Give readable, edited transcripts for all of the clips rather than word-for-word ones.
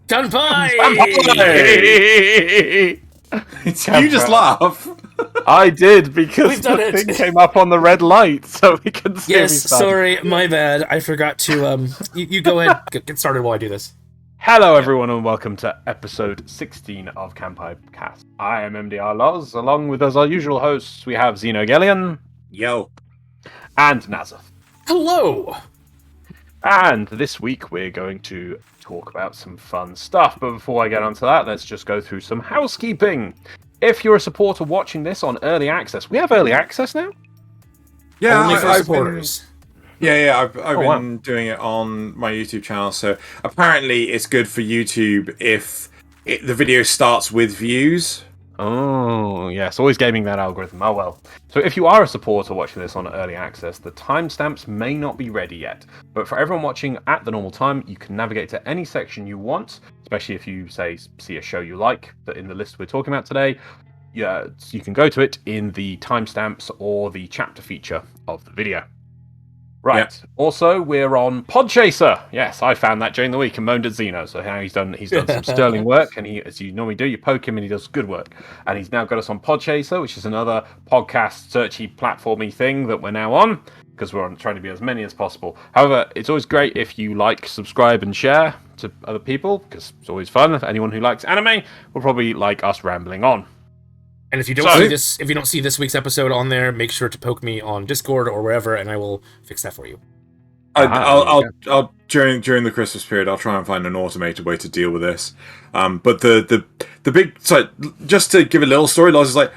Kanpai! You just laugh. I did because We've done the it. thing came up on the red light, so we couldn't see Yes, me start. sorry, my bad. I forgot to, you go ahead, get started while I do this. Hello, everyone, and welcome to episode 16 of Kanpai Cast. I am MDRLOz. Along with us, our usual hosts, we have Xenogelion. Yo. And Nasuth. Hello! And this week, we're going to talk about some fun stuff. But before I get onto that, let's just go through some housekeeping. If you're a supporter watching this on Early Access, we have Early Access now? Yeah, Only for I've supporters. I've wow. been doing it on my YouTube channel. So apparently, it's good for YouTube if the video starts with views. Oh, yes, always gaming that algorithm. Oh, well. So if you are a supporter watching this on Early Access, the timestamps may not be ready yet. But for everyone watching at the normal time, you can navigate to any section you want, especially if you, say, see a show you like that in the list we're talking about today. Yeah, you can go to it in the timestamps or the chapter feature of the video. Right. Yep. Also, we're on Podchaser. Yes, I found that during the week and moaned at Xeno. So now he's done some sterling work, and he, as you normally do, you poke him and he does good work. And he's now got us on Podchaser, which is another podcast searchy platformy thing that we're now on because we're trying to be as many as possible. However, it's always great if you like, subscribe, and share to other people because it's always fun. Anyone who likes anime will probably like us rambling on. And if you don't see this week's episode on there, make sure to poke me on Discord or wherever, and I will fix that for you. I'll during the Christmas period, I'll try and find an automated way to deal with this. But the big, so just to give a little story, Loz is like,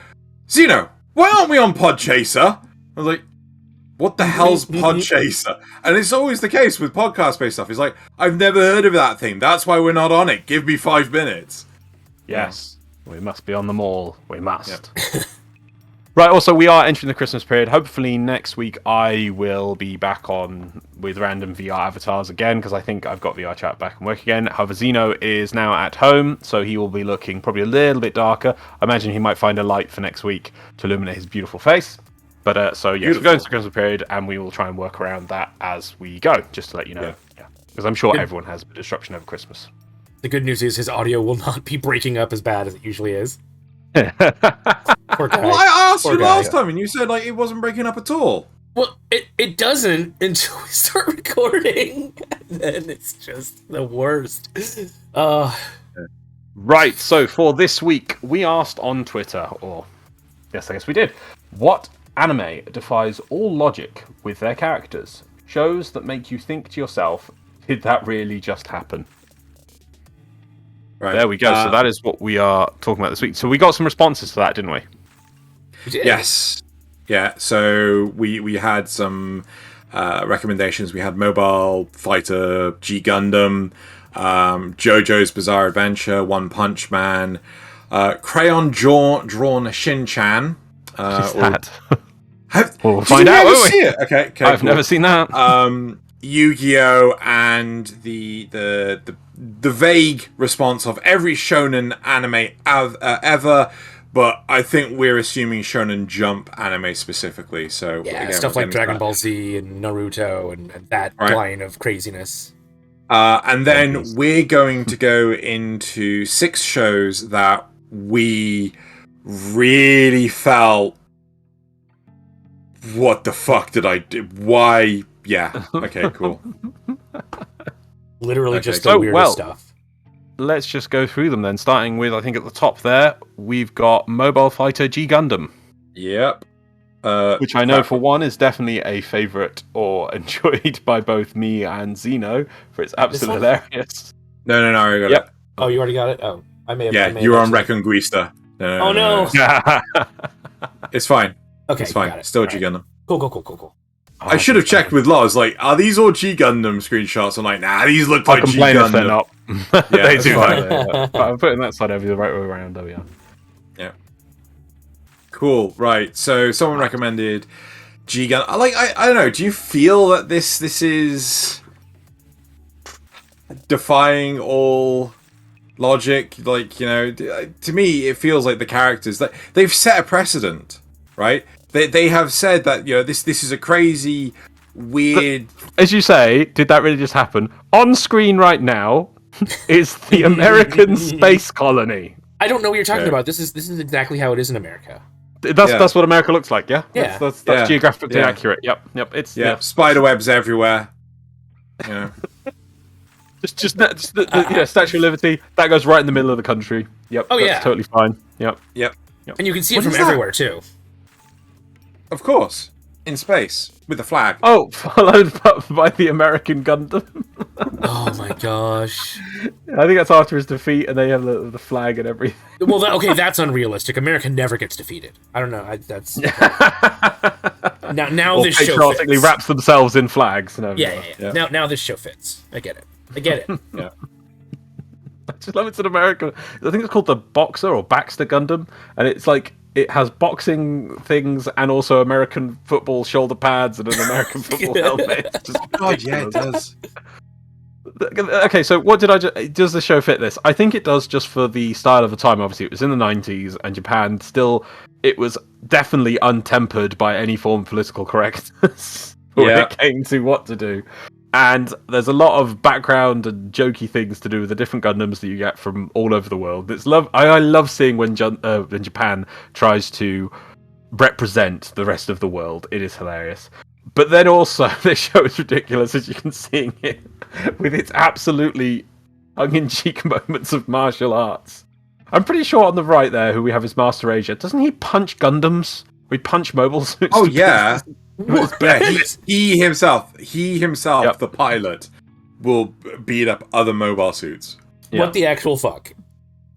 Xeno, why aren't we on Podchaser? I was like, what the hell's Podchaser? And it's always the case with podcast-based stuff. It's like, I've never heard of that thing. That's why we're not on it. Give me 5 minutes. Yes. We must be on them all. We must. Yep. Right, also, we are entering the Christmas period. Hopefully next week I will be back on with random VR avatars again, because I think I've got VR chat back and work again. However, Xeno is now at home, so he will be looking probably a little bit darker. I imagine he might find a light for next week to illuminate his beautiful face. But, so, yes, we're going to the Christmas period, and we will try and work around that as we go, just to let you know. Yeah. Because I'm sure everyone has a disruption over Christmas. The good news is his audio will not be breaking up as bad as it usually is. Poor guy. Well, I asked you last time, and you said like it wasn't breaking up at all. Well, it doesn't until we start recording. And then it's just the worst. Right, so for this week, we asked on Twitter, or yes, I guess we did, what anime defies all logic with their characters? Shows that make you think to yourself, did that really just happen? Right. There we go. So that is what we are talking about this week. So we got some responses to that, didn't we? Yes. Yeah. So we had some recommendations. We had Mobile Fighter, G Gundam, JoJo's Bizarre Adventure, One Punch Man, Crayon Drawn Shin-chan. What's that? We'll find out. Won't we? See it? Okay. I've never seen that. Yu-Gi-Oh! And the vague response of every shonen anime ever, but I think we're assuming Shonen Jump anime specifically. So yeah, again, stuff like Dragonball Z and Naruto and that line of craziness. And then we're going to go into 6 shows that we really felt, what the fuck did I do? Why? Yeah. Okay, cool. Literally just the weirdest stuff. Let's just go through them then, starting with, I think at the top there, we've got Mobile Fighter G Gundam. Yep. Which I know, for one, is definitely a favourite or enjoyed by both me and Xeno, for its absolute hilarious. No, I already got it. Oh, you already got it? Oh, I may have. Yeah, you were on Reconguista. No. It's fine. Okay, it's fine. Still G Gundam. Cool. I should have checked with Loz, like, are these all G Gundam screenshots? I'm like, nah, these look like G Gundam. They're not. Yeah, they do. But I'm putting that side over the right way around. There we are. Yeah. Cool. Right. So someone recommended G Gundam. Like, I don't know. Do you feel that this is defying all logic? Like, you know, to me, it feels like the characters that they've set a precedent, right? They have said that, you know, this is a crazy, weird... As you say, did that really just happen? On screen right now, is the American space colony. I don't know what you're talking about. This is exactly how it is in America. That's what America looks like, yeah? Yeah. That's geographically accurate. Yep. It's spiderwebs everywhere. You know. just the Statue of Liberty, that goes right in the middle of the country. Yep. Oh, that's totally fine. Yep. And you can see it from everywhere too. Of course. In space. With a flag. Oh, followed by the American Gundam. Oh my gosh. I think that's after his defeat, and they have the flag and everything. Well, that's unrealistic. America never gets defeated. I don't know. That's now this show fits. Wraps themselves in flags. Yeah. Now this show fits. I get it. Yeah. I just love it's in America. I think it's called the Boxer or Baxter Gundam, and it's like it has boxing things and also American football shoulder pads and an American football helmet. It's just it does. Okay, so what does the show fit this? I think it does just for the style of the time. Obviously, it was in the 90s, and Japan it was definitely untempered by any form of political correctness when it came to what to do. And there's a lot of background and jokey things to do with the different Gundams that you get from all over the world. I love seeing when Japan tries to represent the rest of the world. It is hilarious. But then also, this show is ridiculous, as you can see it, with its absolutely tongue-in-cheek moments of martial arts. I'm pretty sure on the right there, who we have is Master Asia. Doesn't he punch Gundams? We punch mobile suits. Oh, yeah. He himself, the pilot, will beat up other mobile suits. Yeah. What the actual fuck?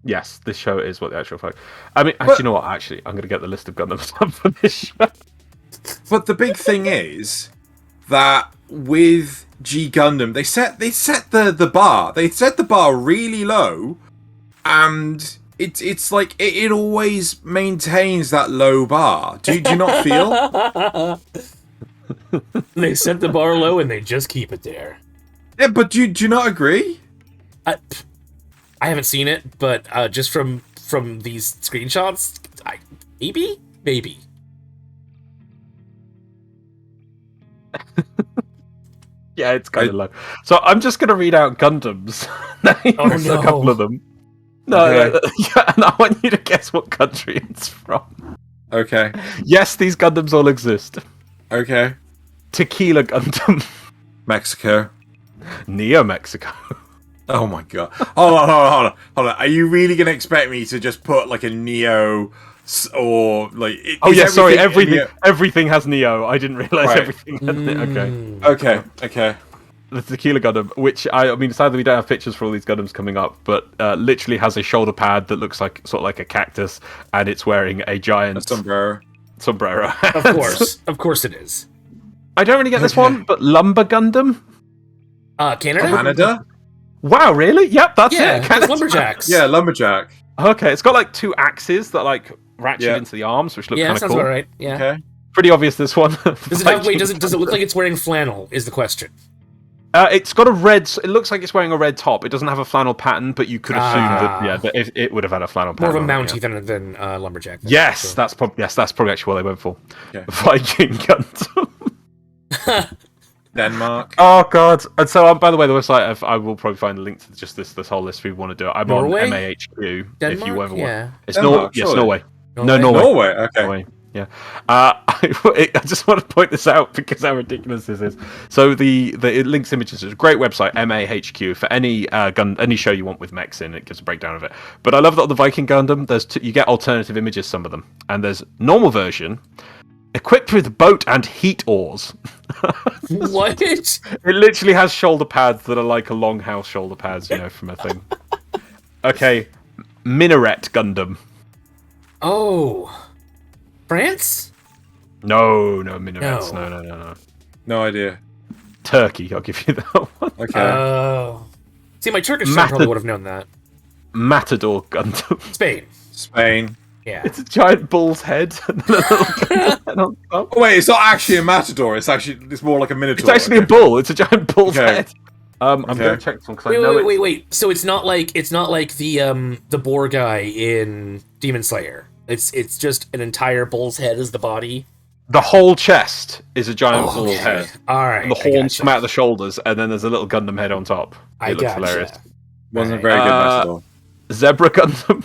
Yes, this show is what the actual fuck. I mean, actually, you know what? Actually, I'm going to get the list of Gundams up for this show. But the big thing is that with G Gundam, they set the bar. They set the bar really low, and it's like it always maintains that low bar. Do you not feel? They set the bar low and they just keep it there. Yeah, but do you not agree? I haven't seen it, but just from these screenshots, maybe. Yeah, it's kind of low. So I'm just going to read out Gundams. Names, a couple of them. No, and I want you to guess what country it's from. Okay. Yes, these Gundams all exist. Okay. Tequila Gundam. Mexico. Neo Mexico. Oh my god. Hold on. Are you really going to expect me to just put like a Neo or like... Everything has Neo. I didn't realise everything had Neo. Okay. The Tequila Gundam, which I mean, sadly we don't have pictures for all these Gundams coming up, but literally has a shoulder pad that looks like sort of like a cactus, and it's wearing a giant sombrero. Of course it is. I don't really get this one, but Lumber Gundam. Canada. Wow, really? Yep, that's it. Canada. Lumberjacks. Yeah, lumberjack. Okay, it's got like two axes that like ratchet into the arms, which look kind of cool. Yeah, sounds about right. Yeah. Okay. Pretty obvious this one. Does it look like it's wearing flannel? Is the question. It's got a red. It looks like it's wearing a red top. It doesn't have a flannel pattern, but you could assume that it would have had a flannel pattern. More of a Mountie than lumberjack. Yes, that's probably actually what they went for. Okay. Viking Gundam. Denmark. Oh god! And so, by the way, the website I will probably find a link to just this whole list if we want to do it. I'm Norway? on MAHQ. Denmark? If you ever want. It's Denmark, Norway. No, Norway. Okay. Norway. Yeah. I just want to point this out because how ridiculous this is. So it links images. It's a great website, MAHQ, for any show you want with mechs in. It gives a breakdown of it. But I love that on the Viking Gundam, you get alternative images, some of them, and there's normal version, equipped with boat and heat oars. What? It literally has shoulder pads that are like a longhouse shoulder pads, from a thing. Okay, Minaret Gundam. Oh. France? No, minarets. No. No idea. Turkey, I'll give you that one. Okay. Oh. See, my Turkish friend probably would have known that. Matador Gundam. Spain. Yeah. It's a giant bull's head. Oh, wait, it's not actually a matador. It's more like a minotaur. It's actually a bull. It's a giant bull's head. I'm going to check this one because I know wait. So it's not like the boar guy in Demon Slayer. It's just an entire bull's head as the body. The whole chest is a giant bull's head. All right. And the horns come out of the shoulders, and then there's a little Gundam head on top. It looks hilarious. Wasn't a very good match at all. Zebra Gundam.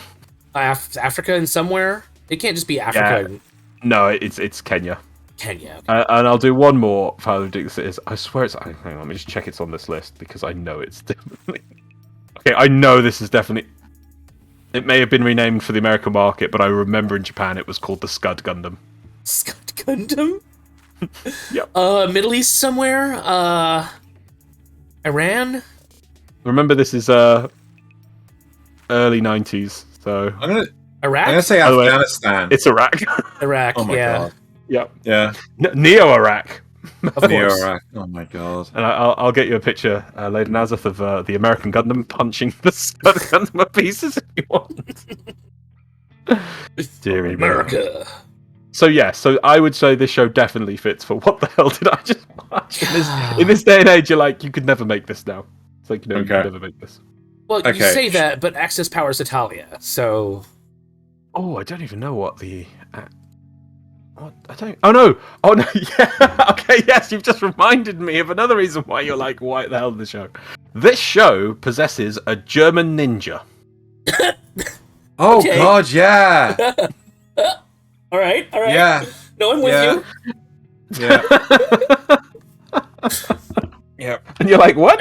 Africa and somewhere. It can't just be Africa. Yeah. No, it's Kenya. Kenya. And I'll do one more for how ridiculous it is. I swear it's... Hang on, let me just check it's on this list, because I know it's definitely... Okay, I know this is definitely... It may have been renamed for the American market, but I remember in Japan it was called the Scud Gundam. Scud Gundam? Yep. Middle East somewhere? Iran? Remember, this is early 90s, so... Iraq? I'm gonna say Afghanistan. It's Iraq. Iraq, Oh my god. Yep. Yeah. Neo-Iraq. Of course. Neo-Iraq. Oh my god. And I'll get you a picture later, Nasuth, of the American Gundam punching the Scud Gundam to pieces if you want. Dear America. So yeah, so I would say this show definitely fits for what the hell did I just watch? In this day and age, you're like, you could never make this now. It's like, you could never make this. Well, you say that, but Access powers Italia, so... Oh, I don't even know what the... What? I don't... Oh no! Oh no, yeah! Okay, yes, you've just reminded me of another reason why you're like, why the hell is the show? This show possesses a German ninja. Oh god, yeah! Alright. Yeah. No, I'm with you. Yeah. Yeah. And you're like, what?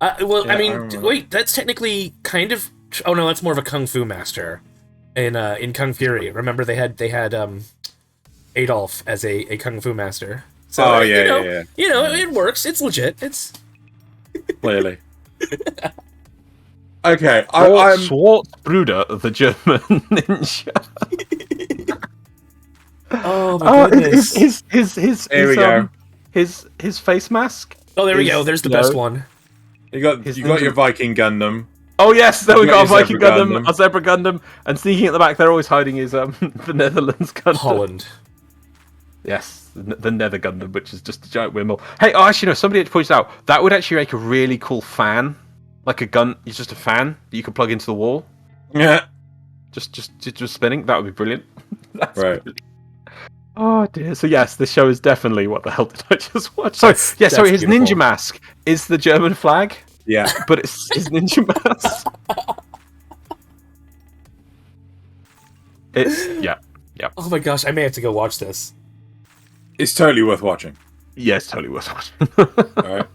I mean, wait, that's technically kind of... Oh no, that's more of a Kung Fu master. In Kung Fury. Remember they had Adolf as a Kung Fu master. So, yeah. You know, it works. It's legit. It's... Clearly. Okay, I'm Schwarzbruder, the German ninja. Oh my goodness! His face mask. Oh, there we go. There's the best one. You got your Viking Gundam. Oh yes, there we got a Viking Gundam, a Zebra Gundam, and sneaking at the back, they're always hiding his the Netherlands Gundam. Holland. Yes, the Nether Gundam, which is just a giant windmill. Hey, actually no, somebody had pointed out that would actually make a really cool fan. Like a gun, it's just a fan that you could plug into the wall. Yeah. Just spinning. That would be brilliant. That's right. Brilliant. Oh dear. So yes, this show is definitely what the hell did I just watch? Sorry, his beautiful. Ninja mask is the German flag. Yeah. But it's his ninja mask. Yeah. Oh my gosh, I may have to go watch this. It's totally worth watching. Yes, totally worth watching. Alright.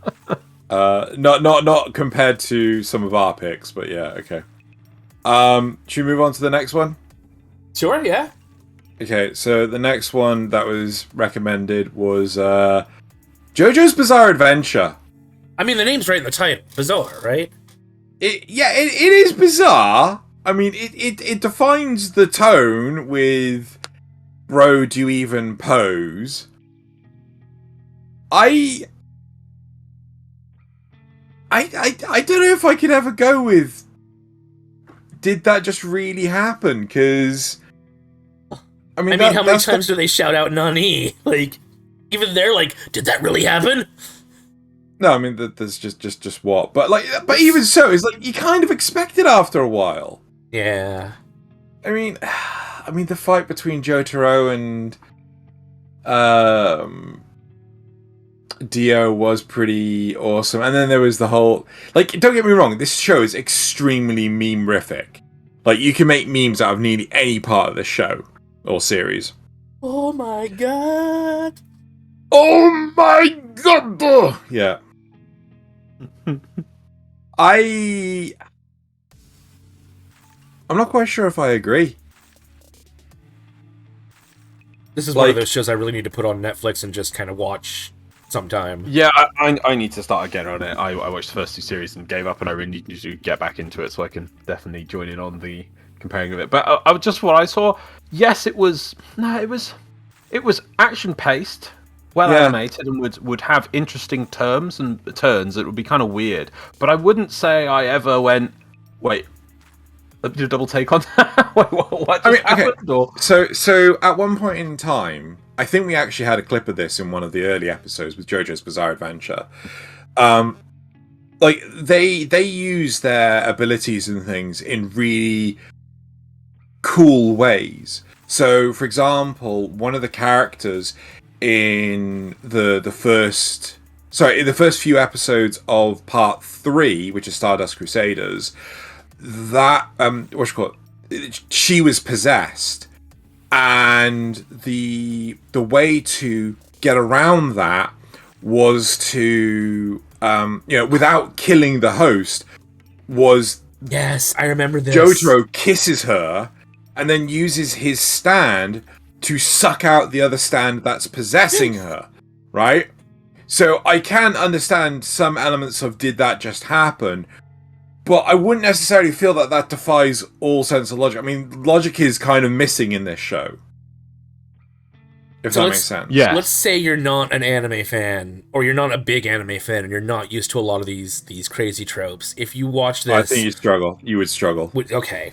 Not compared to some of our picks, but yeah, okay. Should we move on to the next one? Sure, yeah. Okay, so the next one that was recommended was JoJo's Bizarre Adventure. I mean, the name's right in the title. Bizarre, right? It is bizarre. I mean, it defines the tone with bro, do you even pose? I don't know if I could ever go with did that just really happen? Because I mean, how many times do they shout out Nani? Like, even they're like, did that really happen? No, I mean, there's just what, but even so, it's like you kind of expect it after a while. Yeah. I mean, the fight between Jotaro and Dio was pretty awesome, and then there was the whole don't get me wrong, this show is extremely meme-rific. Like, you can make memes out of nearly any part of the show or series. Oh my god! Oh my god! Yeah. I'm not quite sure if I agree. This is one of those shows I really need to put on Netflix and just kind of watch sometime. Yeah, I need to start again on it. I watched the first two series and gave up, and I really need to get back into it so I can definitely join in on the comparing of it. But just what I saw, yes, it was action paced. Well animated, and would have interesting turns and turns. It would be kind of weird, but I wouldn't say I ever went. Wait, did a double take on that? Wait, what just happened? Or... So at one point in time, I think we actually had a clip of this in one of the early episodes with JoJo's Bizarre Adventure. They use their abilities and things in really cool ways. So, for example, one of the characters in the first sorry, in the first few episodes of Part 3, which is Stardust Crusaders, that she was possessed, and the way to get around that was to without killing the host, was yes, I remember this. JoJo kisses her and then uses his stand to suck out the other stand that's possessing her, right? So I can understand some elements of did that just happen, but I wouldn't necessarily feel that that defies all sense of logic. I mean, logic is kind of missing in this show. If that makes sense. Yeah. Let's say you're not an anime fan, or you're not a big anime fan, and you're not used to a lot of these crazy tropes. If you watch this... I think you struggle. You would struggle. Okay.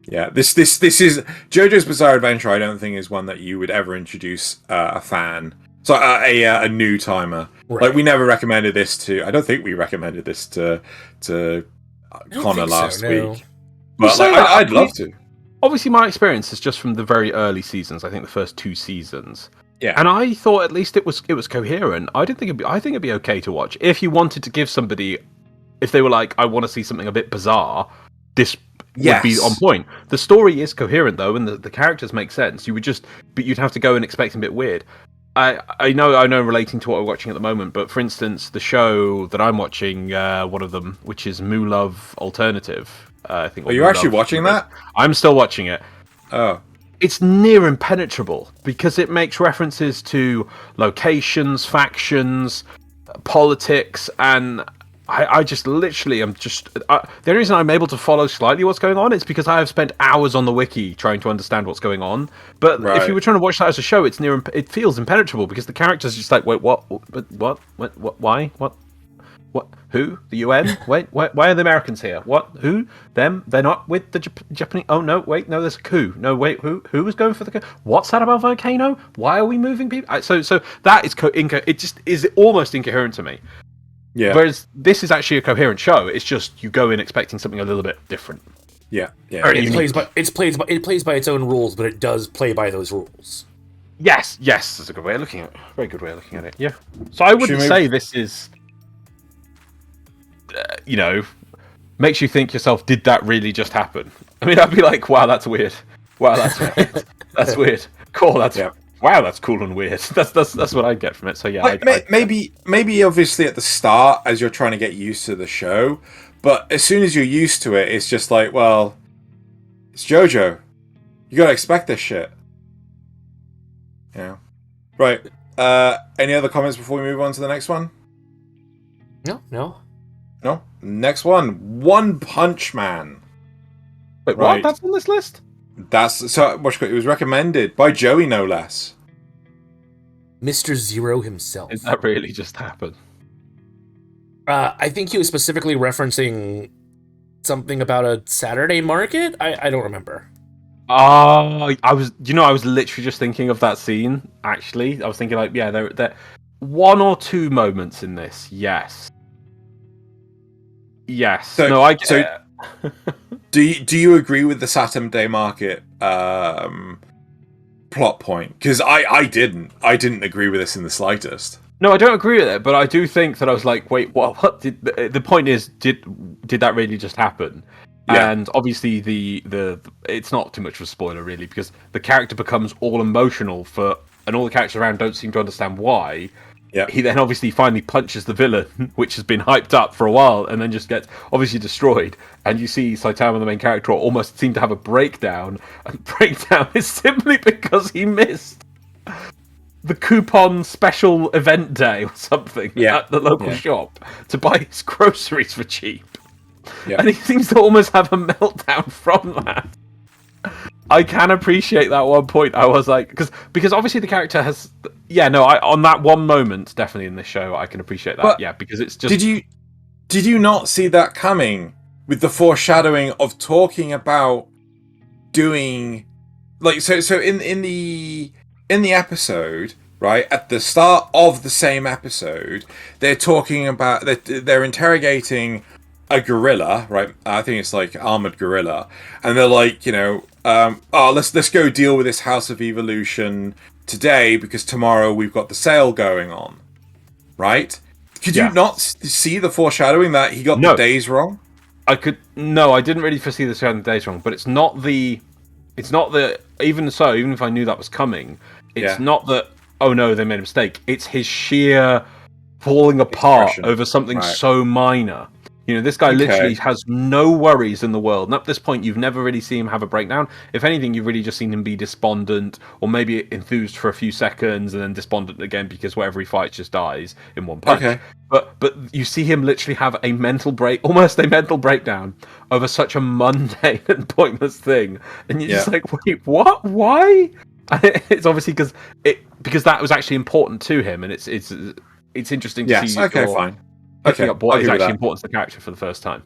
Yeah, this is... JoJo's Bizarre Adventure, I don't think is one that you would ever introduce a fan. So, a new timer. Right. Like, we never recommended this to... I don't think we recommended this to Connor last week. But I'd love to. Obviously, my experience is just from the very early seasons. I think the first 2 seasons. Yeah. And I thought at least it was coherent. I think it'd be okay to watch if you wanted to give somebody, if they were like, I want to see something a bit bizarre. This would be on point. The story is coherent though, and the characters make sense. But you'd have to go and expect a bit weird. I know, relating to what we're watching at the moment, but for instance, the show that I'm watching, one of them, which is Love Alternative. I think. Are you actually watching that? I'm still watching it. Oh. It's near impenetrable because it makes references to locations, factions, politics, and I just literally am just... the only reason I'm able to follow slightly what's going on is because I have spent hours on the wiki trying to understand what's going on. But if you were trying to watch that as a show, it feels impenetrable because the characters are just like, wait, what, why, what, who, the UN? Wait, why are the Americans here? What, who, them? They're not with the Japanese? Oh no, wait, no, there's a coup. No, wait, who was going for the coup? What's that about volcano? Why are we moving people? So that is it just is almost incoherent to me. Yeah. Whereas this is actually a coherent show. It's just you go in expecting something a little bit different. Yeah. It plays by its own rules, but it does play by those rules. Yes, that's a good way of looking at it. Very good way of looking at it. Yeah. So I wouldn't say this is, makes you think yourself, did that really just happen? I mean, I'd be like, wow, that's weird. Wow, that's weird. That's weird. Cool. Wow, that's cool and weird. That's what I get from it. So yeah, maybe obviously at the start as you're trying to get used to the show, but as soon as you're used to it, it's just like, well, it's JoJo. You gotta expect this shit. Yeah. Right. Any other comments before we move on to the next one? No. Next one Punch Man. Wait, what? That's on this list? It was recommended by Joey, no less. Mr. Zero himself. Did that really just happen? I think he was specifically referencing something about a Saturday market. I don't remember. I was literally just thinking of that scene. Actually, I was thinking like, yeah, there one or two moments in this. Yes. Do you agree with the Saturday market plot point? Because I didn't agree with this in the slightest. No, I don't agree with it, but I do think that I was like, wait, what did the point is? Did that really just happen? Yeah. And obviously the it's not too much of a spoiler really, because the character becomes all emotional and all the characters around don't seem to understand why. Yeah. He then obviously finally punches the villain, which has been hyped up for a while, and then just gets obviously destroyed. And you see Saitama, the main character, almost seem to have a breakdown. And the breakdown is simply because he missed the coupon special event day or something at the local shop to buy his groceries for cheap. Yeah. And he seems to almost have a meltdown from that. I can appreciate that one point. I was like, because obviously the character has, on that one moment, definitely in this show, I can appreciate that. But because it's just. Did you not see that coming with the foreshadowing of talking about doing, like, so in the episode, right at the start of the same episode, they're talking about they're interrogating a gorilla, right? I think it's like armored gorilla, and they're like, let's go deal with this House of Evolution today because tomorrow we've got the sale going on, right? Could you not see the foreshadowing that he got the days wrong? I didn't really foresee the 7 days wrong, but it's not the, even so, even if I knew that was coming, it's not that, oh no, they made a mistake. It's his sheer falling apart over something so minor. You know, this guy literally has no worries in the world. And up to this point, you've never really seen him have a breakdown. If anything, you've really just seen him be despondent, or maybe enthused for a few seconds, and then despondent again because whatever he fights just dies in one punch. Okay. But you see him literally have almost a mental breakdown over such a mundane and pointless thing, and you're just like, wait, what? Why? It's obviously because that was actually important to him, and it's interesting to see. Okay, fine. Picking up what is actually important to the character for the first time.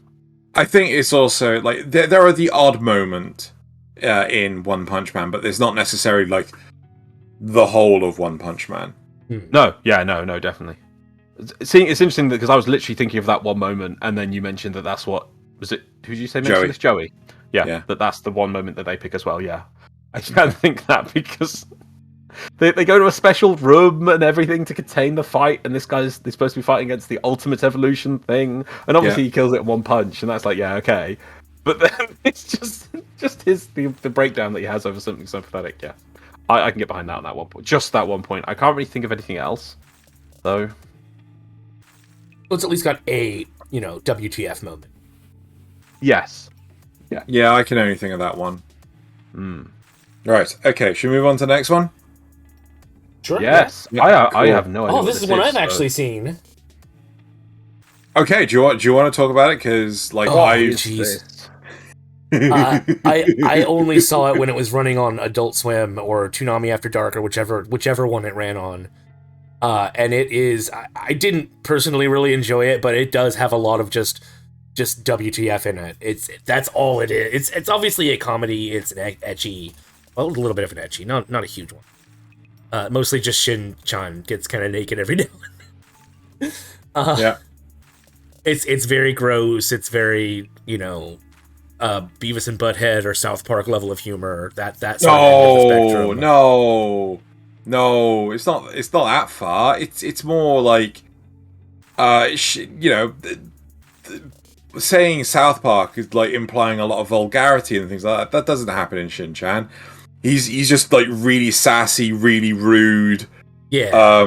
I think it's also like there are the odd moment in One Punch Man, but there's not necessarily like the whole of One Punch Man. No, definitely. It's interesting because I was literally thinking of that one moment, and then you mentioned that's what was it? Who did you say mentioned this? Joey. Yeah, that's the one moment that they pick as well. Yeah, I can't think that because. They go to a special room and everything to contain the fight, and this guy's supposed to be fighting against the ultimate evolution thing, and obviously he kills it in one punch, and that's like, okay. But then it's just the breakdown that he has over something so pathetic. Yeah, I can get behind that on that one point. Just that one point. I can't really think of anything else, though. Well, it's at least got a WTF moment. Yes. Yeah, I can only think of that one. Right. Okay. Should we move on to the next one? Sure. Yes. Yeah. I have no idea. Oh, this is one I've actually seen. Okay. Do you want to talk about it? Because I only saw it when it was running on Adult Swim or Toonami After Dark or whichever one it ran on. And it is. I didn't personally really enjoy it, but it does have a lot of just WTF in it. That's all it is. It's obviously a comedy. It's an ecchi. Well, a little bit of an ecchi, not a huge one. Mostly just Shin-chan gets kind of naked every now and then. It's very gross. It's very, Beavis and Butthead or South Park level of humor. That sort of end of the spectrum. No, it's not that far. It's more like, saying South Park is like implying a lot of vulgarity and things like that. That doesn't happen in Shin-chan. He's just like really sassy, really rude. Yeah.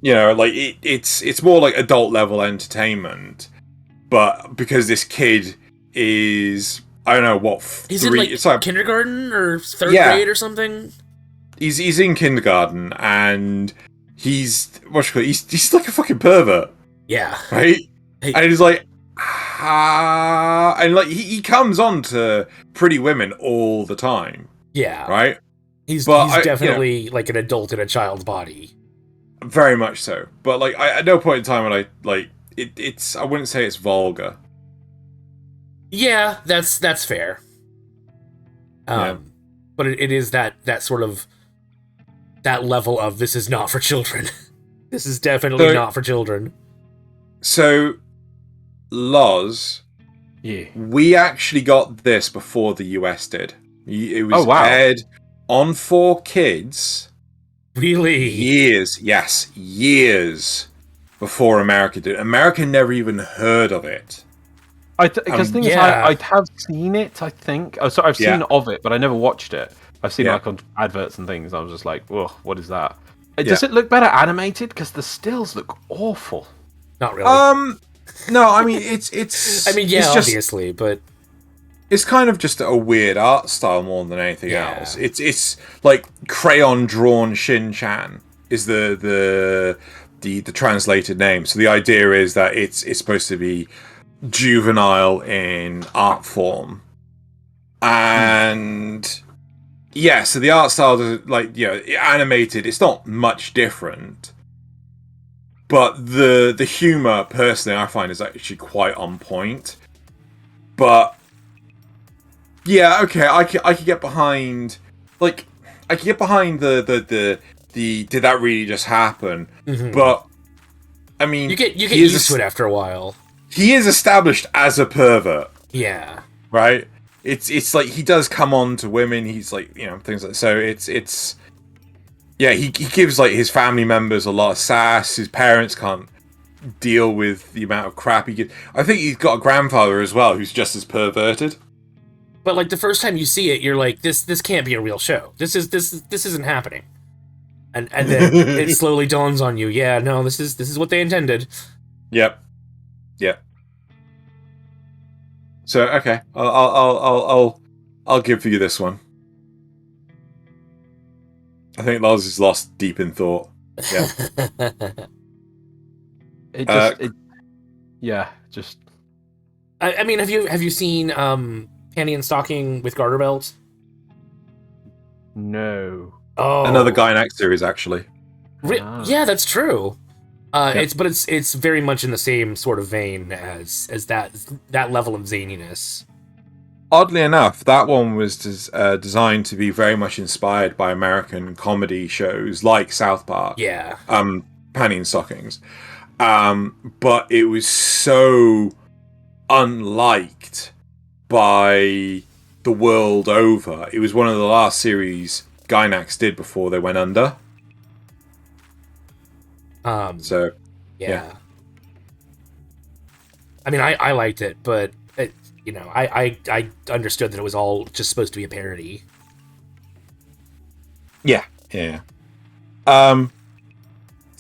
It's more like adult level entertainment. But because this kid is, I don't know what, he's in like kindergarten or third grade or something. He's in kindergarten and he's like a fucking pervert. Yeah. Right? And he's like, and like he comes on to pretty women all the time. Yeah. Right? He's definitely like an adult in a child's body. Very much so. But like at no point in time when it's I wouldn't say it's vulgar. Yeah, that's fair. But it is that sort of that level of this is not for children. This is definitely not for children. So Loz, we actually got this before the US did. It was aired on 4Kids. Really? Years before America did. America never even heard of it. Because the thing is, I have seen it, I think. Oh, sorry, I've seen of it, but I never watched it. I've seen it like on adverts and things. I was just like, "Whoa, what is that?" Does it look better animated? Because the stills look awful. Not really. No, I mean it's. I mean, yeah, it's obviously, but it's kind of just a weird art style more than anything else. It's like crayon drawn Shin-chan is the translated name. So the idea is that it's supposed to be juvenile in art form, and so the art style is animated. It's not much different. But the humor, personally, I find is actually quite on point. But yeah, okay, I could get behind, like, I could get behind the did that really just happen? Mm-hmm. But I mean, you get used to it after a while. He is established as a pervert. Yeah. Right. It's like he does come on to women. He's like things like so. It's. Yeah, he gives like his family members a lot of sass. His parents can't deal with the amount of crap he gets. I think he's got a grandfather as well who's just as perverted. But like the first time you see it, you're like, this can't be a real show. This isn't happening. And then it slowly dawns on you, yeah, no, this is what they intended. Yep. So okay, I'll give you this one. I think Loz is lost deep in thought. Yeah. I mean, have you seen Panty and Stocking with garter belts? No. Oh, another Gynax series actually. Yeah, that's true. It's very much in the same sort of vein as that level of zaniness. Oddly enough, that one was designed to be very much inspired by American comedy shows like South Park. Yeah. Panty and Stockings. But it was so unliked by the world over. It was one of the last series Gynax did before they went under. So, yeah. I mean, I liked it, but it, I understood that it was all just supposed to be a parody. Yeah. So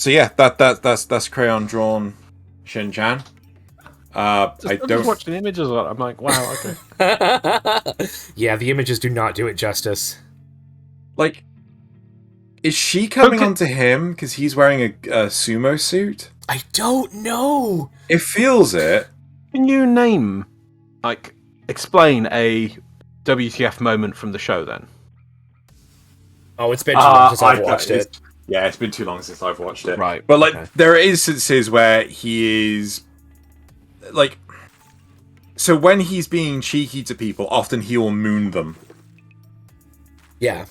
yeah, that's Crayon drawn Shin-chan. I just watched the images of it. I'm like, wow, okay. Yeah, the images do not do it justice. Like, is she coming onto him because he's wearing a sumo suit? I don't know. It feels it. Can you explain a WTF moment from the show then? Oh, it's been too long since I've watched it. Yeah, it's been too long since I've watched it. Right. But there are instances where he is so when he's being cheeky to people, often he will moon them. Yeah.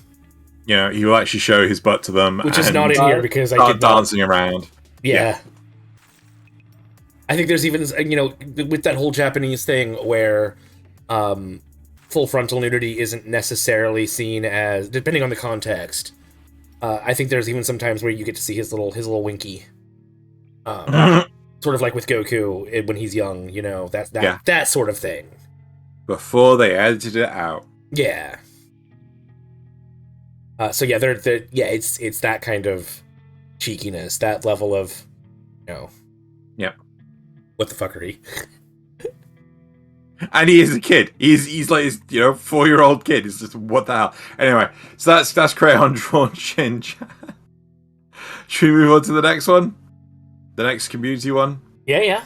He will actually show his butt to them, which is not in here because I start dancing around. Yeah. I think there's even with that whole Japanese thing where full frontal nudity isn't necessarily seen as, depending on the context. I think there's even sometimes where you get to see his little winky, sort of like with Goku when he's young. That sort of thing. Before they edited it out. Yeah. So yeah, it's that kind of cheekiness, that level of, Yeah. What the fuckery. And he is a kid. He's like his 4-year-old kid. It's just what the hell. Anyway, so that's Crayon drawn Shin-chan. Should we move on to the next one? The next community one? Yeah.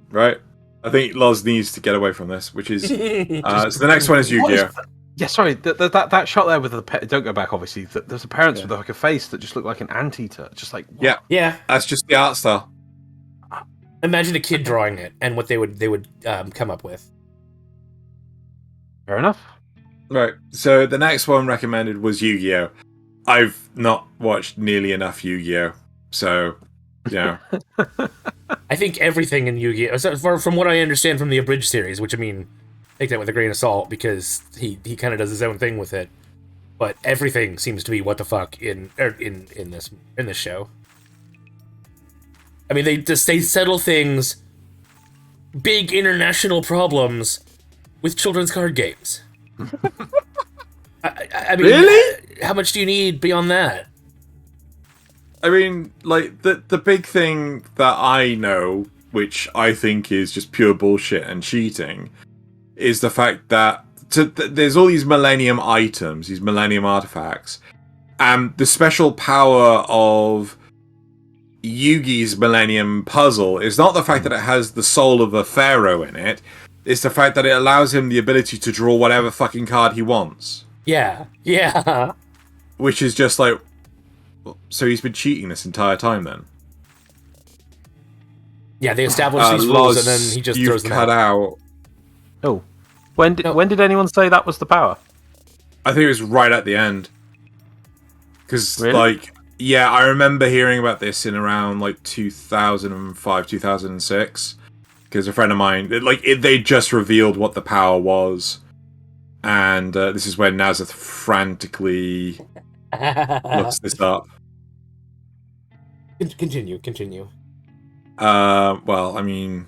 Right. I think Loz needs to get away from this, which is so the next one is Yu-Gi-Oh! Yeah, sorry, that shot there with the don't go back. Obviously, there's a parents with like a face that just looked like an anteater, just like what? Yeah. That's just the art style. Imagine a kid drawing it and what they would come up with. Fair enough. Right. So the next one recommended was Yu-Gi-Oh! I've not watched nearly enough Yu-Gi-Oh! So, I think everything in Yu-Gi-Oh! From what I understand from the abridged series, which I mean, take that with a grain of salt because he kind of does his own thing with it. But everything seems to be what the fuck in this show. I mean, they settle things, big international problems, with children's card games. I mean, really? How much do you need beyond that? I mean, like the big thing that I know, which I think is just pure bullshit and cheating, is the fact that there's all these Millennium items, these Millennium artifacts, and the special power of Yugi's Millennium puzzle is not the fact that it has the soul of a pharaoh in it, it's the fact that it allows him the ability to draw whatever fucking card he wants. Yeah. Which is just like, so he's been cheating this entire time then? Yeah, they establish these rules and then he just throws them out. Oh. When did anyone say that was the power? I think it was right at the end. Because, really? yeah, I remember hearing about this in around, 2005, 2006. Because a friend of mine, they just revealed what the power was. And this is when Nasuth frantically looks this up. Continue. Well, I mean,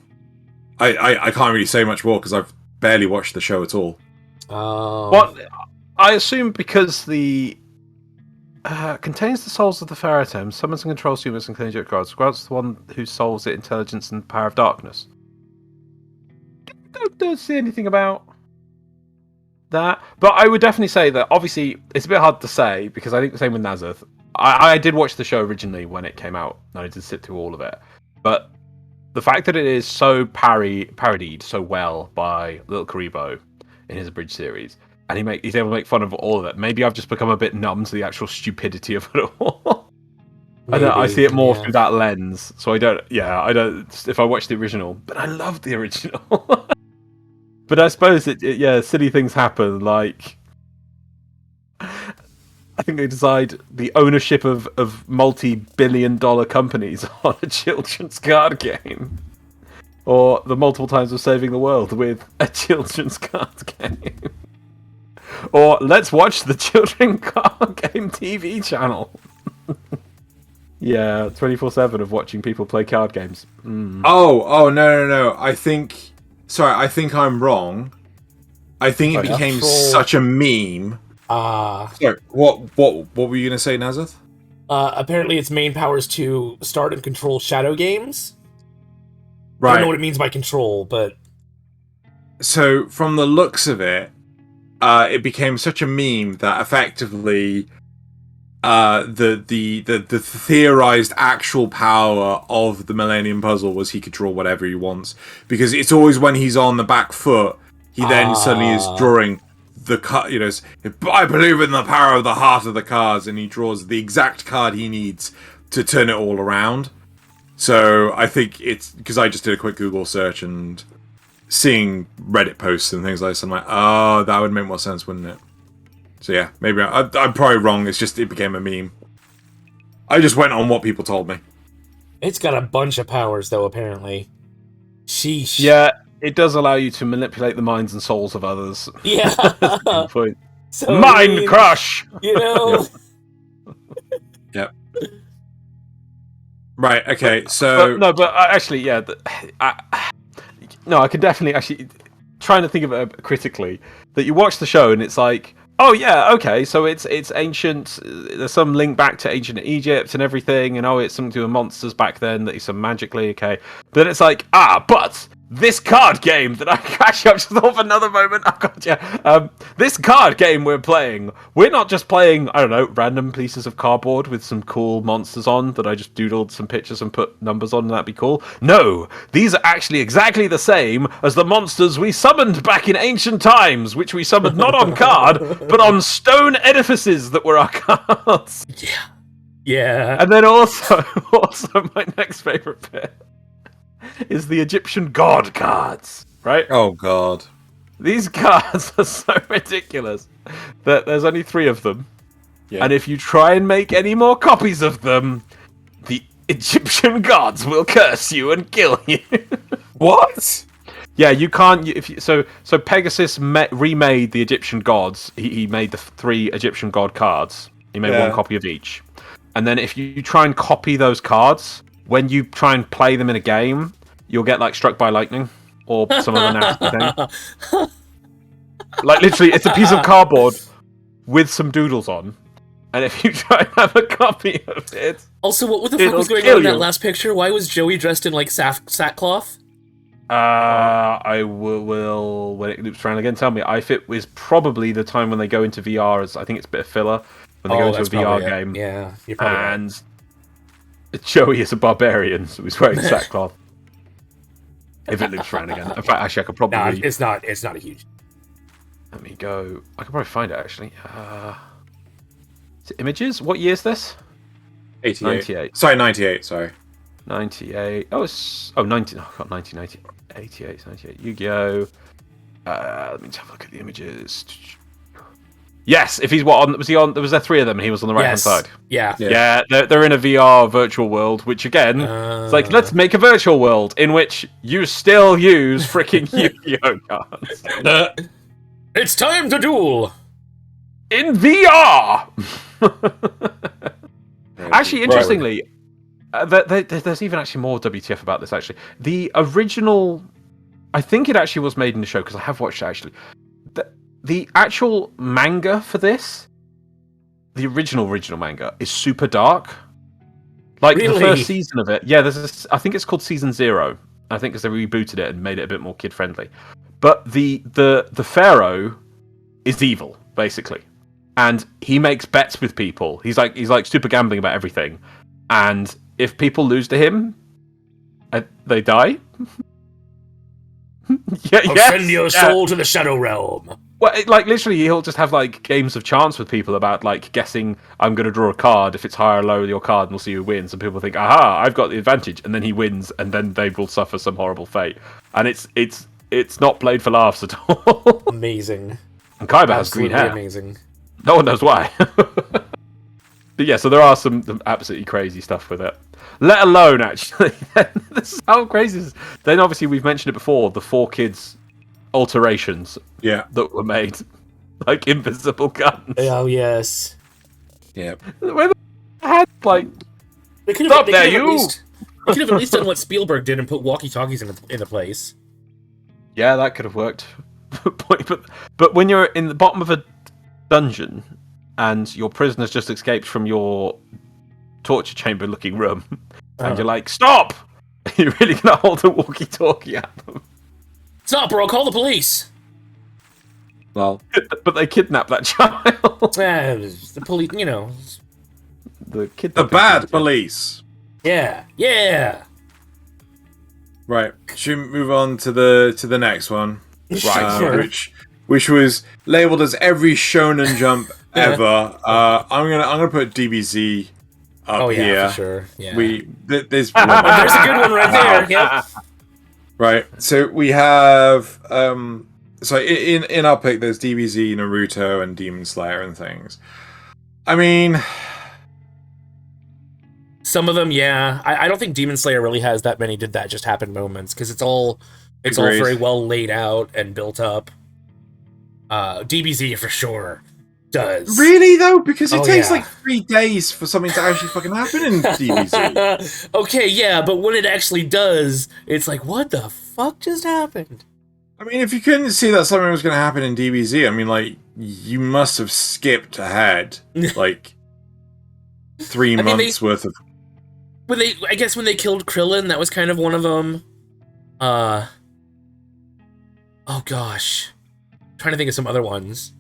I can't really say much more because I've barely watched the show at all. Well, I assume because the contains the souls of the Pharaoh, summons and controls humans and claims your gods. Grants the one who solves it intelligence and power of darkness. Don't see anything about that, but I would definitely say that. Obviously, it's a bit hard to say because I think the same with Nasuth. I did watch the show originally when it came out, and I did sit through all of it. But the fact that it is so parodied so well by Little Karibo in his abridged series, and he's able to make fun of all of it. Maybe I've just become a bit numb to the actual stupidity of it all. I see it more through that lens, so I don't. If I watch the original, but I love the original. But I suppose silly things happen. Like, I think they decide the ownership of multi-billion-dollar companies on a children's card game, or the multiple times of saving the world with a children's card game. Or let's watch the children card game TV channel. Yeah, 24/7 of watching people play card games. Oh, no. I think I'm wrong. I think it became such a meme. Sorry, what were you gonna say, Nasuth? Apparently its main power is to start and control shadow games. Right. I don't know what it means by control, but... So, from the looks of it, it became such a meme that effectively the theorized actual power of the Millennium Puzzle was he could draw whatever he wants, because it's always when he's on the back foot he then suddenly is drawing the card. You know, I believe in the power of the heart of the cards, and he draws the exact card he needs to turn it all around. So I think it's because I just did a quick Google search and seeing Reddit posts and things like this, I'm like, oh, that would make more sense, wouldn't it? So yeah, maybe I'm probably wrong. It's just it became a meme. I just went on what people told me. It's got a bunch of powers, though, apparently. Sheesh. Yeah, it does allow you to manipulate the minds and souls of others. Yeah. Point. So Mind crush! You know? Yep. Right, okay, so... But actually, yeah. I can definitely actually... Trying to think of it critically, that you watch the show and it's like, oh yeah, okay, so it's ancient, there's some link back to ancient Egypt and everything, and it's something to do with monsters back then that you saw magically, okay. But then it's like, but this card game that I actually just thought for another moment, this card game we're playing, we're not just playing, I don't know, random pieces of cardboard with some cool monsters on that I just doodled some pictures and put numbers on and that'd be cool. No, these are actually exactly the same as the monsters we summoned back in ancient times, which we summoned not on card, but on stone edifices that were our cards. Yeah. And then also my next favourite bit is the Egyptian god cards, right? Oh god. These cards are so ridiculous that there's only 3 of them. Yeah. And if you try and make any more copies of them, the Egyptian gods will curse you and kill you. What? Yeah, you can't. So Pegasus remade the Egyptian gods. He made the 3 Egyptian god cards. He made 1 copy of each. And then if you try and copy those cards, when you try and play them in a game, you'll get like struck by lightning or some other nasty thing. Like literally, it's a piece of cardboard with some doodles on, and if you try and have a copy of it, also, what the fuck was going on in that last picture? Why was Joey dressed in like sackcloth? I will when it loops around again. Tell me, it was probably the time when they go into VR. As I think it's a bit of filler when they go into a VR game. Yeah, you're probably and right. Joey is a barbarian, so he's wearing sackcloth. If it loops around again. In fact, actually, I could probably... No, it's not a huge... Let me go... I could probably find it, actually. Is it images? What year is this? 88. 98. Sorry, 98, sorry. 98. Oh, it's... Oh, 19... Oh, God, 1988. 88, 98. Yu-Gi-Oh! Let me just have a look at the images. Yes, if he's was he on? Was there 3 of them and he was on the right-hand side? Yeah. They're in a VR virtual world, which again, it's like, let's make a virtual world in which you still use freaking Yu-Gi-Oh cards. It's time to duel! In VR! Actually, interestingly, There's even actually more WTF about this, actually. The original... I think it actually was made in the show, because I have watched it, actually. The actual manga for this, the original manga, is super dark. Like, really? the first season of it... Yeah, I think it's called Season 0. I think because they rebooted it and made it a bit more kid-friendly. But the Pharaoh is evil, basically. And he makes bets with people. He's like super gambling about everything. And if people lose to him, they die. Send your soul to the Shadow Realm. Well, literally, he'll just have games of chance with people about guessing. I'm going to draw a card. If it's higher or lower your card, and we'll see who wins. And people think, aha, I've got the advantage. And then he wins, and then they will suffer some horrible fate. And it's not played for laughs at all. Amazing. And Kaiba has green hair. Amazing. No one knows why. But yeah, so there are some absolutely crazy stuff with it. Let alone, actually, this is how crazy this is. Then obviously we've mentioned it before, the 4Kids alterations that were made. Like invisible guns. Oh, yes. Yeah. Where the had, they could have at least done what Spielberg did and put walkie-talkies into place. Yeah, that could have worked. But when you're in the bottom of a dungeon and your prisoner's just escaped from your torture chamber looking room and you're like, stop! You're really gonna hold a walkie-talkie at them. Stop, or I'll call the police! But they kidnapped that child. The police, The bad police. Yeah. Right. Should we move on to the next one? Right. Sure. Which was labeled as every Shonen Jump ever. I'm gonna put DBZ up here. For sure. Yeah. There's there's a good one right there. Yep. Right. So we have so in our pick there's DBZ, Naruto, and Demon Slayer and things. I mean, some of them, yeah. I don't think Demon Slayer really has that many did that just happen moments, because it's all very well laid out and built up. DBZ for sure does. Really though? Because it takes 3 days for something to actually fucking happen in DBZ. Okay, yeah, but when it actually does, it's like, what the fuck just happened? I mean, if you couldn't see that something was going to happen in DBZ, I mean, you must have skipped ahead 3 months worth of. I guess when they killed Krillin, that was kind of one of them. Oh gosh, I'm trying to think of some other ones.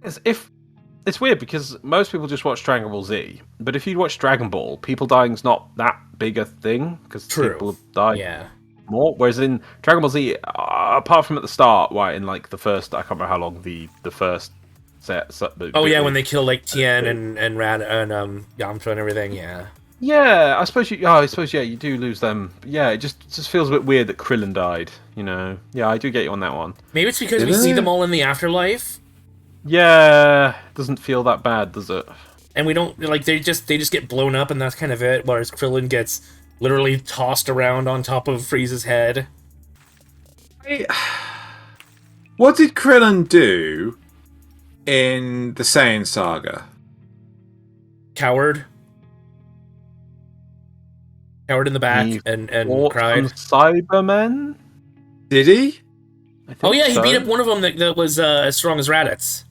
It's weird because most people just watch Dragon Ball Z, but if you watch Dragon Ball, people dying's not that big a thing because people die more. Whereas in Dragon Ball Z, apart from at the start, in the first, I can't remember how long the first set. When they kill Tien and Rad and Yamcha and everything, yeah. Yeah, I suppose you do lose them. Yeah, it just feels a bit weird that Krillin died. Yeah, I do get you on that one. Maybe it's because we see them all in the afterlife. Yeah, doesn't feel that bad, does it? And we don't they just get blown up, and that's kind of it. Whereas Krillin gets literally tossed around on top of Frieza's head. What did Krillin do in the Saiyan saga? Coward in the back and cried. Cybermen? Did he? He beat up one of them that was as strong as Raditz.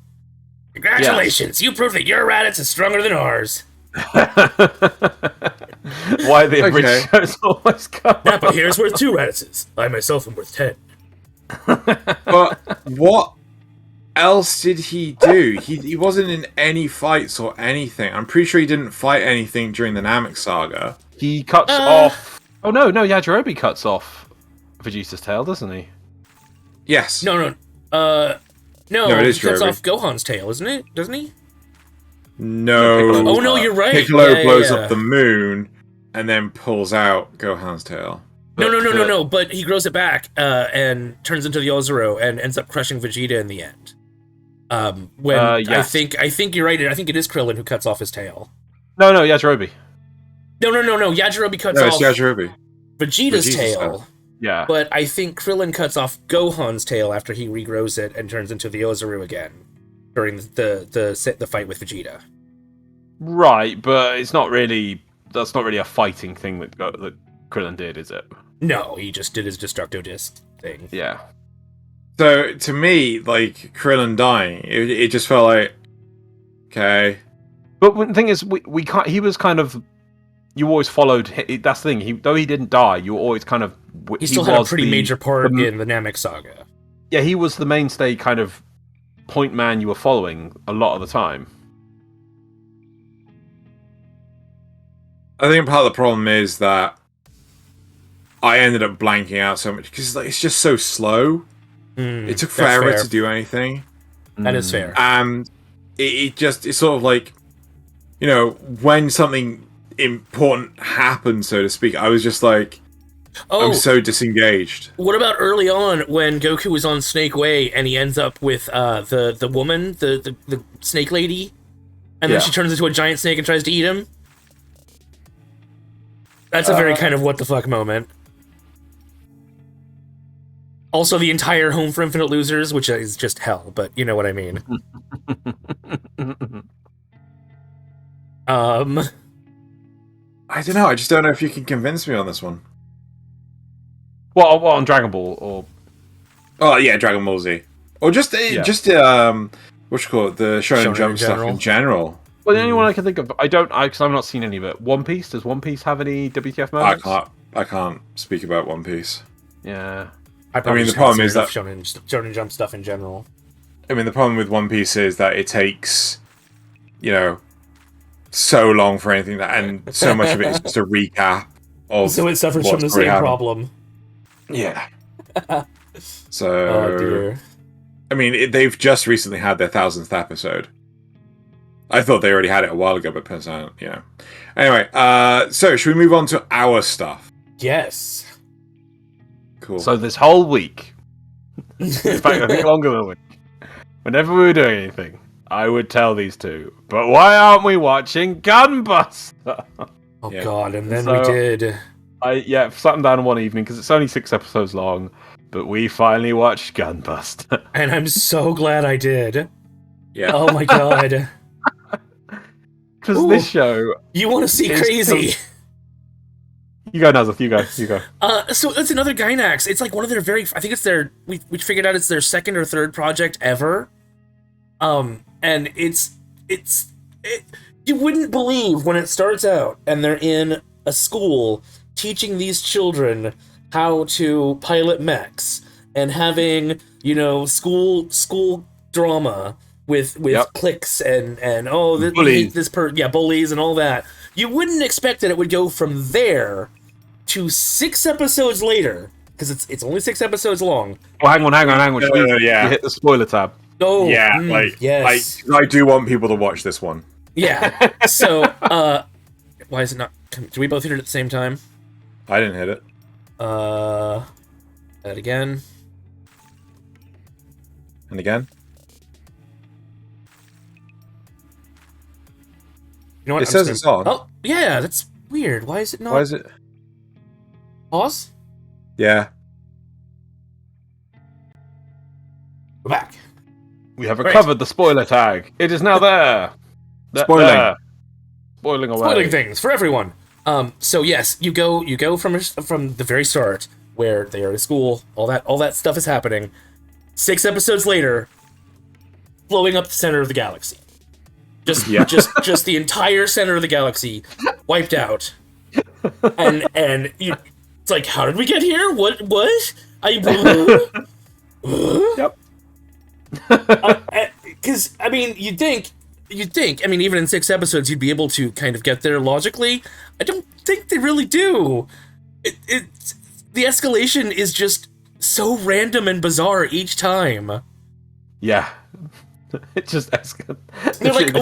Congratulations, you proved that your Raditz is stronger than ours. Why the rich shows always come? Nappa here is worth 2 Raditzes. I myself am worth 10. But what else did he do? He wasn't in any fights or anything. I'm pretty sure he didn't fight anything during the Namek saga. He cuts off... Oh no, Yajirobe cuts off Vegeta's tail, doesn't he? Yes. No, it is he cuts Jirobe. off Gohan's tail, isn't it? Doesn't he? No. Oh no, you're right. Piccolo blows up the moon and then pulls out Gohan's tail. No. But he grows it back and turns into the Yozuru and ends up crushing Vegeta in the end. Yes. I think you're right. I think it is Krillin who cuts off his tail. No, Yajirobe. No. Yajirobe cuts off it's Yajirobe. Vegeta's tail. Yeah. But I think Krillin cuts off Gohan's tail after he regrows it and turns into the Yozuru again during the fight with Vegeta. Right, but it's not really that's not really a fighting thing that Krillin did, is it? No, he just did his Destructo Disc thing. Yeah. So to me, like Krillin dying, it just felt like okay. But the thing is, we can't. He was kind of. You always followed. That's the thing. Though he didn't die, you always kind of. He still had a pretty major part in the Namek saga. Yeah, he was the mainstay kind of point man you were following a lot of the time. I think part of the problem is that I ended up blanking out so much because like, it's just so slow. It took forever to do anything. That is fair. And it's sort of like, you know, when something important happened, so to speak, I was just like, I'm so disengaged. What about early on when Goku was on Snake Way and he ends up with the woman, the snake lady, and then she turns into a giant snake and tries to eat him? That's a very kind of what the fuck moment. Also, the entire Home for Infinite Losers, which is just hell, but you know what I mean. I don't know. I just don't know if you can convince me on this one. Well, on Dragon Ball or? Oh yeah, Dragon Ball Z, or just what you call it, the Shonen Jump stuff in general. Well, the only one I can think of, because I've not seen any of it. One Piece. Does One Piece have any WTF moments? I can't speak about One Piece. Yeah. I mean, the problem is that Shonen Jump stuff in general. I mean, the problem with One Piece is that it takes, you know, so long for anything and so much of it is just a recap of. So it suffers from the same problem. Yeah. So. Oh dear. I mean, they've just recently had their 1000th episode. I thought they already had it a while ago, but you know. Anyway, so should we move on to our stuff? Yes. Cool. So this whole week, in fact, I think longer than a week, whenever we were doing anything, I would tell these two, but why aren't we watching GunBuster? Oh god, and then we did. Sat them down in one evening, because it's only 6 episodes long, but we finally watched GunBuster. And I'm so glad I did. Yeah. Oh my god. Because this show... You want to see crazy. You go, Nasuth, you go. So it's another Gainax. It's like one of their I think it's their... We figured out it's their second or third project ever. And it's you wouldn't believe when it starts out and they're in a school teaching these children how to pilot mechs and having, you know, school drama with cliques and bullies. Bullies and all that. You wouldn't expect that it would go from there to 6 episodes later, because it's only 6 episodes long. Oh, hang on. You hit the spoiler tab. Oh, yeah, yes. I do want people to watch this one. Yeah. So, why is it not? Did we both hit it at the same time? I didn't hit it. That again. And again. You know what? It says it's on. Oh, yeah, that's weird. Why is it not? Why is it? Pause? Yeah. We're back. We have recovered the spoiler tag. It is now there. Spoiling. Spoiling away. Spoiling things for everyone. So yes, you go from the very start where they are at school. All that stuff is happening. 6 episodes later, blowing up the center of the galaxy. Just the entire center of the galaxy wiped out. And it's like, how did we get here? What? Yep. Because I mean, you'd think. I mean, even in 6 episodes, you'd be able to kind of get there logically. I don't think they really do. The escalation is just so random and bizarre each time. Yeah. It just escalates. They're like,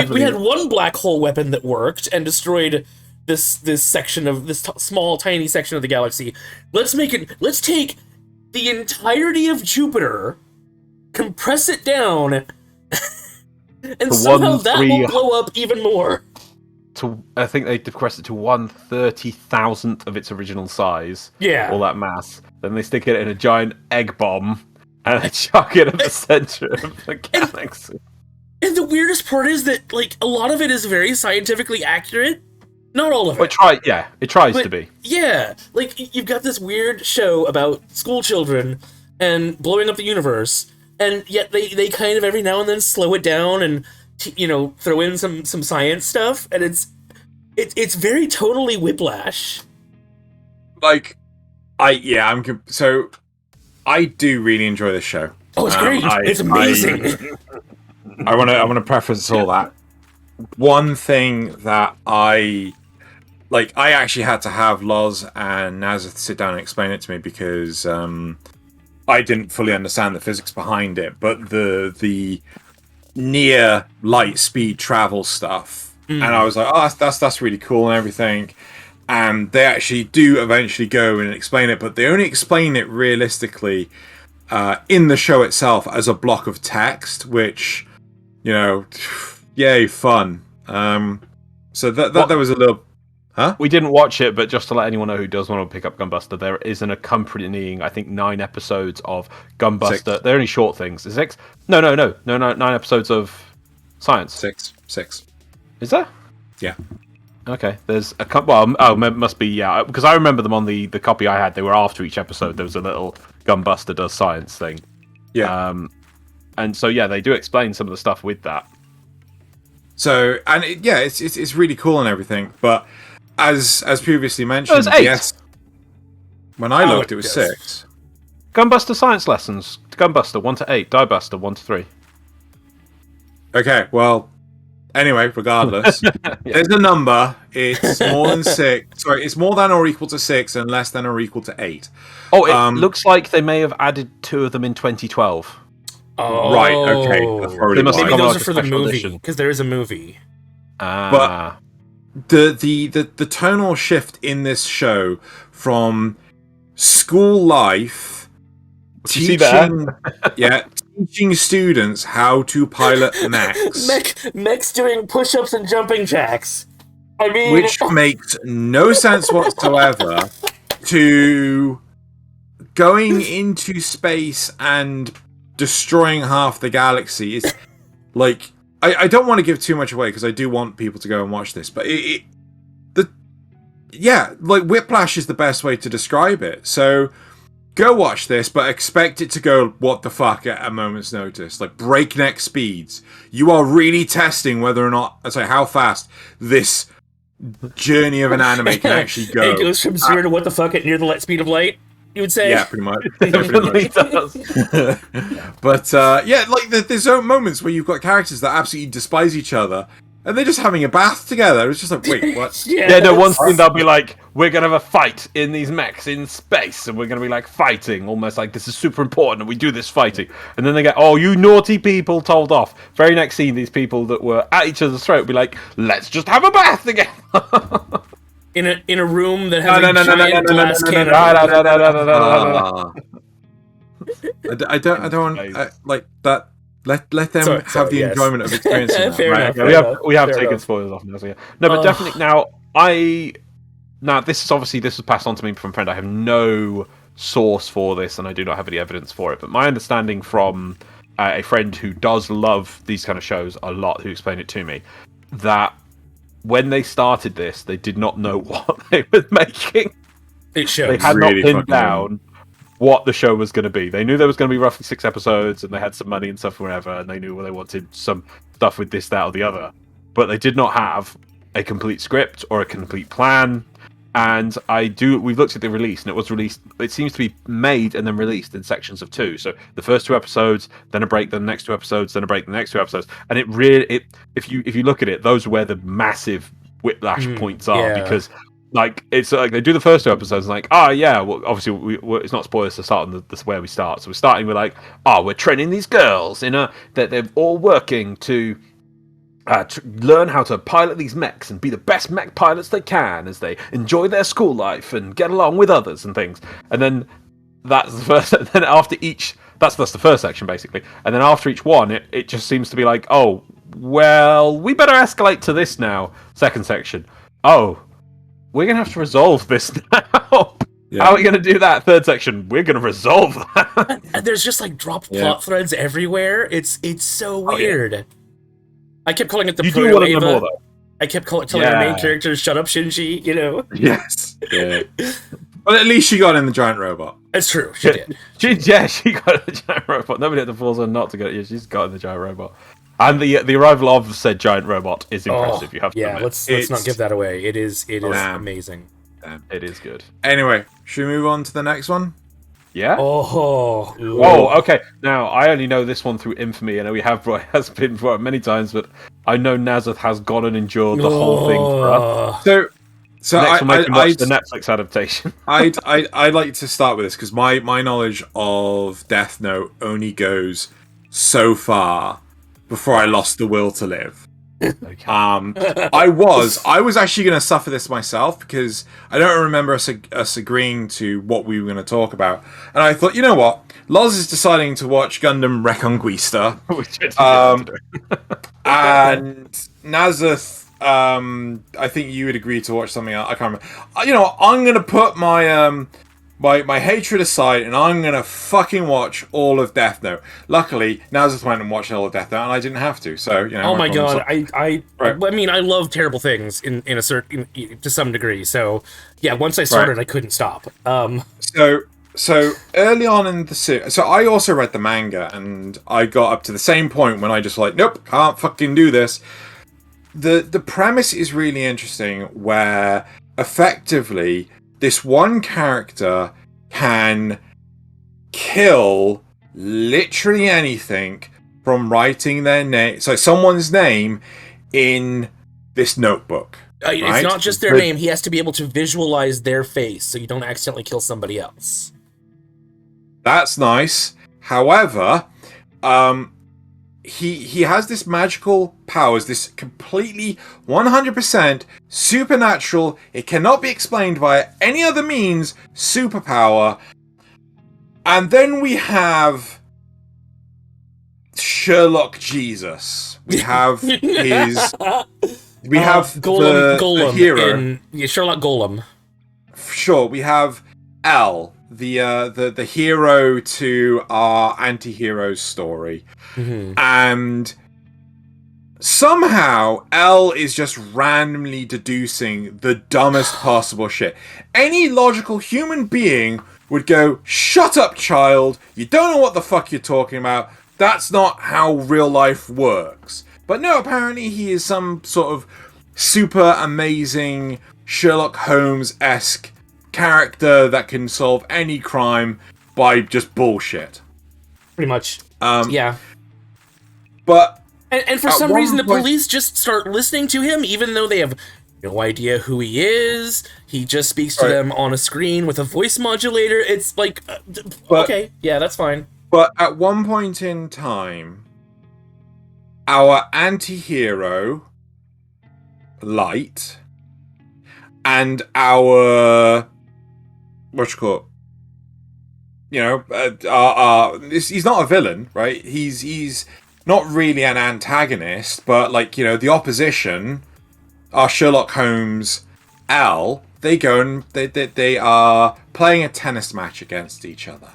we had one black hole weapon that worked and destroyed this section of this small tiny section of the galaxy. Let's take the entirety of Jupiter, compress it down, and somehow that will blow up even more. I think they compressed it to 1/30,000th of its original size. Yeah. All that mass. Then they stick it in a giant egg bomb and they chuck it at the center of the galaxy. And the weirdest part is that, like, a lot of it is very scientifically accurate. Not all of it. It tries to be. Yeah, like, you've got this weird show about school children and blowing up the universe, and yet they kind of every now and then slow it down and, throw in some science stuff, and it's very totally Whiplash. Like, so I do really enjoy this show. Oh, it's great! It's amazing. I want to preface all that. One thing that I actually had to have Loz and Nasuth sit down and explain it to me because I didn't fully understand the physics behind it, but the near light speed travel stuff, and I was like, oh, that's really cool and everything. And they actually do eventually go and explain it, but they only explain it realistically in the show itself as a block of text, which, yay, fun. So that was a little... Huh? We didn't watch it, but just to let anyone know who does want to pick up GunBuster, there is an accompanying, I think, 9 episodes of GunBuster. 6. They're only short things. Is 6? No, 9 episodes of science. 6. Is there? Yeah. Okay, there's a couple. Well, must be, yeah, because I remember them on the copy I had. They were after each episode. There was a little GunBuster does science thing. Yeah. And so yeah, they do explain some of the stuff with that. So it's really cool and everything, but as previously mentioned, it was 8. yes. When I looked, it was 6. GunBuster science lessons. GunBuster 1 to 8. DieBuster 1 to 3. Okay, well. Anyway, regardless, there's a number. It's more than 6. Sorry, it's more than or equal to 6 and less than or equal to 8. Oh, it looks like they may have added 2 of them in 2012. Oh, right. Okay. Maybe those are for the movie because there is a movie. But the tonal shift in this show from school life, teaching students how to pilot mechs. Mechs doing push-ups and jumping jacks. I mean... Which makes no sense whatsoever to going into space and destroying half the galaxy. Is like... I don't want to give too much away because I do want people to go and watch this, but Whiplash is the best way to describe it. So... Go watch this, but expect it to go what the fuck at a moment's notice. Like breakneck speeds. You are really testing whether or not, how fast this journey of an anime can actually go. It goes from 0 to what the fuck at near the light speed of light, you would say? Yeah, pretty much. It does. But, there's moments where you've got characters that absolutely despise each other, and they're just having a bath together. It's just like, wait, what? One scene they'll be like, we're going to have a fight in these mechs in space, and we're going to be like fighting, almost like this is super important, and we do this fighting. And then they get, oh, you naughty people, told off. Very next scene, these people that were at each other's throat will be like, let's just have a bath together. in a room that has a giant glass cannon. I don't want, like, that... Let them have the enjoyment of experiencing that. We have taken spoilers off now. So yeah. No, but definitely now this was passed on to me from a friend. I have no source for this, and I do not have any evidence for it. But my understanding from a friend who does love these kind of shows a lot, who explained it to me, that when they started this, they did not know what they were making. It shows. They had not pinned down what the show was going to be. They knew there was going to be roughly 6 episodes, and they had some money and stuff, whatever, and they knew they wanted some stuff with this, that, or the other. But they did not have a complete script or a complete plan. And we've looked at the release, and it was released. It seems to be made and then released in sections of 2. So the first 2 episodes, then a break, then the next 2 episodes, then a break, the next 2 episodes. And it really, if you look at it, those are where the massive Whiplash points are, because. Like, it's like they do the first 2 episodes and like, well, obviously it's not spoilers to start on this where we start. So we're starting with like, we're training these girls that they're all working to learn how to pilot these mechs and be the best mech pilots they can as they enjoy their school life and get along with others and things. And then that's the first. And then after each, that's the first section basically. And then after each one, it just seems to be like, oh, well, we better escalate to this now. Second section. Oh. We're going to have to resolve this now. Yeah. How are we going to do that? Third section, we're going to resolve that. And there's just like dropped plot threads everywhere. It's so weird. I kept calling it the Proto-Ava. I kept telling our main characters, "Shut up, Shinji." You know. Yes. Yeah. But at least she got in the giant robot. That's true. She did. She got in the giant robot. Nobody had to force her not to get it. Yeah, she's got in the giant robot. And the arrival of said giant robot is impressive. You have to admit. Let's not give that away. It is amazing. It is good. Anyway, should we move on to the next one? Yeah. Oh, okay. Now I only know this one through infamy. I know has been brought up many times, but I know Nasuth has gone and endured the whole thing for us. So next we'll make him watch the Netflix adaptation. I'd like to start with this because my knowledge of Death Note only goes so far before I lost the will to live. Okay. I was actually going to suffer this myself because I don't remember us agreeing to what we were going to talk about, and I thought, you know what, Loz is deciding to watch Gundam Reconguista, and Nasuth, I think you would agree to watch something else. I can't remember. You know what, I'm going to put my my hatred aside, and I'm gonna fucking watch all of Death Note. Luckily, Nasuth went and watched all of Death Note, and I didn't have to. So, you know. Oh my god, I mean, I love terrible things in a certain to some degree. So, yeah, once I started, I couldn't stop. So early on in the series, so I also read the manga, and I got up to the same point when I just like, nope, can't fucking do this. The premise is really interesting, where effectively this one character can kill literally anything from writing their name, so someone's name, in this notebook. It's right? not just their name. He has to be able to visualize their face so you don't accidentally kill somebody else. That's nice. However, he has this magical powers, this completely 100% supernatural, it cannot be explained via any other means, superpower. And then we have Sherlock Jesus. We have his... We have Golem the hero. Sherlock Golem. Sure, we have L, the hero to our anti-hero's story. Mm-hmm. And somehow L is just randomly deducing the dumbest possible shit. Any logical human being would go, "Shut up, child. You don't know what the fuck you're talking about. That's not how real life works." But no, apparently he is some sort of super amazing Sherlock Holmes-esque character that can solve any crime by just bullshit. Pretty much. Yeah. But and for some reason, the police just start listening to him, even though they have no idea who he is. He just speaks to them on a screen with a voice modulator. It's like, okay, yeah, that's fine. But at one point in time, our anti-hero, Light, and our... You know, he's not a villain, right? He's not really an antagonist, but, like, you know, the opposition, our Sherlock Holmes, L, they go and they are playing a tennis match against each other.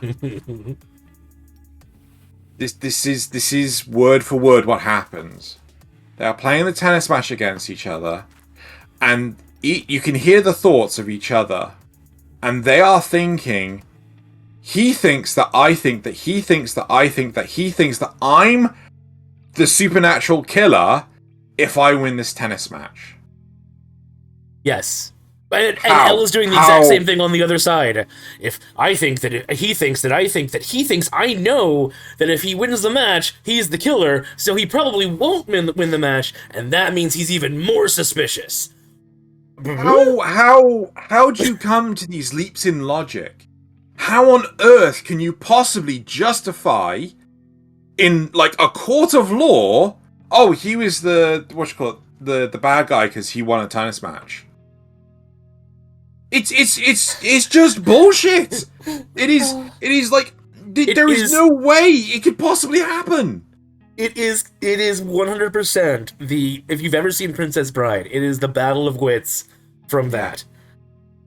This is word for word what happens. They are playing the tennis match against each other, and you can hear the thoughts of each other, and they are thinking, he thinks that I think that he thinks that I think that he thinks that I'm the supernatural killer if I win this tennis match. Yes. And L is doing the exact same thing on the other side. If I think that he thinks that I think that he thinks I know that if he wins the match, he's the killer, so he probably won't win the match, and that means he's even more suspicious. How'd you come to these leaps in logic? How on earth can you possibly justify, in like a court of law, oh, he was the the bad guy because he won a tennis match? It's just bullshit. It is like there is no way it could possibly happen. It is 100% if you've ever seen Princess Bride, it is the battle of wits from that.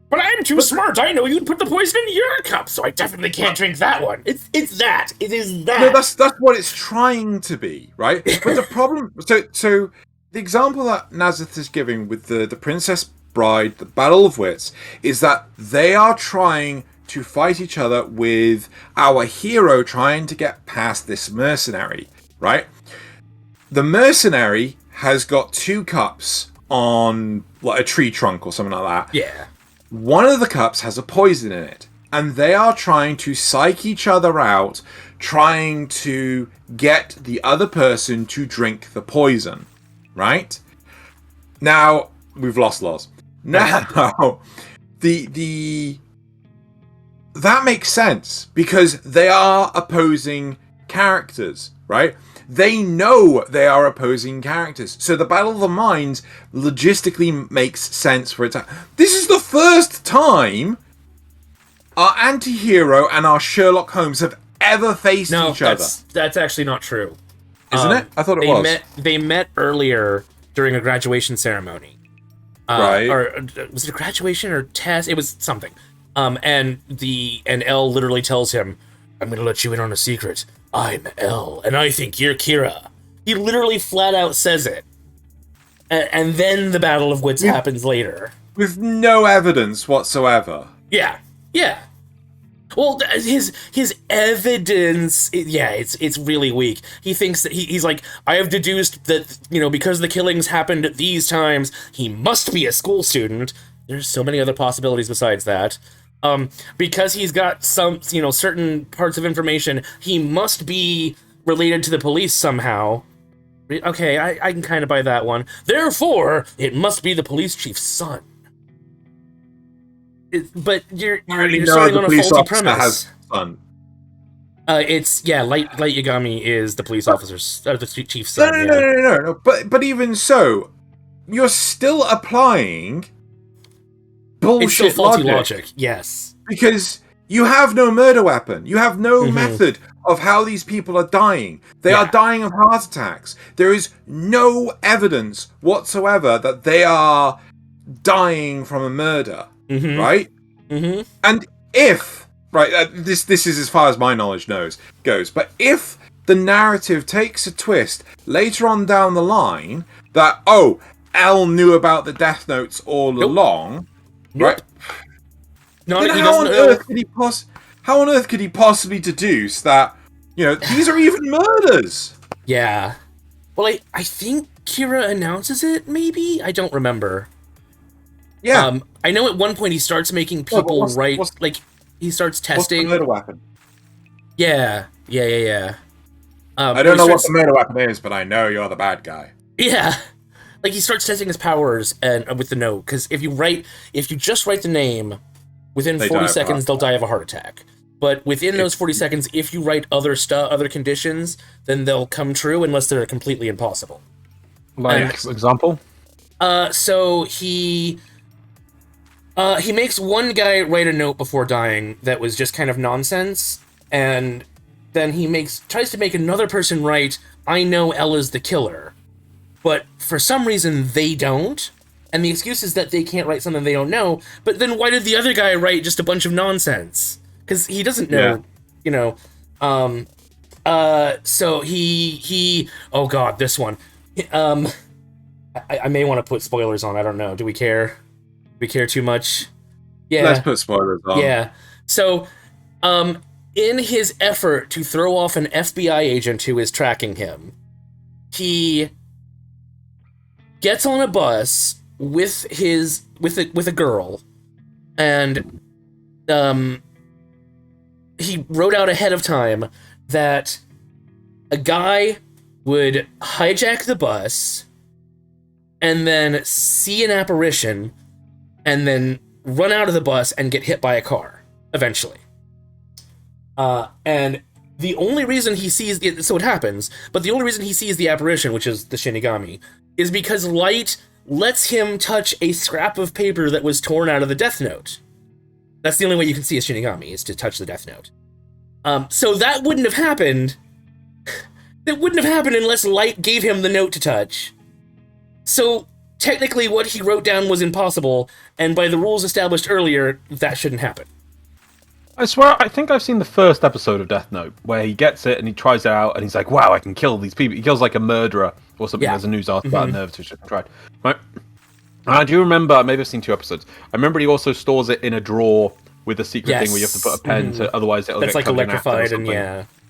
But I'm too smart. I know you'd put the poison in your cup, so I definitely can't drink that one. It's that. It is that. No, that's what it's trying to be, right? But the problem, so the example that Nasuth is giving with the Princess Bride, the Battle of Wits, is that they are trying to fight each other with our hero trying to get past this mercenary, right? The mercenary has got 2 cups on like a tree trunk or something like that. Yeah. One of the cups has a poison in it, and they are trying to psych each other out, trying to get the other person to drink the poison, right? Now, we've lost Loz. Now, that makes sense, because they are opposing characters, right? They know they are opposing characters. So the Battle of the Minds logistically makes sense for it to... This is the first time our anti-hero and our Sherlock Holmes have ever faced each other. That's actually not true. Isn't it? I thought it was. They met earlier during a graduation ceremony. Right. Or was it a graduation or test? It was something. And L literally tells him, "I'm going to let you in on a secret. I'm L, and I think you're Kira." He literally flat out says it. And then the Battle of Wits happens later. With no evidence whatsoever. Yeah. Yeah. Well, his evidence, it's really weak. He thinks that he's like, I have deduced that, because the killings happened at these times, he must be a school student. There's so many other possibilities besides that. Because he's got some, certain parts of information, he must be related to the police somehow. Okay, I can kind of buy that one. Therefore, it must be the police chief's son. But you're starting on a faulty premise. Has son. Light Yagami is the police officer's, the chief's son. No. But even so, you're still applying bullshit it's still faulty logic. Yes. Because you have no murder weapon. You have no method of how these people are dying. They are dying of heart attacks. There is no evidence whatsoever that they are dying from a murder. Right? And if... Right, this is as far as my knowledge goes. But if the narrative takes a twist later on down the line that, L knew about the Death Notes all along... Right? Then how on earth could he possibly deduce that, these are even murders? Yeah. Well, I think Kira announces it, maybe? I don't remember. Yeah. I know at one point he starts making people he starts testing... What's the murder weapon? Yeah. I don't know what the murder weapon is, but I know you're the bad guy. Yeah. Like, he starts testing his powers and with the note, because if you just write the name, within 40 seconds they'll die of a heart attack. But within those 40 seconds, if you write other conditions, then they'll come true unless they're completely impossible. Example? So he makes one guy write a note before dying that was just kind of nonsense, and then he tries to make another person write, "I know L is the killer." But for some reason, they don't. And the excuse is that they can't write something they don't know. But then why did the other guy write just a bunch of nonsense? Because he doesn't know, So he... Oh, God, this one. I may want to put spoilers on. I don't know. Do we care? Do we care too much? Yeah. Let's put spoilers on. Yeah. So, in his effort to throw off an FBI agent who is tracking him, he... gets on a bus with a girl, and he wrote out ahead of time that a guy would hijack the bus and then see an apparition and then run out of the bus and get hit by a car eventually. And the only reason he sees so it happens, but the only reason he sees the apparition, which is the Shinigami, is because Light lets him touch a scrap of paper that was torn out of the Death Note. That's the only way you can see a Shinigami, is to touch the Death Note. So that wouldn't have happened. That wouldn't have happened unless Light gave him the note to touch. So technically what he wrote down was impossible, and by the rules established earlier, that shouldn't happen. I swear, I think I've seen the first episode of Death Note where he gets it and he tries it out and he's like, "Wow, I can kill these people." He kills like a murderer or something. There's a news article about nerves which I tried. Right. And I do remember, maybe I've seen 2 episodes. I remember he also stores it in a drawer with a secret thing where you have to put a pen to, otherwise it'll That's get like electrified and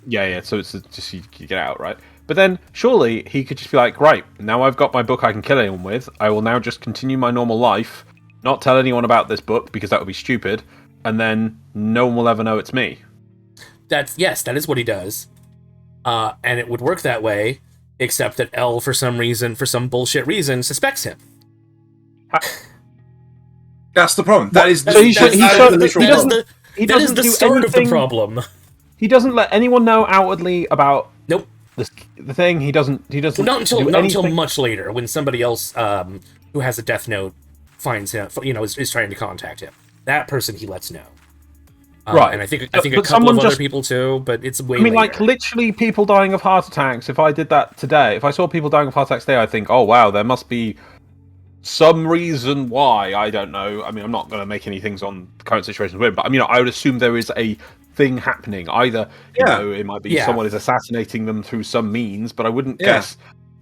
yeah. So it's just you get out, right? But then surely he could just be like, right, now I've got my book I can kill anyone with. I will now just continue my normal life, not tell anyone about this book because that would be stupid, and then no one will ever know it's me. That is what he does, and it would work that way, except that L, for some bullshit reason, suspects him. That's the problem. That is the start of the problem. He doesn't let anyone know outwardly about the thing. He doesn't. Not until much later, when somebody else who has a Death Note finds him, is trying to contact him. That person he lets know. Right, and I think a couple of other people too, but it's way. I mean, like literally people dying of heart attacks. If I did that today, if I saw people dying of heart attacks today, I think, oh wow, there must be some reason why. I don't know. I mean, I'm not going to make any things on the current situation with him, but I mean, I would assume there is a thing happening. Either it might be someone is assassinating them through some means, but I wouldn't guess.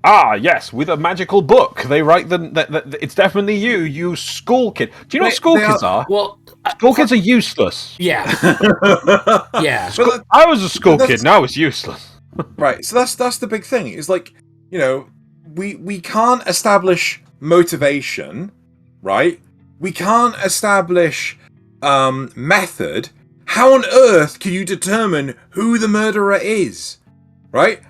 Ah, yes, with a magical book, they write that it's definitely you school kid. Do you know what school kids are? Well, school kids are useless. Yeah, yeah. I was a school kid, and I was useless. Right, so that's the big thing. Is like, we can't establish motivation, right? We can't establish method. How on earth can you determine who the murderer is, right?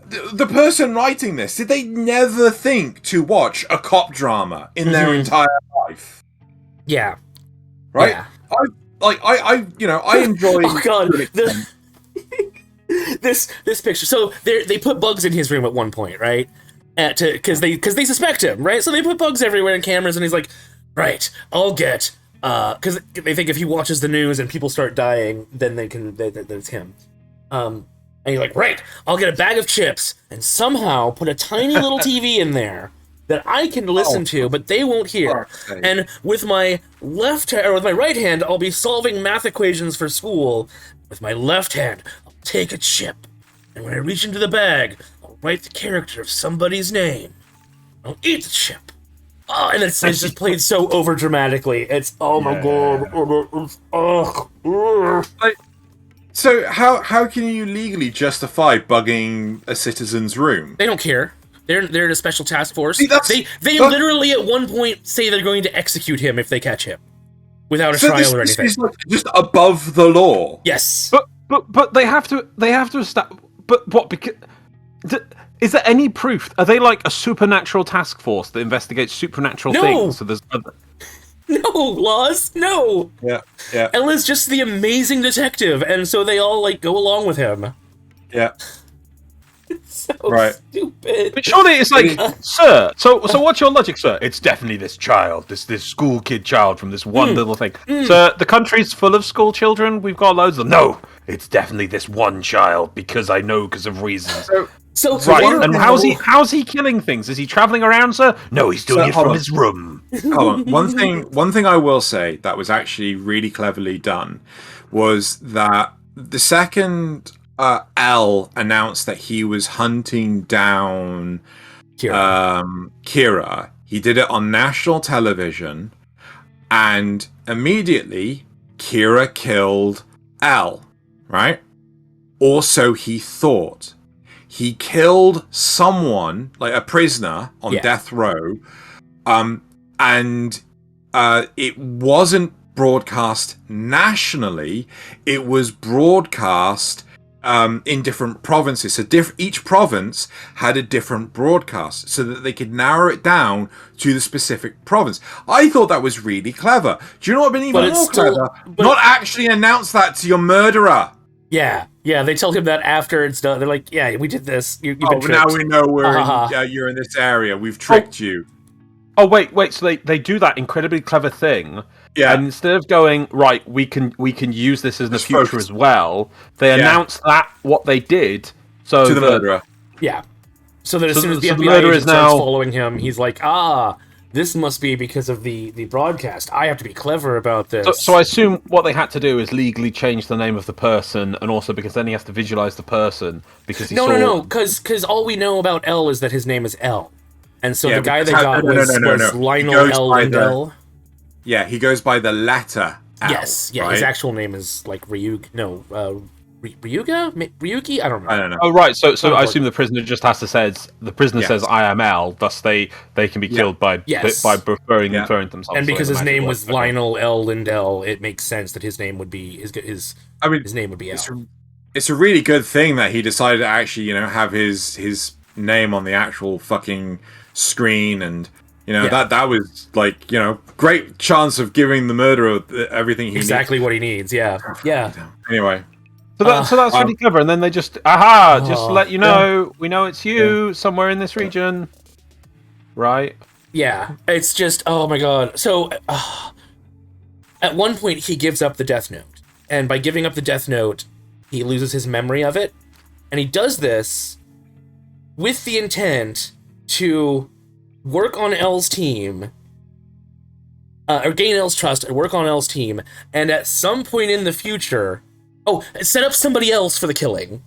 The person writing this, did they never think to watch a cop drama in their entire life? Yeah. Right? Yeah. I enjoy... Oh god, this picture. So they put bugs in his room at one point, right? Because they suspect him, right? So they put bugs everywhere and cameras, and he's like, right, I'll get... Because they think if he watches the news and people start dying, then it's him. And he's like, right, I'll get a bag of chips and somehow put a tiny little TV in there that I can listen to, but they won't hear. Okay. And with my right hand, I'll be solving math equations for school. With my left hand, I'll take a chip. And when I reach into the bag, I'll write the character of somebody's name. I'll eat the chip. Oh, and it's just played so over dramatically. It's my god. So how can you legally justify bugging a citizen's room? They don't care. They're in a special task force. See, they literally at one point say they're going to execute him if they catch him, without a trial or anything. This is like just above the law. Yes, but they have to stop. But what? Because is there any proof? Are they like a supernatural task force that investigates supernatural things? So there's. No, Loz, no. Yeah. Ella's just the amazing detective, and so they all go along with him. Yeah. It's so stupid. But surely it's like, sir. So what's your logic, sir? It's definitely this child, this school kid child from this one little thing. Sir, the country's full of school children. We've got loads of them. No, it's definitely this one child because of reasons. So right, and how's he killing things? Is he traveling around, sir? No, he's doing it from his room. Hold on. One thing I will say that was actually really cleverly done was that the second L announced that he was hunting down Kira, he did it on national television, and immediately Kira killed L, right? Or so he thought. He killed someone, like a prisoner on death row, and it wasn't broadcast nationally. It was broadcast in different provinces. So each province had a different broadcast so that they could narrow it down to the specific province. I thought that was really clever. Do you know what would have been even more clever? Not actually announce that to your murderer. Yeah, they tell him that after it's done. They're like, yeah, we did this. You've been tricked. Now we know you're in this area. We've tricked you. Oh, wait, so they do that incredibly clever thing. Yeah. And instead of going, right, we can use this in the future as well, they announce that what they did. So to the murderer. Yeah. So that as soon as the FBI agent starts following him, he's like, this must be because of the broadcast. I have to be clever about this. So I assume what they had to do is legally change the name of the person, and also because then he has to visualize the person because he saw... No, because all we know about L is that his name is L, and so the guy they got was Lionel L. Lindell. Yeah, he goes by the letter L. Yes, yeah, right? his actual name is like Ryuga. No, Ryuki? I don't know. Oh right, so I assume the prisoner just has to says I am L, thus they can be killed by referring themselves. And because his name was Lionel L. Lindell, it makes sense that his name would be his name would be L. It's a really good thing that he decided to actually, have his name on the actual fucking screen, and that was like, great chance of giving the murderer everything he needs. What he needs. Yeah. Anyway. So that's really clever, and then they just let you know, we know it's you somewhere in this region, right? Yeah, it's just, oh my god. So, at one point he gives up the Death Note, and by giving up the Death Note, he loses his memory of it, and he does this with the intent to work on L's team, or gain L's trust and work on L's team, and at some point in the future... set up somebody else for the killing.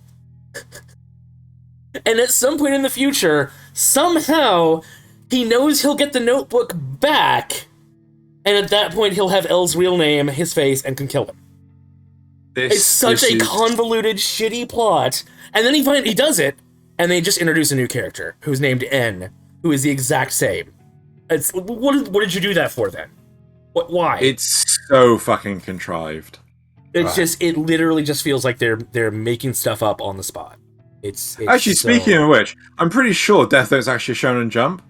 And at some point in the future, somehow, he knows he'll get the notebook back, and at that point he'll have L's real name, his face, and can kill him. It's such a convoluted, shitty plot. And then he does it, and they just introduce a new character, who's named N, who is the exact same. What did you do that for, then? Why? It's so fucking contrived. It's it literally just feels like they're making stuff up on the spot. It's actually, speaking of which, I'm pretty sure Death Note's actually Shonen Jump.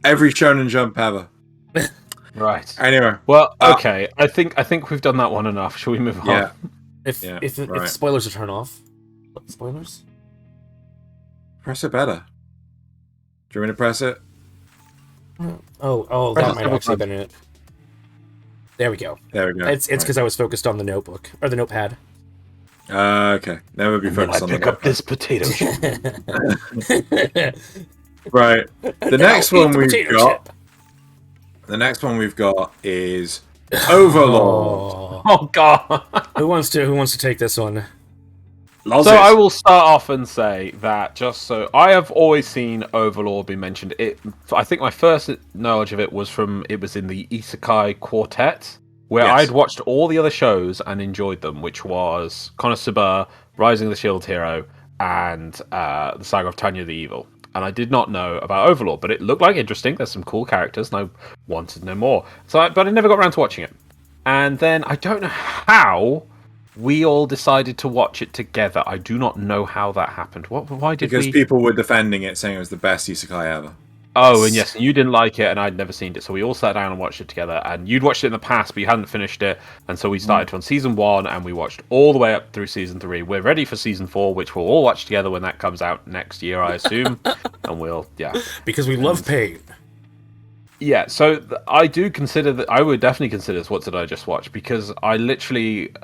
Every Shonen Jump ever. Right. Anyway. Well, okay. I think we've done that one enough. Shall we move on? Yeah. If spoilers are turned off. What, spoilers? Press it better. Do you want me to press it? Oh, that might actually have been it. There we go. It's because I was focused on the notebook or the notepad. Okay. Never be focused on the notepad. Pick up this potato chip. Right. The next one we've got is Overlord. Oh god. Who wants to take this one? So I will start off and say that I have always seen Overlord be mentioned. I think my first knowledge of it was in the Isekai Quartet, where I'd watched all the other shows and enjoyed them, which was Konosuba, Rising of the Shield Hero, and the Saga of Tanya the Evil. And I did not know about Overlord, but it looked like interesting. There's some cool characters, and I wanted to know more. But I never got around to watching it. And then I don't know how we all decided to watch it together. I do not know how that happened. Why did we? Because people were defending it, saying it was the best isekai ever. Oh, and yes, you didn't like it, and I'd never seen it, so we all sat down and watched it together. And you'd watched it in the past, but you hadn't finished it, and so we started on season 1, and we watched all the way up through season 3. We're ready for season 4, which we'll all watch together when that comes out next year, I assume. And because we love pain. Yeah, so I do consider that. I would definitely consider this. What did I just watch? Because I literally,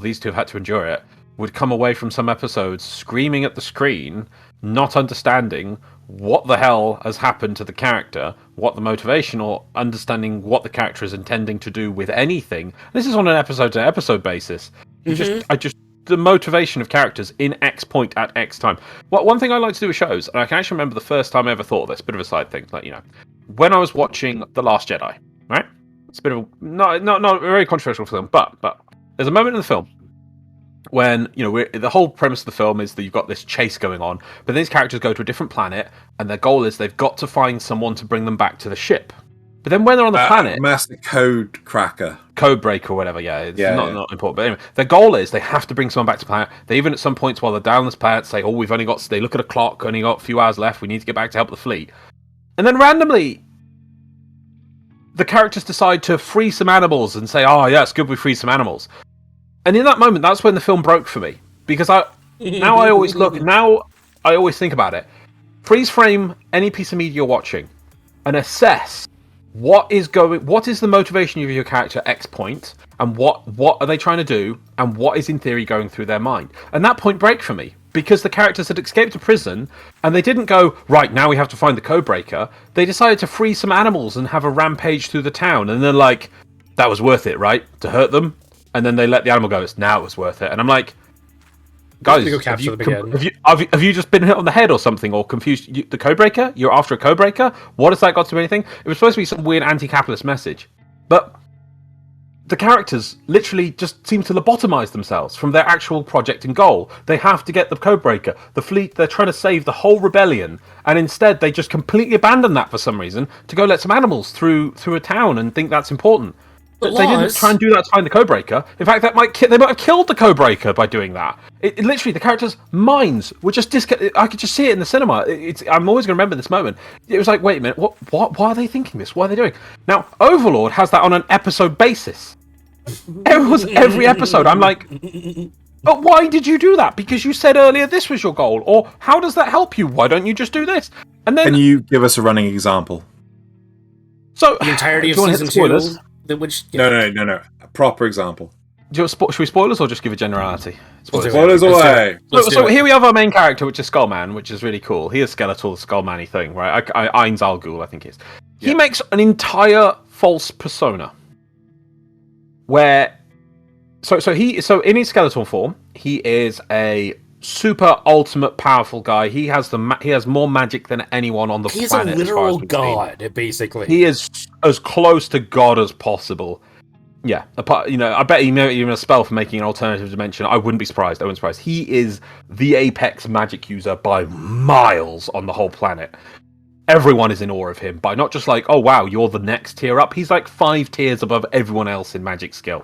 these two have had to endure it. Would come away from some episodes screaming at the screen, not understanding what the hell has happened to the character, what the motivation, or understanding what the character is intending to do with anything. This is on an episode-to-episode basis. The motivation of characters in X point at X time. One thing I like to do with shows, and I can actually remember the first time I ever thought of this, bit of a side thing, when I was watching The Last Jedi, right? It's a bit of not a very controversial film, but there's a moment in the film when the whole premise of the film is that you've got this chase going on, but these characters go to a different planet, and their goal is they've got to find someone to bring them back to the ship. But then when they're on the planet, master code cracker, code breaker, or whatever, it's not important. But anyway, their goal is they have to bring someone back to the planet. They even at some points while they're down this planet say, "Oh, they look at a clock, only got a few hours left. We need to get back to help the fleet." And then randomly, the characters decide to free some animals and say, "Oh, yeah, it's good we free some animals." And in that moment, that's when the film broke for me. Because I always think about it. Freeze frame any piece of media you're watching and assess what is the motivation of your character at X point, and what are they trying to do, and what is in theory going through their mind. And that point break for me. because the characters had escaped to prison, and they didn't go, right, now we have to find the Codebreaker. They decided to free some animals and have a rampage through the town, and they're like, that was worth it, right? To hurt them? And then they let the animal go, now it was worth it. And I'm like, guys, have you just been hit on the head or something, or confused? The Codebreaker? You're after a Codebreaker? What has that got to do with anything? It was supposed to be some weird anti-capitalist message. But the characters literally just seem to lobotomize themselves from their actual project and goal. They have to get the Codebreaker. The fleet, they're trying to save the whole rebellion, and instead they just completely abandon that for some reason to go let some animals through a town and think that's important. They didn't try and do that to find the Codebreaker. In fact, they might have killed the Codebreaker by doing that. It literally, the characters' minds were just I could just see it in the cinema. I'm always going to remember this moment. It was like, wait a minute, what? Why are they thinking this? What are they doing? Now, Overlord has that on an episode basis. Every episode, I'm like, but why did you do that? Because you said earlier this was your goal. Or how does that help you? Why don't you just do this? And then, can you give us a running example? So the entirety of season 2. No. A proper example. Should we spoilers or just give a generality? Spoilers away. So here we have our main character, which is Skullman, which is really cool. He is Skeletal, Skullman-y thing, right? Ainz Al Ghul, I think he is. He makes an entire false persona. Where, so in his skeletal form, he is a super ultimate powerful guy. He has more magic than anyone on the planet. He's a literal god, basically. He is as close to God as possible. Yeah, I bet he may even a spell for making an alternative dimension. I wouldn't be surprised. He is the apex magic user by miles on the whole planet. Everyone is in awe of him by not just like, oh wow, you're the next tier up. He's like 5 tiers above everyone else in magic skill.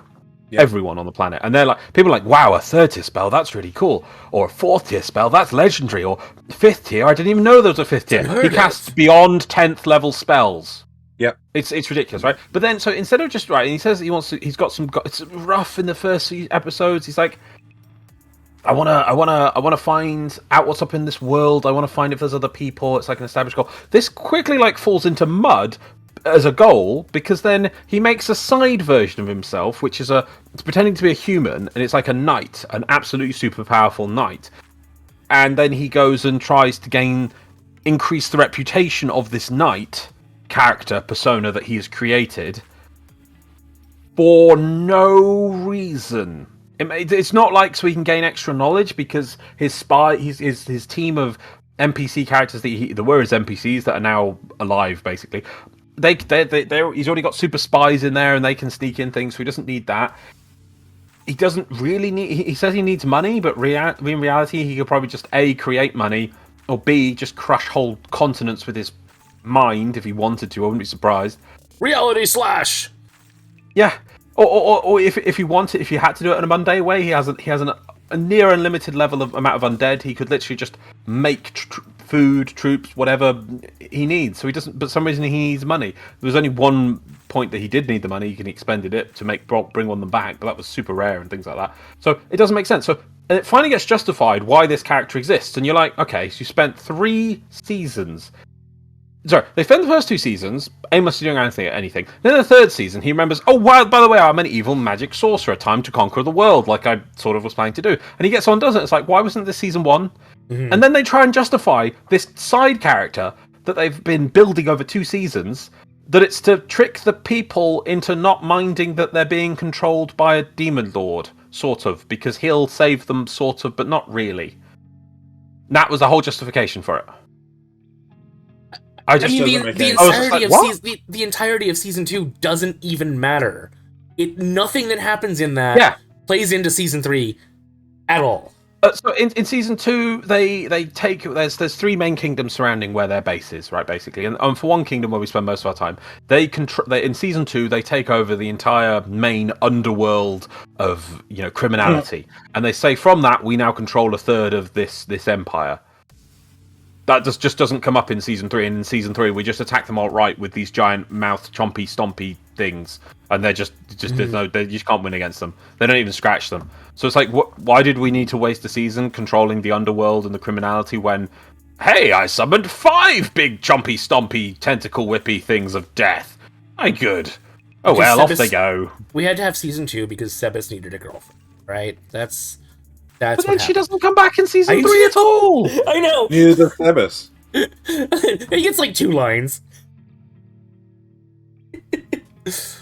Yep. Everyone on the planet. And they're like, people are like, wow, a 3rd tier spell, that's really cool. Or a 4th tier spell, that's legendary. Or 5th tier, I didn't even know there was a 5th tier. He casts beyond 10th level spells. Yep. It's ridiculous, right? But then, so instead of just, right, and he says he's got some, it's rough in the first episodes. He's like, I wanna find out what's up in this world. I want to find if there's other people. It's like an established goal. This quickly falls into mud as a goal, because then he makes a side version of himself, which is it's pretending to be a human, and it's like a knight, an absolutely super powerful knight. And then he goes and tries to increase the reputation of this knight character persona that he has created for no reason. It's not like so he can gain extra knowledge, because his team of NPC characters that were his NPCs that are now alive, basically. He's already got super spies in there, and they can sneak in things, so he doesn't need that. He doesn't really need. He says he needs money, but in reality, he could probably just A, create money, or B, just crush whole continents with his mind if he wanted to. I wouldn't be surprised. Reality slash. Yeah. Or if you wanted, if you had to do it in a mundane way, he has a near unlimited level of amount of undead. He could literally just make food, troops, whatever he needs. So he doesn't. But for some reason he needs money. There was only one point that he did need the money. He expended it to bring one of them back, but that was super rare and things like that. So it doesn't make sense. So it finally gets justified why this character exists, and you're like, okay, so you spent 3 seasons. Sorry, they spent the first 2 seasons aimlessly doing anything. Then the 3rd season, he remembers, oh, wow, by the way, I'm an evil magic sorcerer. Time to conquer the world, like I sort of was planning to do. And he gets on and does it. It's like, why wasn't this season 1? Mm-hmm. And then they try and justify this side character that they've been building over 2 seasons, that it's to trick the people into not minding that they're being controlled by a demon lord, sort of, because he'll save them, sort of, but not really. That was the whole justification for it. The entirety of season 2 doesn't even matter. Nothing that happens in that plays into season 3 at all. So in season 2, they take there's 3 main kingdoms surrounding where their base is, right, basically. And for one kingdom where we spend most of our time, in season 2 they take over the entire main underworld of criminality, and they say from that we now control a third of this empire. That just doesn't come up in season 3, and in season 3 we just attack them outright with these giant mouth chompy stompy things, and they're just you just can't win against them. They don't even scratch them. So it's like, why did we need to waste a season controlling the underworld and the criminality when, hey, I summoned 5 big chompy stompy tentacle whippy things of death. My good. Oh well, off they go. We had to have season 2 because Sebas needed a girlfriend, right? That's but then what she happened. doesn't come back in season 3 at all. I know. Neither does Sebas. He gets like 2 lines. Here's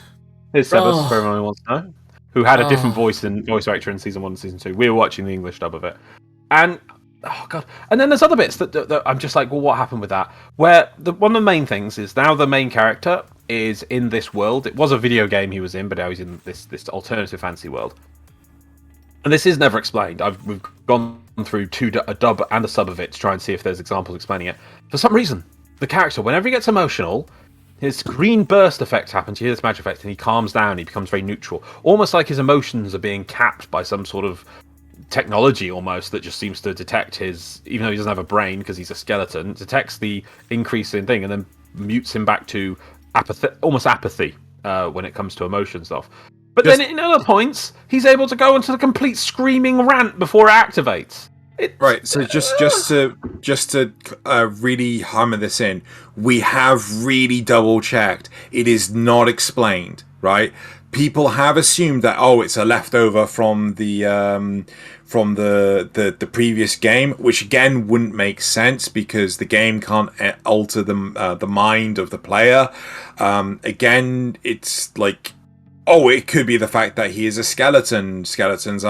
Sebas, for everyone who wants to know, who had a different voice actor in season 1 and season 2. We were watching the English dub of it, and oh god, and then there's other bits that I'm just like, well, what happened with that? Where one of the main things is now the main character is in this world. It was a video game he was in, but now he's in this alternative fantasy world. And this is never explained. We've gone through a dub and a sub of it to try and see if there's examples explaining it. For some reason, the character, whenever he gets emotional, his green burst effect happens. You hear this magic effect, and he calms down. He becomes very neutral, almost like his emotions are being capped by some sort of technology, almost that just seems to detect his. Even though he doesn't have a brain because he's a skeleton, detects the increase in thing and then mutes him back to almost apathy when it comes to emotion stuff. But then in other points, he's able to go into the complete screaming rant before it activates. Right, so just to really hammer this in, we have really double checked. It is not explained, right? People have assumed that it's a leftover from the previous game, which again wouldn't make sense because the game can't alter the mind of the player. Again, it's like, it could be the fact that he is a skeleton. Skeletons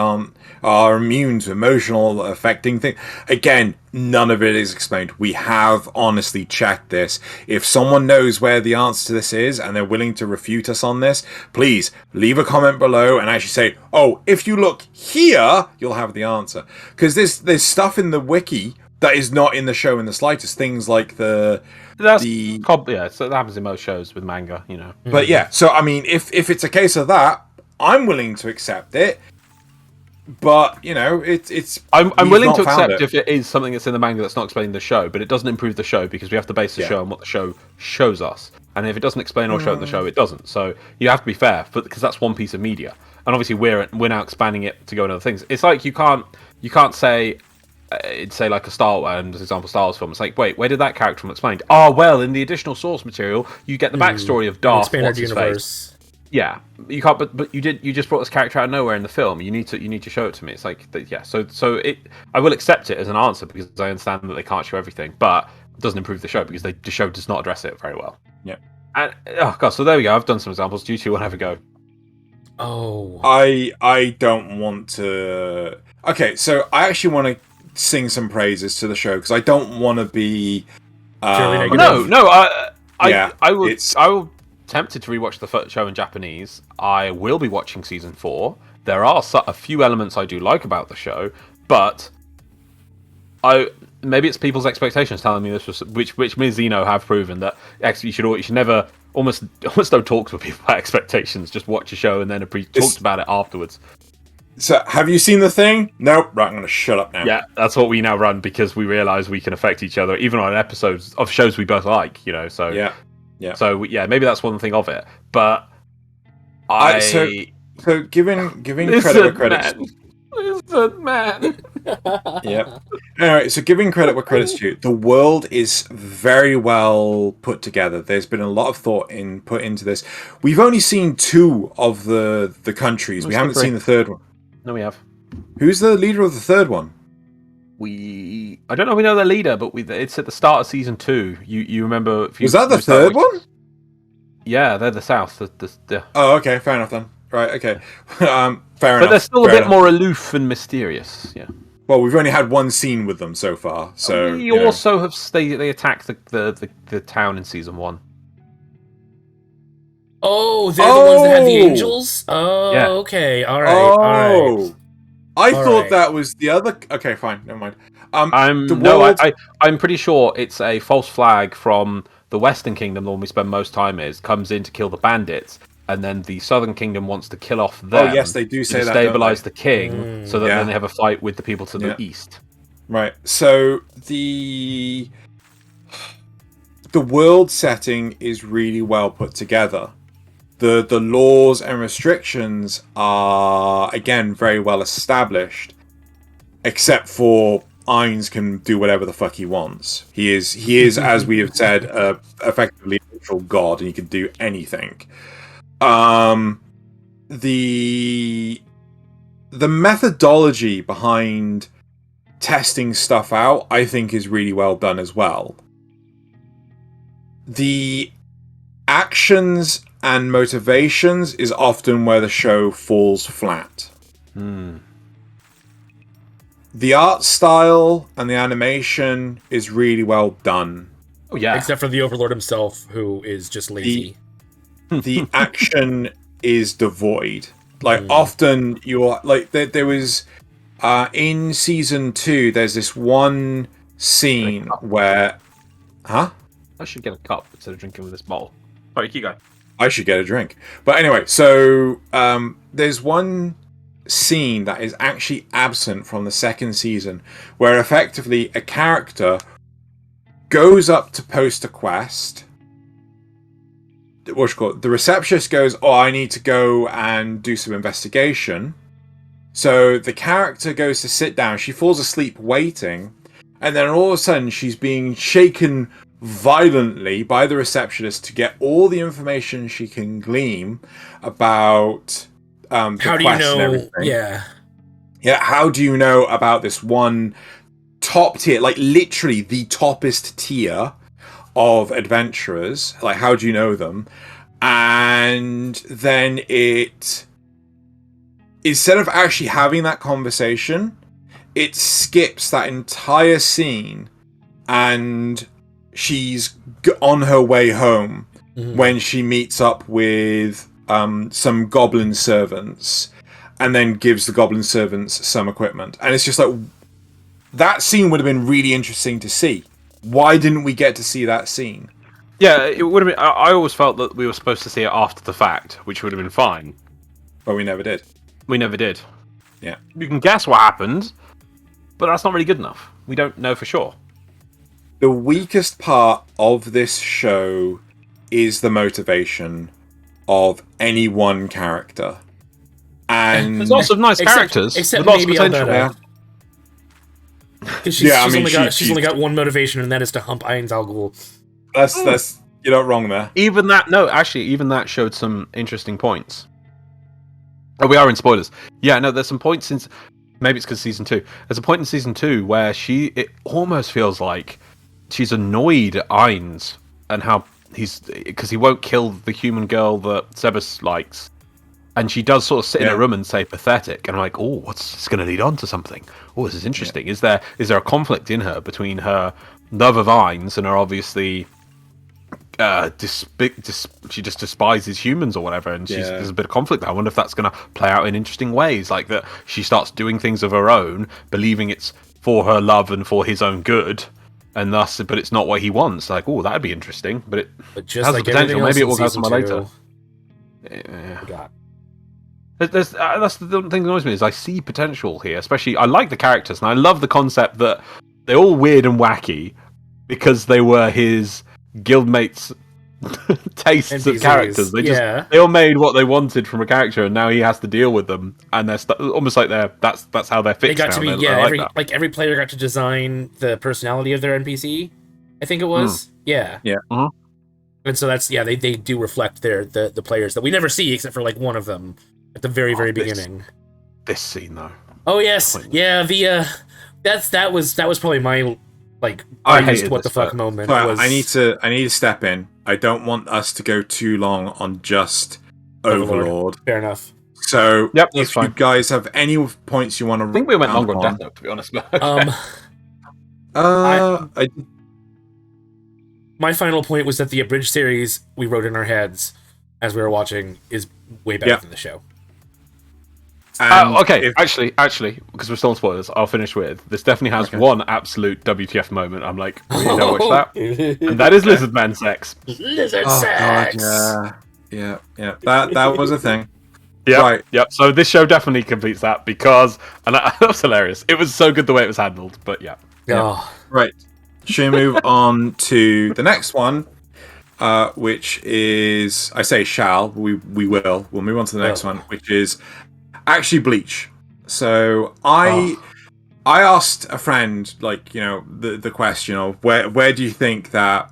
are immune to emotional affecting things. Again, none of it is explained. We have honestly checked this. If someone knows where the answer to this is and they're willing to refute us on this, please leave a comment below and actually say, if you look here, you'll have the answer. Because there's stuff in the wiki that is not in the show in the slightest. Things like so that happens in most shows with manga, you know. But yeah, so I mean, if it's a case of that, I'm willing to accept it. But you know, it's I'm willing to accept if it is something that's in the manga that's not explained in the show, but it doesn't improve the show because we have to base the show on what the show shows us. And if it doesn't explain or show in the show, it doesn't. So you have to be fair, because that's one piece of media. And obviously we're now expanding it to go in other things. It's like you can't say. It'd say like a Star Wars, for example, Star Wars film. It's like, wait, where did that character from explained? Oh, well, in the additional source material, you get the backstory of Darth. Expanded universe. Yeah, you can't. But you just brought this character out of nowhere in the film. You need to show it to me. It's like, yeah. So I will accept it as an answer because I understand that they can't show everything, but it doesn't improve the show because the show does not address it very well. Yeah. And so there we go. I've done some examples. Do you two want to have a go? Oh. I don't want to. Okay, so I actually want to sing some praises to the show because I don't want to be. I will tempted to rewatch the show in Japanese. I will be watching season 4. There are a few elements I do like about the show, but maybe it's people's expectations telling me this was which me and Xeno have proven that actually you should never almost don't talk to people about expectations. Just watch a show and then talk about it afterwards. So, have you seen the thing? Nope. Right, I'm going to shut up now. Yeah, that's what we now run because we realise we can affect each other, even on episodes of shows we both like, you know, so... Yeah. So, yeah, maybe that's one thing of it, but So, giving credit where credit's... Listen, man! Yeah. Alright, so giving credit where credit's due, the world is very well put together. There's been a lot of thought put into this. We've only seen 2 of the countries. We haven't seen the third one. No, we have. Who's the leader of the third one? I don't know if we know their leader, but it's at the start of season 2. You remember... Was that the third one? Yeah, they're the south. Oh, okay, fair enough then. Right, okay. Fair enough. But they're still a bit more aloof and mysterious, yeah. Well, we've only had one scene with them so far, so... We also have they attacked the town in season 1. Oh, they're the ones that had the angels? Oh, yeah. Okay, alright. I thought that was the other... Okay, fine, never mind. I'm pretty sure it's a false flag from the Western Kingdom, the one we spend most time comes in to kill the bandits, and then the Southern Kingdom wants to kill off them. Oh, yes, they do say that, stabilize the king, so that then they have a fight with the people to the east. Right, so the world setting is really well put together. The laws and restrictions are, again, very well established. Except for Ainz can do whatever the fuck he wants. He is, as we have said, effectively a neutral god, and he can do anything. the methodology behind testing stuff out, I think, is really well done as well. The actions and motivations is often where the show falls flat. The art style and the animation is really well done. Oh yeah. Except for the Overlord himself, who is just lazy. The action is devoid. Like, often you're like, there was in season 2, there's this one scene where, I should get a cup instead of drinking with this bottle. Sorry, keep going. I should get a drink. But anyway, so there's one scene that is actually absent from the second season, where effectively a character goes up to post a quest. What's it called? The receptionist goes, "Oh, I need to go and do some investigation." So the character goes to sit down. She falls asleep waiting, and then all of a sudden she's being shaken violently by the receptionist to get all the information she can glean about the How do you quest and know? everything. Yeah. How do you know about this one top tier, like literally the toppest tier of adventurers? Like, how do you know them? And then instead of actually having that conversation, it skips that entire scene, and she's on her way home when she meets up with some goblin servants, and then gives the goblin servants some equipment. And it's just like, that scene would have been really interesting to see. Why didn't we get to see that scene? Yeah, it would have been. I always felt that we were supposed to see it after the fact, which would have been fine. But we never did. We never did. Yeah. You can guess what happened, but that's not really good enough. We don't know for sure. The weakest part of this show is the motivation of any one character. And there's lots of nice characters, except with lots of maybe potential. Alberta. Because she's only got one motivation, and that is to hump Ainz Al Ghul. That's you're not wrong there. Even that showed some interesting points. Oh, we are in spoilers. Yeah, no, there's some points in. Maybe it's because season 2. There's a point in season 2 where it almost feels like she's annoyed at Ainz and how because he won't kill the human girl that Sebas likes. And she does sort of sit in a room and say pathetic, and I'm like, oh, what's this going to lead on to something? Oh, this is interesting. Yeah. Is there a conflict in her between her love of Ainz and her obviously she just despises humans or whatever, and there's a bit of conflict there. I wonder if that's going to play out in interesting ways, like that she starts doing things of her own, believing it's for her love and for his own good, and thus, but it's not what he wants. Like, oh, that'd be interesting, but just has like the potential. Maybe it will go somewhere later. Yeah. That's the thing that annoys me is I see potential here. Especially, I like the characters, and I love the concept that they're all weird and wacky because they were his guildmates' tastes NPCs, of characters. They all made what they wanted from a character, and now he has to deal with them. And they're almost like that's how they're fixed. They got now. to be every player got to design the personality of their NPC. I think it was yeah. Uh-huh. And so that's they do reflect the players that we never see except for like one of them at the very beginning. This scene though. Oh yes, yeah. That was probably my I hated what the fuck moment. I need to step in. I don't want us to go too long on just Overlord. Fair enough. So if you guys have any points you want to, I think we went longer on Death Note, to be honest. My final point was that the abridged series we wrote in our heads as we were watching is way better than the show. Okay, actually, because we're still on spoilers, I'll finish with this. Definitely has one absolute WTF moment. I'm like, we don't watch that, and that is Lizard Man sex. Lizard sex. God, yeah. That was a thing. Yeah, right. Yep. So this show definitely completes that and that was hilarious. It was so good the way it was handled, but yeah. Oh. Right. Should we move on to the next one? Which is, I say shall, we'll move on to the next one, which is actually Bleach. So I asked a friend, the question of where do you think that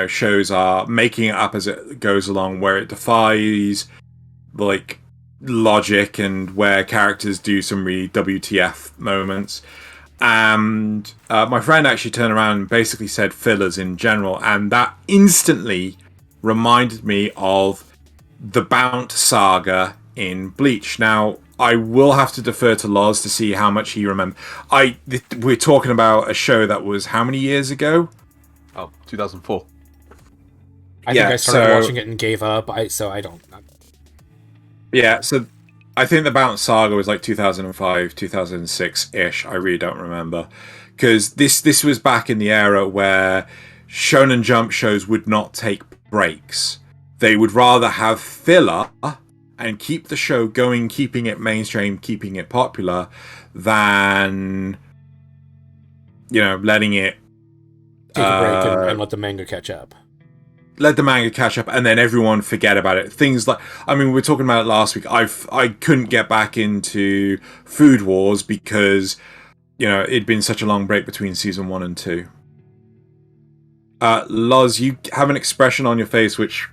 shows are making it up as it goes along, where it defies logic and where characters do some really WTF moments. And my friend actually turned around and basically said fillers in general, and that instantly reminded me of the Bount saga in Bleach. Now, I will have to defer to Loz to see how much he remembers. We're talking about a show that was how many years ago? Oh, 2004. I think I started watching it and gave up. So I don't. Yeah, so I think the Bount saga was like 2005, 2006-ish. I really don't remember. Because this was back in the era where Shonen Jump shows would not take breaks. They would rather have filler and keep the show going, keeping it mainstream, keeping it popular, than, letting it take a break and let the manga catch up. Let the manga catch up, and then everyone forget about it. Things like, we were talking about it last week. I couldn't get back into Food Wars because, it'd been such a long break between season 1 and 2. Loz, you have an expression on your face which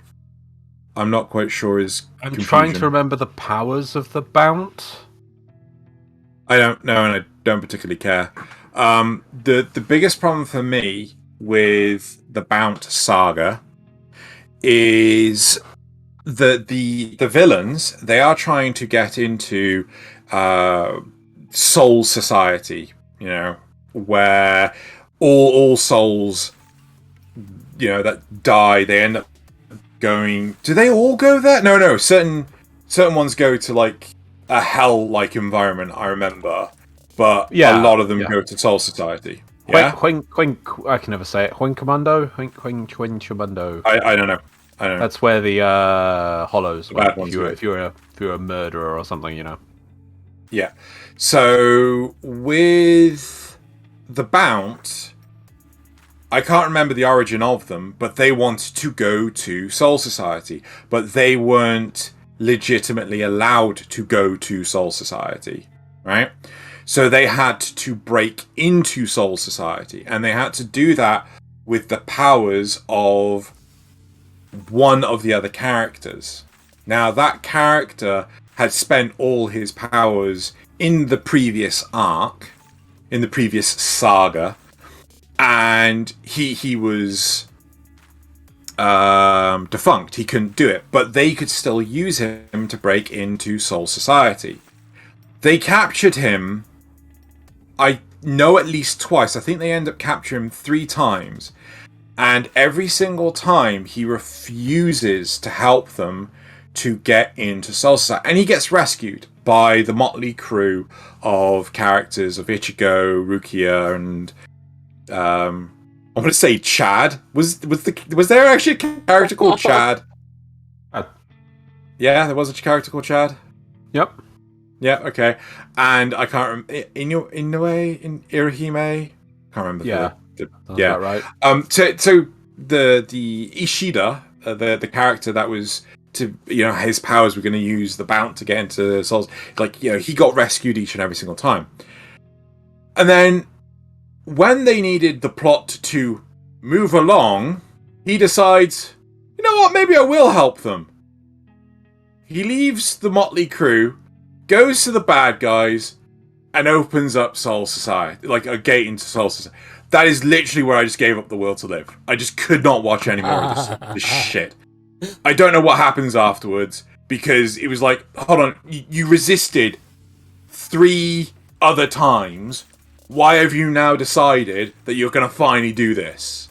I'm not quite sure is I'm confusion. trying to remember the powers of the Bount. I don't know, and I don't particularly care. The biggest problem for me with the Bount saga is that the villains, they are trying to get into soul society, where all souls, that die, they end up going. Do they all go there? No. Certain ones go to like a hell-like environment. I remember, but a lot of them go to Soul Society. Yeah, I can never say it. Huincommando. I don't know. That's where the hollows Bad went. If you're a murderer or something, Yeah. So with the Bount, I can't remember the origin of them, but they wanted to go to Soul Society, but they weren't legitimately allowed to go to Soul Society, right? So they had to break into Soul Society, and they had to do that with the powers of one of the other characters. Now, that character had spent all his powers in the previous arc, in the previous saga, and he was defunct. He couldn't do it, but they could still use him to break into Soul Society. They captured him, I know, at least twice. I think they end up capturing him 3 times, and every single time he refuses to help them to get into Soul Society, and he gets rescued by the motley crew of characters of Ichigo, Rukia, and I want to say Chad. Was there actually a character called Chad? Yeah, there was a character called Chad. Yep. Yeah. Okay. And I can't remember in Irihime. Can't remember. Yeah. Yeah. Right. So the Ishida, the character that was to his powers were going to use the Bount to get into Souls. Like he got rescued each and every single time, and then when they needed the plot to move along, he decides, you know what, maybe I will help them. He leaves the motley crew, goes to the bad guys, and opens up Soul Society, like a gate into Soul Society. That is literally where I just gave up the will to live. I just could not watch any more of this shit. I don't know what happens afterwards, because it was like, hold on, you resisted 3 other times. Why have you now decided that you're going to finally do this?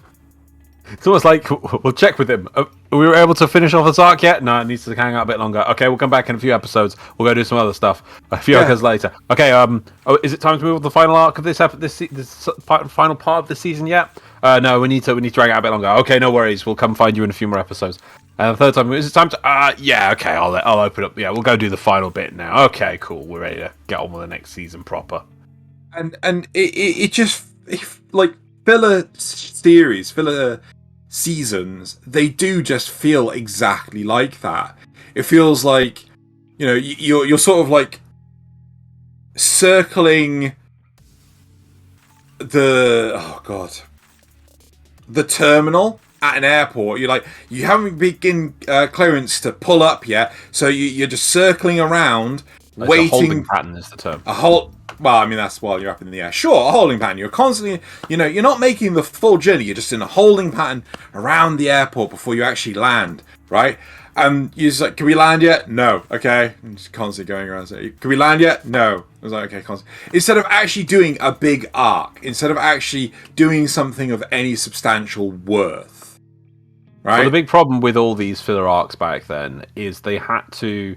It's almost like we'll check with him. We were able to finish off this arc yet? No, it needs to hang out a bit longer. Okay, we'll come back in a few episodes. We'll go do some other stuff a few episodes later. Okay, is it time to move on to the final arc of this final part of the season yet? No, we need to drag it out a bit longer. Okay, no worries. We'll come find you in a few more episodes. And the third time, is it time to? Yeah, okay. I'll open up. Yeah, we'll go do the final bit now. Okay, cool. We're ready to get on with the next season proper. And it just like filler series, filler seasons, they do just feel exactly like that. It feels like you're sort of like circling the terminal, at an airport. You're like, you haven't begin clearance to pull up yet, so you're just circling around, like waiting. A holding pattern is the term. Well, I mean, that's while you're up in the air. Sure, a holding pattern. You're constantly, you're not making the full journey. You're just in a holding pattern around the airport before you actually land, right? And you're just like, can we land yet? No. Okay. I'm just constantly going around saying, can we land yet? No. I was like, okay, constantly. Instead of actually doing a big arc, instead of actually doing something of any substantial worth, right? Well, the big problem with all these filler arcs back then is they had to,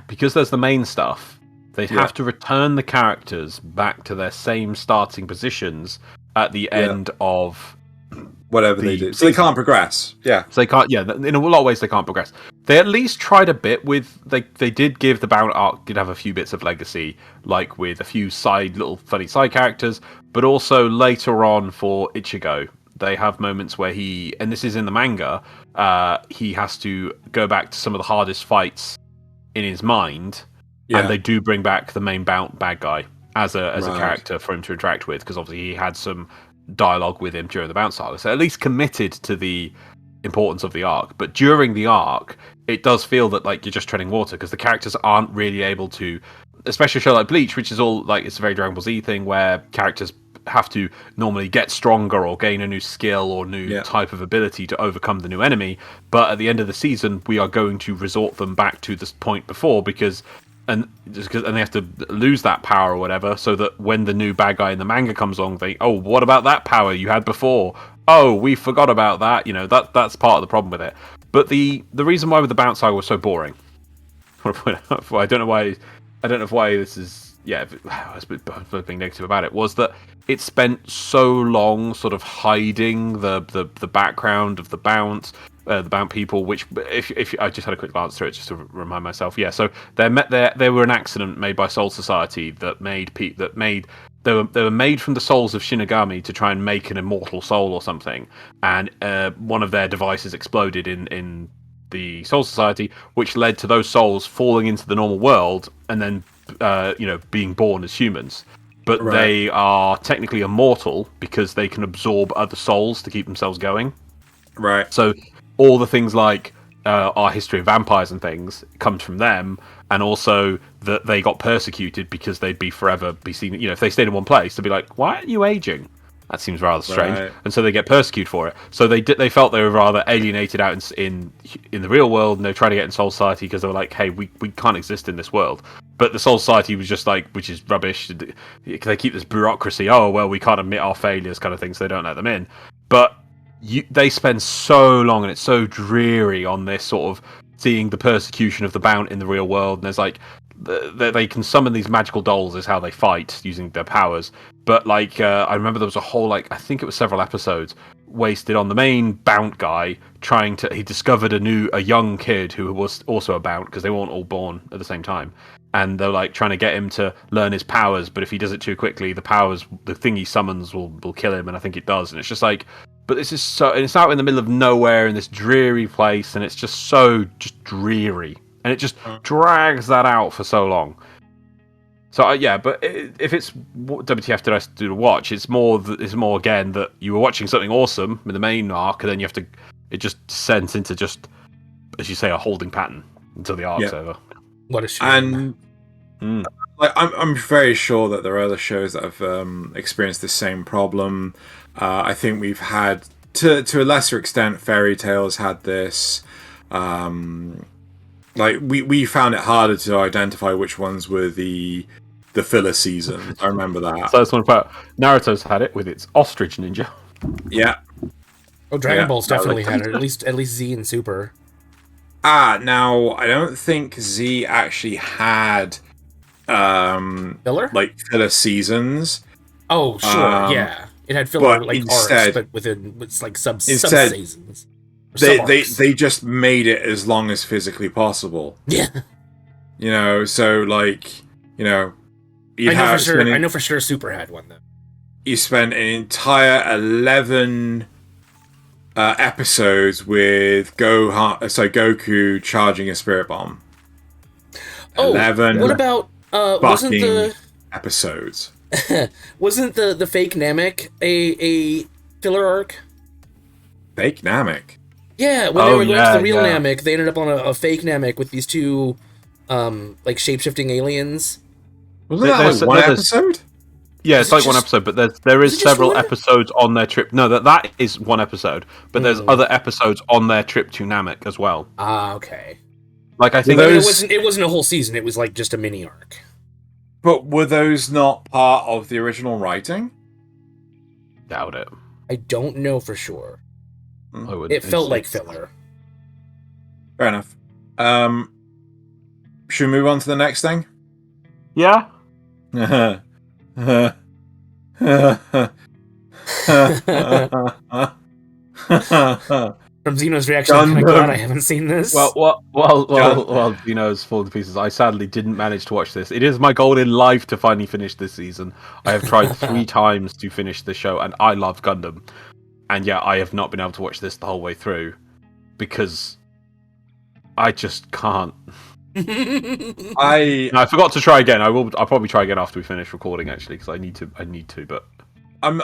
because there's the main stuff, they'd have to return the characters back to their same starting positions at the end of whatever they do. So they can't progress. Yeah. So they can't, in a lot of ways they can't progress. They at least tried a bit with, they did give the Bound arc, did have a few bits of legacy, like with a few little funny side characters, but also later on for Ichigo, they have moments where and this is in the manga, he has to go back to some of the hardest fights in his mind, and they do bring back the main bad guy as a character for him to interact with, because obviously he had some dialogue with him during the Bounce saga, so at least committed to the importance of the arc. But during the arc, it does feel that like you're just treading water, because the characters aren't really able to, especially a show like Bleach, which is all like, it's a very Dragon Ball Z thing where characters have to normally get stronger or gain a new skill or new type of ability to overcome the new enemy. But at the end of the season, we are going to resort them back to this point before, and they have to lose that power or whatever, so that when the new bad guy in the manga comes along, what about that power you had before? Oh, we forgot about that. That's part of the problem with it. But the reason why with the Bounce saga was so boring, I don't know why this is, I was being negative about it, was that it spent so long sort of hiding the background of the Bounce. The Bound people, which if I just had a quick glance through it just to remind myself, so they were an accident made by Soul Society that they were made from the souls of Shinigami to try and make an immortal soul or something, and one of their devices exploded in the Soul Society, which led to those souls falling into the normal world and then being born as humans. But they are technically immortal because they can absorb other souls to keep themselves going. Right. So all the things like our history of vampires and things comes from them, and also that they got persecuted because they'd forever be seen. If they stayed in one place, they'd be like, "Why aren't you aging?" That seems rather strange, and so they get persecuted for it. So they felt they were rather alienated out in the real world, and they tried to get in Soul Society because they were like, "Hey, we can't exist in this world." But the Soul Society was just like, which is rubbish. They keep this bureaucracy. Oh well, we can't admit our failures, kind of thing, so they don't let them in. But they spend so long, and it's so dreary on this sort of seeing the persecution of the Bound in the real world. And there's like they can summon these magical dolls is how they fight using their powers. But like I remember there was a whole I think it was several episodes wasted on the main Bound guy he discovered a young kid who was also a Bound, because they weren't all born at the same time. And they're like trying to get him to learn his powers, but if he does it too quickly, the thing he summons will kill him, and I think it does. And it's just like, but this is and it's out in the middle of nowhere in this dreary place, and it's just just dreary, and it just drags that out for so long. So but if it's what WTF did I do to watch, it's more again that you were watching something awesome with the main arc, and then it just descends into just, as you say, a holding pattern until the arc's over. What a shame. And I'm very sure that there are other shows that have experienced the same problem. I think we've had, to a lesser extent, Fairy Tail has had this. We found it harder to identify which ones were the filler season. I remember that. So that's one about Naruto's had it with its ostrich ninja. Yeah. Oh, Dragon Ball's definitely had it. At least Z and Super. Now I don't think Z actually had filler? Filler seasons. Oh, sure, yeah. It had filler arcs, but it's like sub seasons. They just made it as long as physically possible. Yeah. So I know for sure Super had one though. You spent an entire 11 episodes with Goku charging a spirit bomb. Oh, 11 what about wasn't the episodes? Wasn't the fake Namek a filler arc? Fake Namek. Yeah, when they were going to the real Namek, they ended up on a fake Namek with these two, like, shape-shifting aliens. Wasn't that like one episode? Yeah, it's like one episode, but there is several episodes on their trip. No, that is one episode, but there's other episodes on their trip to Namek as well. Ah, okay. Like I think it wasn't a whole season. It was like just a mini arc. But were those not part of the original writing? Doubt it. I don't know for sure. It felt like filler. Fair enough. Should we move on to the next thing? Yeah. From Xeno's reaction, I'm kind of glad I haven't seen this. Well, Xeno's fallen to pieces. I sadly didn't manage to watch this. It is my goal in life to finally finish this season. I have tried 3 times to finish the show, and I love Gundam. And yeah, I have not been able to watch this the whole way through because I just can't. I forgot to try again. I'll probably try again after we finish recording, actually, because I need to. But I'm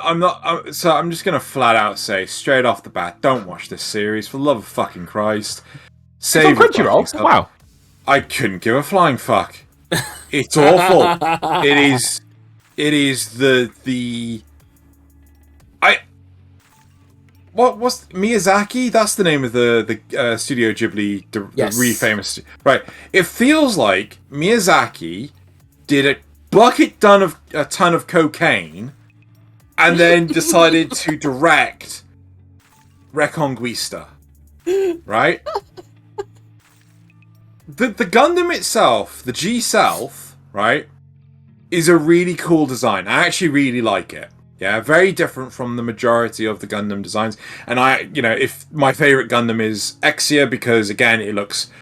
just gonna flat out say straight off the bat, don't watch this series for the love of fucking Christ. Save it's on Crunchyroll. Wow. I couldn't give a flying fuck. It's awful. It is the. What was Miyazaki? That's the name of the Studio Ghibli, the really famous. Right. It feels like Miyazaki did a ton of cocaine, and then decided to direct Reconguista. Right. The Gundam itself, the G-Self, right, is a really cool design. I actually really like it. Yeah, very different from the majority of the Gundam designs. And if my favorite Gundam is Exia, because again, it looks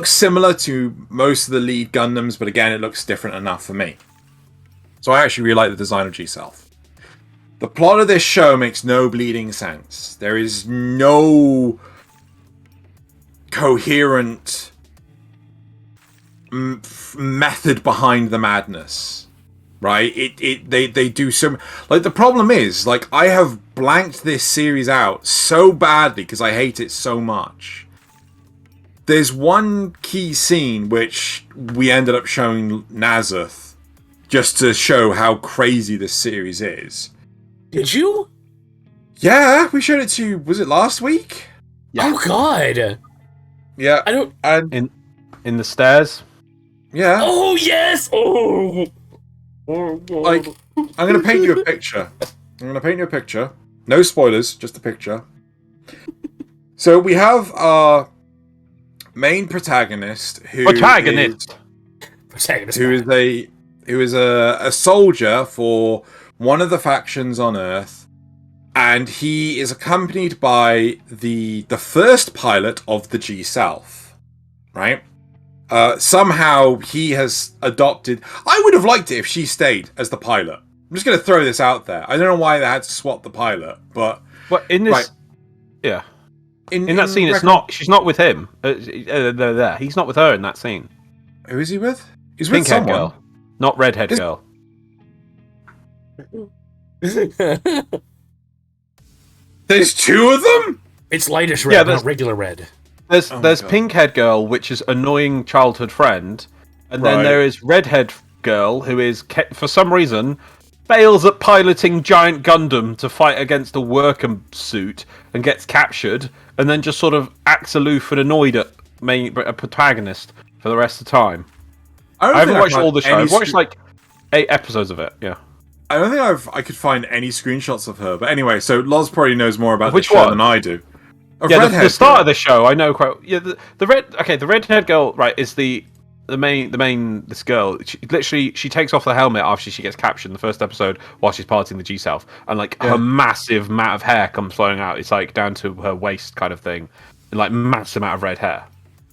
similar to most of the lead Gundams, but again, it looks different enough for me. So I actually really like the design of G-Self. The plot of this show makes no bleeding sense. There is no coherent method behind the madness. Right? They do some... Like, the problem is, like, I have blanked this series out so badly because I hate it so much. There's one key scene which we ended up showing Nasuth just to show how crazy this series is. Did you? Yeah, we showed it to you, was it last week? Yeah. Oh, God! Yeah. I don't... And in the stairs? Yeah. Oh, yes! Oh! Like, I'm going to paint you a picture. No spoilers, just a picture. So we have our main protagonist who is a soldier for one of the factions on Earth, and he is accompanied by the first pilot of the G-Self, right? Somehow he has adopted... I would have liked it if she stayed as the pilot. I'm just going to throw this out there. I don't know why they had to swap the pilot, but... But in this... Right. Yeah. In that scene, she's not with him. They're there. He's not with her in that scene. Who is he with? He's with someone. Girl. Not redhead girl. There's 2 of them? It's lightish red, not regular red. There's pink-head girl, which is annoying childhood friend, and then there is redhead girl, who is, for some reason, fails at piloting giant Gundam to fight against a worker suit and gets captured, and then just sort of acts aloof and annoyed at a protagonist for the rest of the time. I haven't watched all the show. I've watched like 8 episodes of it. Yeah. I don't think I could find any screenshots of her. But anyway, so Loz probably knows more about this show than I do. The start of the show, I know quite. Yeah, the redhead girl, right, is the main this girl. She takes off the helmet after she gets captured in the first episode while she's piloting the G-Self, and her massive mat of hair comes flowing out. It's like down to her waist kind of thing, and like massive amount of red hair.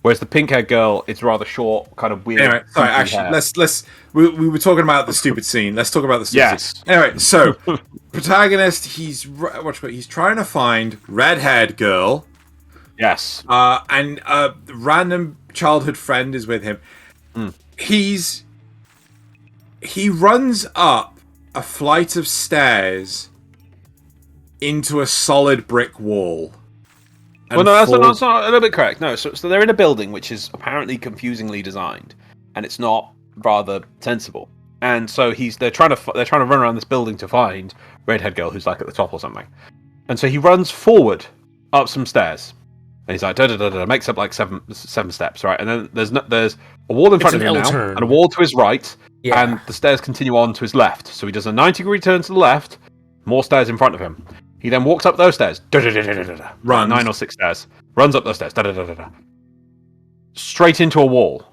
Whereas the pink-haired girl, it's rather short, kind of weird. Anyway, sorry, actually, let's. We were talking about the stupid scene. Let's talk about the stupid scene. Anyway, so protagonist, he's trying to find red-haired girl. Yes. And a random childhood friend is with him. He runs up a flight of stairs into a solid brick wall. Well, no, that's not a little bit correct. No, so they're in a building which is apparently confusingly designed, and it's not rather sensible. And so they're trying to run around this building to find redhead girl who's like at the top or something. And so he runs forward up some stairs, and he's like makes up like seven steps, right? And then there's a wall in front of him now, and a wall to his right, and the stairs continue on to his left. So he does a 90-degree turn to the left, more stairs in front of him. He then walks up those stairs, runs 9 or 6 stairs, runs up those stairs, straight into a wall,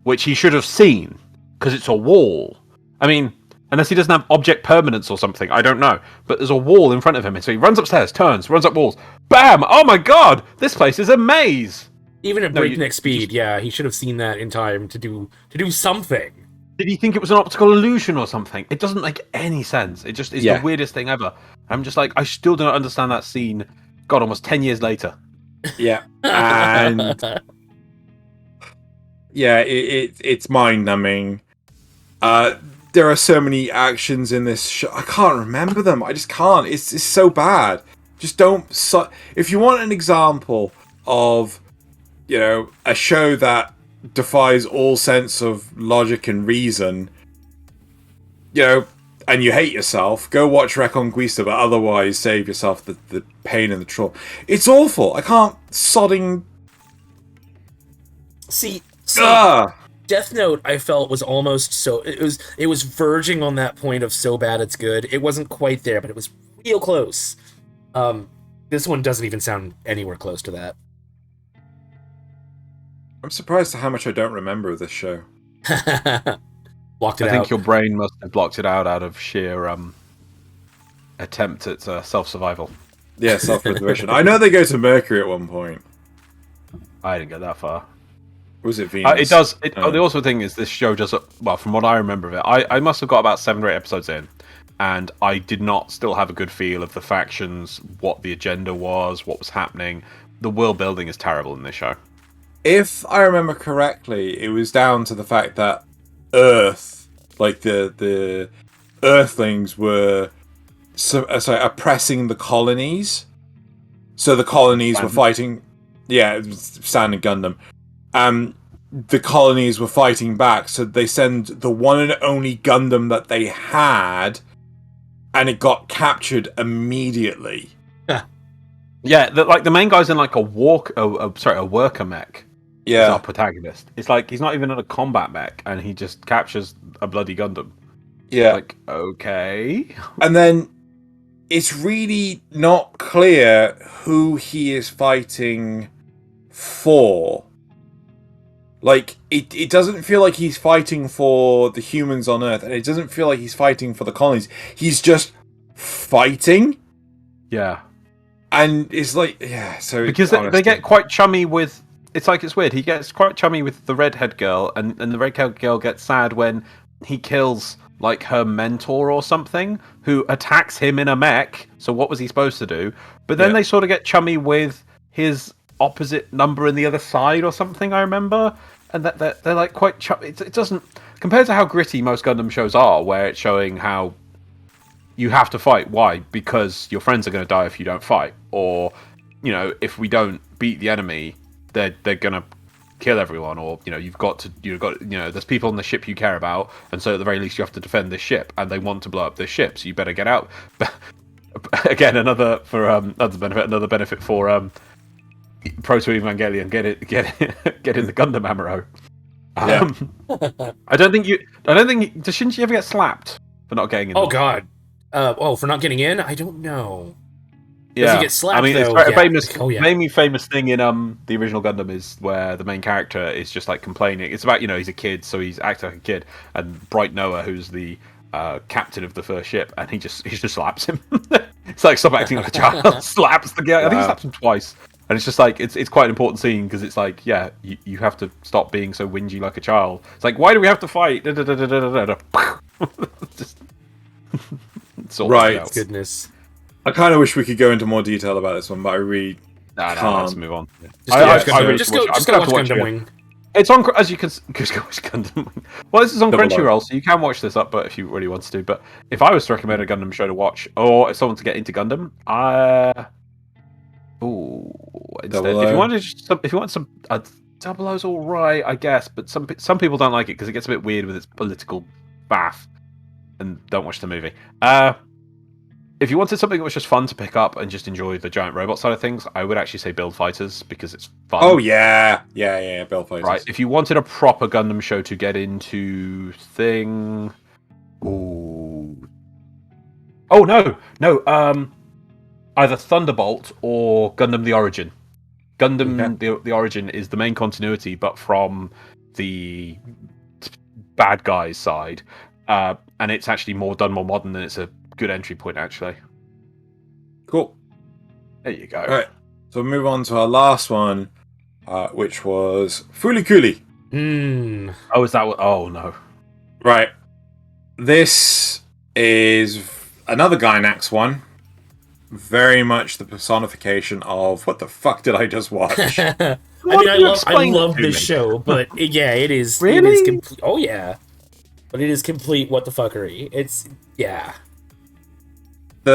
which he should have seen because it's a wall. I mean, unless he doesn't have object permanence or something, I don't know. But there's a wall in front of him, and so he runs upstairs, turns, runs up walls, bam! Oh my god, this place is a maze. Even at breakneck speed, he should have seen that in time to do something. Did he think it was an optical illusion or something? It doesn't make any sense. It just is the weirdest thing ever. I'm just like, I still don't understand that scene. God, almost 10 years later. Yeah, and it's mind-numbing. There are so many actions in this show. I can't remember them. I just can't. It's so bad. Just don't. If you want an example of, a show that defies all sense of logic and reason, and you hate yourself, go watch Reconguista, but otherwise save yourself the pain and the trauma. It's awful. I can't sodding. See, Death Note, I felt, was almost so... It was verging on that point of so bad it's good. It wasn't quite there, but it was real close. This one doesn't even sound anywhere close to that. I'm surprised at how much I don't remember of this show. Blocked it out. I think your brain must have blocked it out of sheer attempt at self-survival. Yeah, self-preservation. I know they go to Mercury at one point. I didn't get that far. Was it Venus? It does. The also thing is, this show does, well, from what I remember of it, I must have got about 7 or 8 episodes in, and I did not still have a good feel of the factions, what the agenda was, what was happening. The world building is terrible in this show. If I remember correctly, it was down to the fact that Earth, like the Earthlings, were oppressing the colonies. So the colonies were fighting. Yeah, it was standing Gundam. The colonies were fighting back, so they send the one and only Gundam that they had, and it got captured immediately. Yeah, the main guy's in like a worker mech. Yeah, is our protagonist. It's like he's not even in a combat mech, and he just captures a bloody Gundam. Yeah, like, okay. And then it's really not clear who he is fighting for. Like, it doesn't feel like he's fighting for the humans on Earth, and it doesn't feel like he's fighting for the colonies. He's just fighting. Yeah. And it's like, so... Because they get quite chummy with... It's weird. He gets quite chummy with the redhead girl, and the redhead girl gets sad when he kills, like, her mentor or something, who attacks him in a mech. So what was he supposed to do? But then they sort of get chummy with his opposite number in the other side or something, I remember. And that they're like quite chummy. It doesn't... Compared to how gritty most Gundam shows are, where it's showing how you have to fight. Why? Because your friends are going to die if you don't fight. Or, if we don't beat the enemy, they're going to kill everyone. Or, you've got there's people on the ship you care about, and so at the very least you have to defend this ship, and they want to blow up this ship, so you better get out. Again, another benefit for Proto Evangelion, get in the Gundam ammo. I don't think does Shinji ever get slapped for not getting in? Oh god. For not getting in? I don't know. Yeah, does he get slapped? I mean, though? it's famous thing in the original Gundam is where the main character is just like complaining. It's about he's a kid, so he's acting like a kid, and Bright Noah, who's the captain of the first ship, and he just slaps him. It's like, stop acting like a child. Slaps the guy. I think he slaps him twice. And it's just like, it's quite an important scene, because it's like, you have to stop being so whingy like a child. It's like, why do we have to fight? Just, right. Goodness. I kind of wish we could go into more detail about this one, but I really can't. Let's move on. Just go watch Gundam Wing. It's on, as you can Gundam. Well, this is on Double Crunchyroll, so you can watch this up, but if you really wanted to. But if I was to recommend a Gundam show to watch, or if someone to get into Gundam, instead, if you want some, Double O's all right, I guess, but some people don't like it because it gets a bit weird with its political bath, and don't watch the movie. If you wanted something that was just fun to pick up and just enjoy the giant robot side of things, I would actually say Build Fighters because it's fun. Oh yeah, Build Fighters. Right. If you wanted a proper Gundam show to get into, either Thunderbolt or Gundam the Origin. Gundam the Origin is the main continuity, but from the bad guys' side, and it's actually more modern, and it's a good entry point, actually. Cool. There you go. All right, so we'll move on to our last one, which was Fulikuli. Oh, is that what? Oh, no. Right. This is another Gainax one. Very much the personification of what the fuck did I just watch? I love this show, but yeah, it is. Really? It is complete. Oh yeah, but it is complete what the fuckery. It's What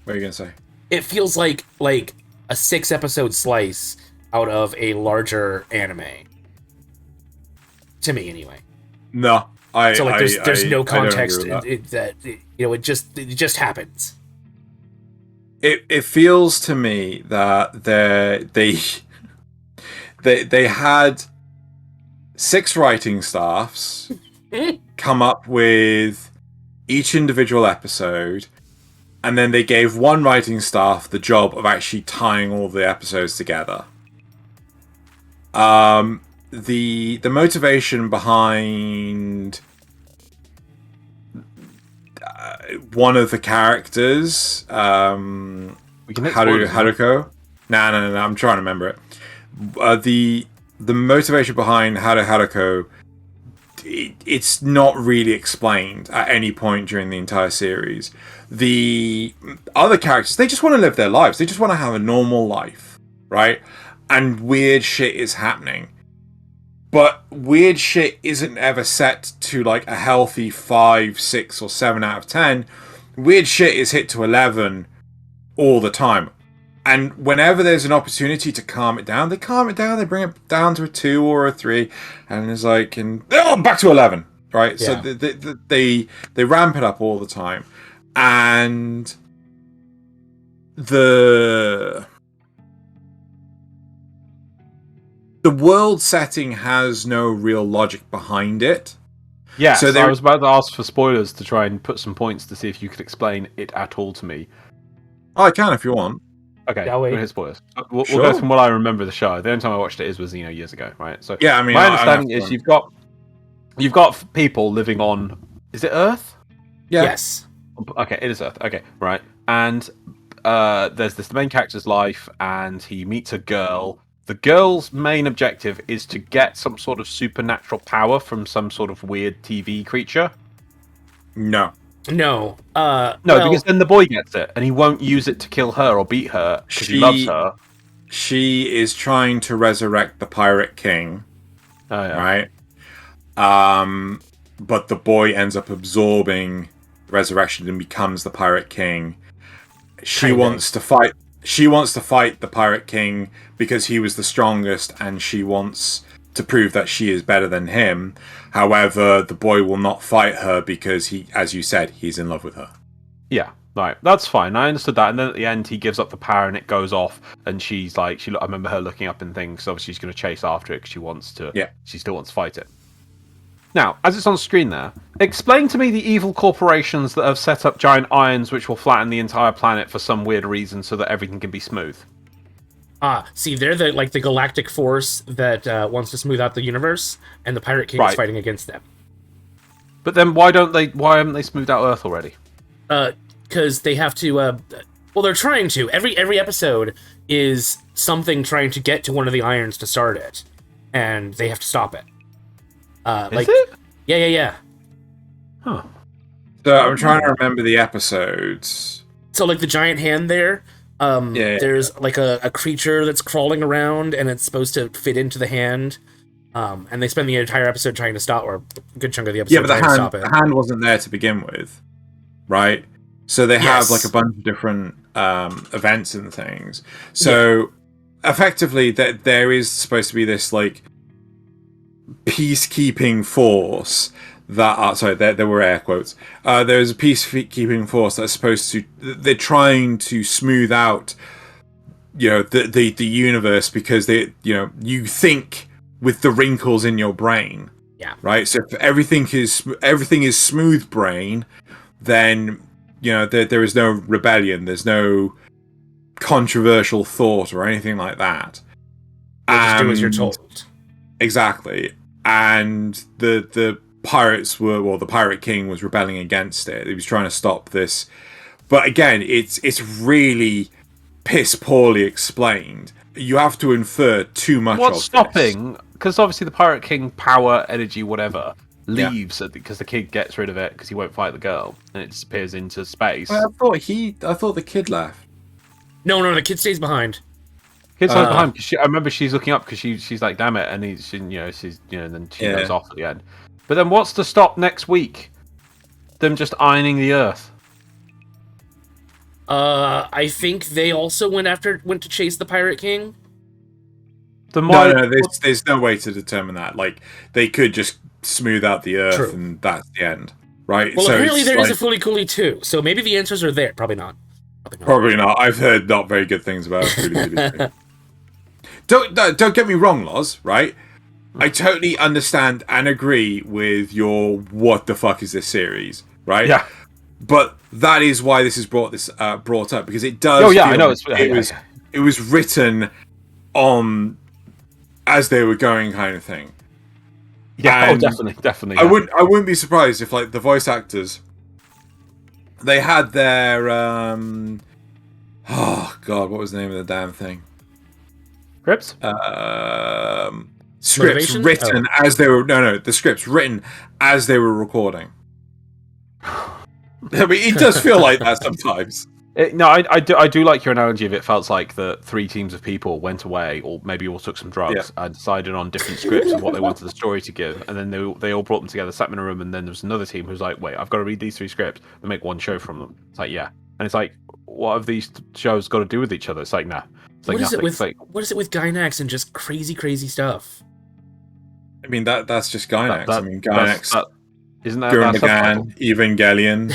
are you gonna say? It feels like a 6-episode slice out of a larger anime. To me, anyway. No, there's no context that. it just happens. It feels to me that they had 6 writing staffs come up with each individual episode, and then they gave one writing staff the job of actually tying all the episodes together. The motivation behind one of the characters, Haruko. No, I'm trying to remember it. The motivation behind Haruko, it's not really explained at any point during the entire series. The other characters, they just want to live their lives. They just want to have a normal life, right? And weird shit is happening. But weird shit isn't ever set to like a healthy 5, 6, or 7 out of 10. Weird shit is hit to 11 all the time. And whenever there's an opportunity to calm it down, they calm it down, they bring it down to a 2 or a 3, and it's like, back to 11, right? Yeah. So they ramp it up all the time. And the world setting has no real logic behind it. Yeah, so I was about to ask for spoilers to try and put some points to see if you could explain it at all to me. Oh, I can if you want. Okay, we'll hit spoilers. We'll go from what I remember the show. The only time I watched it was years ago, right? So yeah, I mean, my understanding is you've got people living on, is it Earth? Yeah. Yes. Okay, it is Earth. Okay, right. And there's the main character's life, and he meets a girl. The girl's main objective is to get some sort of supernatural power from some sort of weird TV creature. No, because then the boy gets it, and he won't use it to kill her or beat her because he loves her. She is trying to resurrect the Pirate King, right? But the boy ends up absorbing resurrection and becomes the Pirate King. She wants to fight the Pirate King because he was the strongest, and she wants to prove that she is better than him. However, the boy will not fight her because he, as you said, he's in love with her. Yeah, right. That's fine. I understood that. And then at the end, he gives up the power and it goes off. And she's like, I remember her looking up and things. So obviously she's going to chase after it because she wants to. Yeah. She still wants to fight it. Now, as it's on screen there, explain to me the evil corporations that have set up giant irons which will flatten the entire planet for some weird reason so that everything can be smooth. See, they're the galactic force that wants to smooth out the universe, and the Pirate King is fighting against them. But then why haven't they smoothed out Earth already? Because they have to, well, they're trying to. Every episode is something trying to get to one of the irons to start it, and they have to stop it. Is it? Yeah. Huh. So I'm trying to remember the episodes. So, like, the giant hand there, There's like a creature that's crawling around, and it's supposed to fit into the hand. And they spend the entire episode trying to stop, or a good chunk of the episode trying to stop it. The hand wasn't there to begin with, right? So they have like a bunch of different events and things. So effectively, there is supposed to be this like peacekeeping force that there were air quotes. There's a peacekeeping force that's supposed to. They're trying to smooth out, the universe, because you think with the wrinkles in your brain. Yeah. Right. So if everything is smooth brain, then there is no rebellion. There's no controversial thought or anything like that. Just do as you're told. Exactly. And the pirates the Pirate King was rebelling against it. He was trying to stop this. But again, it's really piss poorly explained. You have to infer too much. What's stopping? Because obviously the Pirate King power, energy, whatever, leaves because the kid gets rid of it because he won't fight the girl, and it disappears into space. I thought the kid left. No, the kid stays behind. Kid stays behind. I remember she's looking up because she's like, "Damn it!" And then she goes off at the end. But then, what's to stop next week? Them just ironing the Earth. I think they also went to chase the Pirate King. No, there's no way to determine that. Like, they could just smooth out the Earth, and that's the end, right? Well, apparently there is a Fooly Cooly too, so maybe the answers are there. Probably not. Probably not. I've heard not very good things about Fooly Cooly. Don't get me wrong, Loz, right? I totally understand and agree with your what the fuck is this series, right? Yeah. But that is why this is brought up, because it does. Oh yeah, I know. It was written on as they were going, kind of thing. Yeah, definitely. Yeah. I wouldn't be surprised if like the voice actors, they had their oh god, what was the name of the damn thing? Scripts? Scripts written as they were the scripts written as they were recording. I mean, it does feel like that sometimes. I do like your analogy of it felt like the 3 teams of people went away, or maybe all took some drugs, and decided on different scripts of what they wanted the story to give, and then they all brought them together, sat them in a room, and then there was another team who was like, wait, I've got to read these 3 scripts and make one show from them. It's like, yeah. And it's like, what have these shows got to do with each other? It's like, nah. It's like what is it with Gynax and just crazy stuff? I mean, that's just Gynax. I mean, Gynax... Isn't that Gurren Lagann, Evangelion?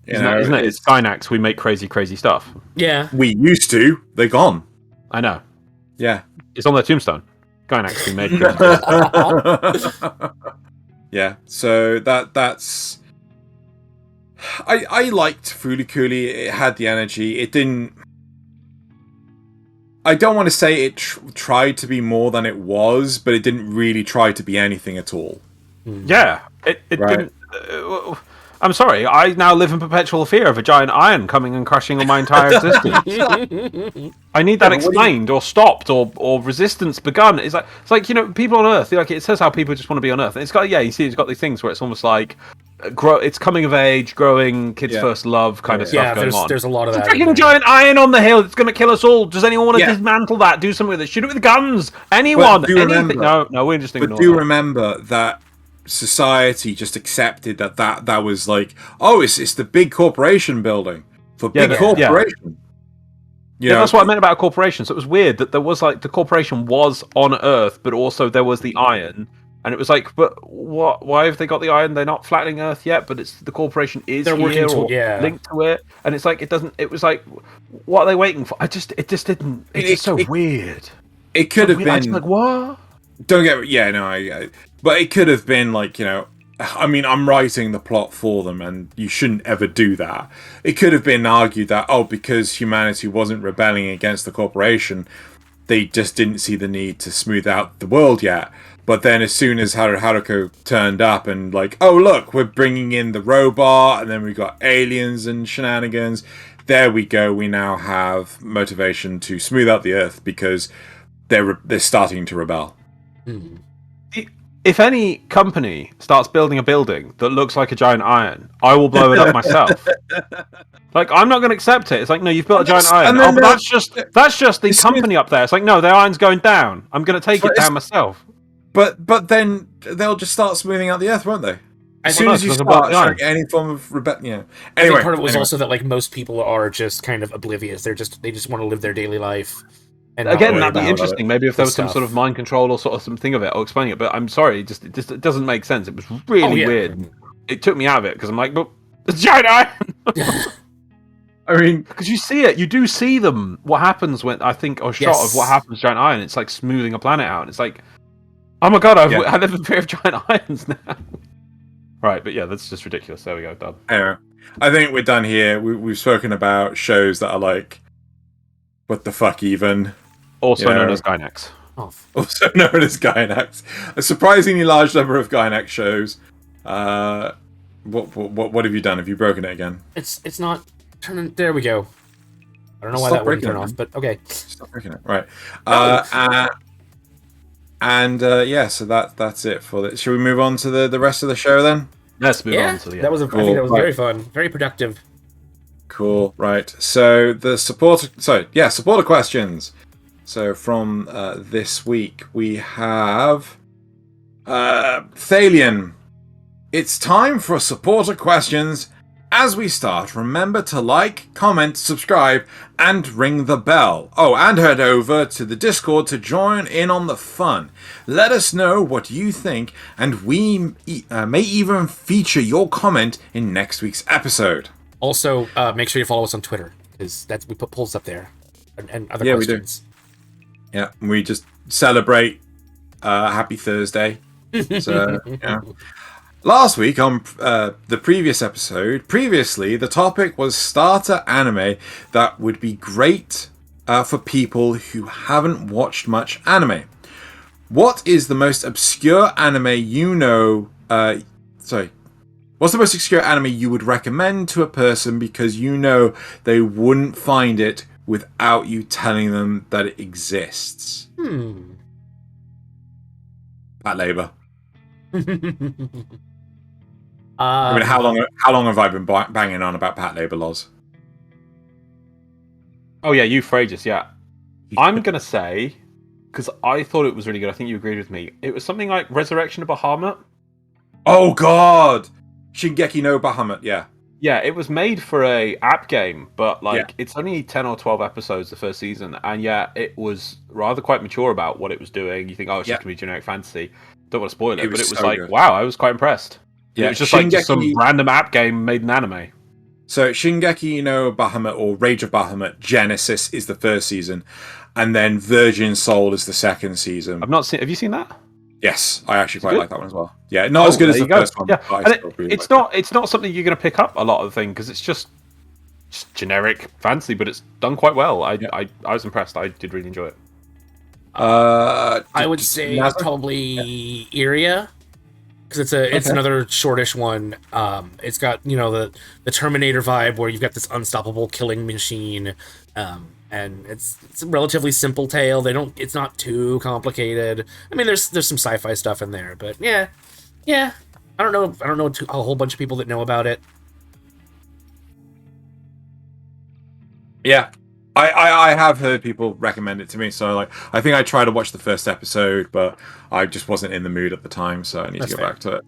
Isn't it? It's Gynax. We make crazy stuff. Yeah. We used to. They're gone. I know. Yeah. It's on their tombstone. Gynax. We made Yeah. So that's. I liked Fooly Cooly. It had the energy. It didn't. I don't want to say it tried to be more than it was, but it didn't really try to be anything at all. Yeah, it didn't. I'm sorry. I now live in perpetual fear of a giant iron coming and crushing on my entire existence. I need that explained or stopped or resistance begun. It's like people on Earth. Like it says how people just want to be on Earth, and it's got you see it's got these things where it's almost like it's coming of age, growing, kids' first love kind of stuff going on. There's a lot of that. Freaking giant iron on the hill. It's going to kill us all. Does anyone want to dismantle that? Do something with it. Shoot it with guns. Anyone? Anything? No, we're just ignoring. But do remember that society just accepted that was like, oh, it's the big corporation building for big corporation. Yeah, that's what I meant about a corporation. So it was weird that there was like the corporation was on Earth, but also there was the iron, and it was like, but what? Why have they got the iron? They're not flattening Earth yet, but it's the corporation is here or linked to it, and it's like it doesn't. It was like, what are they waiting for? It just didn't. It's just so weird. It could have been. I just like what? Don't get but it could have been like, I mean, I'm writing the plot for them, and you shouldn't ever do that. It could have been argued that, because humanity wasn't rebelling against the corporation, they just didn't see the need to smooth out the world yet. But then as soon as Haruko turned up and like, oh, look, we're bringing in the robot, and then we got aliens and shenanigans, there we go. We now have motivation to smooth out the Earth because they're starting to rebel. Mm. if any company starts building a building that looks like a giant iron, I will blow it up myself. Like, I'm not going to accept it. It's like, no, you've built a giant iron. Oh, but that's just the company up there. It's like, no, their iron's going down. I'm going to take it down myself. But then they'll just start smoothing out the earth, won't they? As soon as you start showing any form of rebellion, I think part of it was also that like most people are just kind of oblivious. They just want to live their daily life. And again, that'd be interesting. Maybe if there was some sort of mind control or sort of something of it, or explaining it. But I'm sorry, it doesn't make sense. It was really weird. It took me out of it because I'm like, but it's giant iron. I mean, because you see it, you do see them. What happens when I think a shot of what happens to giant iron? It's like smoothing a planet out. And it's like, oh my god, I live in fear of giant irons now. Right, but yeah, that's just ridiculous. There we go, done. Anyway, I think we're done here. We've spoken about shows that are like, what the fuck even? Also known as Gainax. Oh. Also known as Gainax. A surprisingly large number of Gainax shows. What have you done? Have you broken it again? It's not turning. There we go. I don't know why that wouldn't turn off, but okay. Stop breaking it. Right. So that's it for this. Should we move on to the rest of the show then? Let's move on to the end. That was I think that was very fun, very productive. Cool. Right. So the supporter questions. So from this week we have Thaylien. It's time for supporter questions. As we start, remember to like, comment, subscribe, and ring the bell. Oh, and head over to the Discord to join in on the fun. Let us know what you think, and we may even feature your comment in next week's episode. Also, make sure you follow us on Twitter, because we put polls up there and other questions. We do. Yeah, we just celebrate Happy Thursday. So, yeah. Last week on the previous episode, the topic was starter anime that would be great for people who haven't watched much anime. What is the most obscure anime you know? What's the most obscure anime you would recommend to a person because you know they wouldn't find it without you telling them that it exists? Pat Labor. I mean, how long have I been banging on about Pat LaborLoz? Oh yeah, Euphrates, yeah. I'm gonna say, because I thought it was really good. I think you agreed with me. It was something like Resurrection of Bahamut. Oh god, Shingeki no Bahamut. Yeah. Yeah, it was made for a app game, but it's only 10 or 12 episodes the first season, and it was rather quite mature about what it was doing. You think, oh, it's just gonna be generic fantasy. Don't want to spoil it, but it was so good. Wow, I was quite impressed. Yeah, it was just just some random app game made in anime. So Shingeki no Bahamut, or Rage of Bahamut, Genesis is the first season, and then Virgin Soul is the second season. I've not seen. Have you seen that? Yes, I actually quite like that one as well. Yeah, not as good as the first one. Yeah, and it's not something you're going to pick up a lot of the thing because it's just generic fantasy, but it's done quite well. I was impressed. I did really enjoy it. I would say probably Iria. Because it's another shortish one. It's got the Terminator vibe where you've got this unstoppable killing machine, and it's a relatively simple tale. It's not too complicated. I mean, there's some sci-fi stuff in there, but yeah. I don't know a whole bunch of people that know about it. Yeah. I have heard people recommend it to me, so I think I tried to watch the first episode, but I just wasn't in the mood at the time, so I need to get back to it.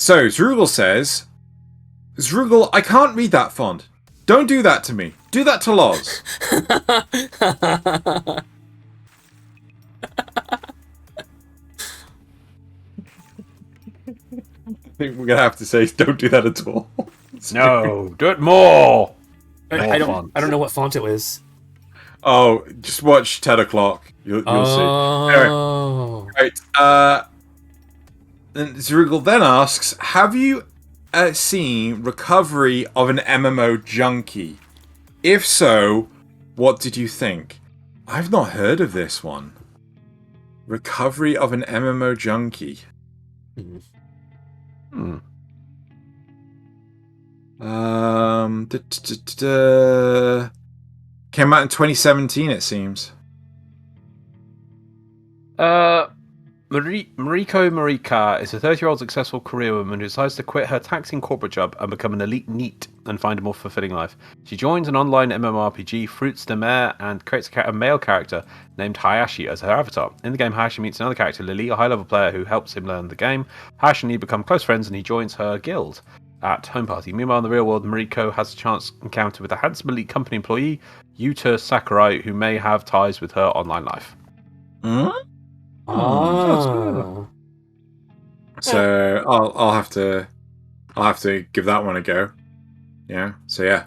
So Zrugel says, Zrugel, I can't read that font. Don't do that to me. Do that to Loz. I think we're gonna have to say, don't do that at all. No, do it more. I don't know what font it was. Oh, just watch 10 o'clock. You'll see. Anyway, right. And Zrugel then asks, have you seen Recovery of an MMO Junkie? If so, what did you think? I've not heard of this one. Recovery of an MMO Junkie. Came out in 2017, it seems. Mariko Marika is a 30-year-old successful career woman who decides to quit her taxing corporate job and become an elite NEET and find a more fulfilling life. She joins an online MMORPG, Fruits de Mer, and creates a male character named Hayashi as her avatar. In the game, Hayashi meets another character, Lily, a high-level player who helps him learn the game. Hayashi and he become close friends and he joins her guild at Home Party. Meanwhile, in the real world, Mariko has a chance encounter with a handsome elite company employee, Yeeture Sakurai, who may have ties with her online life. Oh. So I'll have to give that one a go. Yeah. So yeah.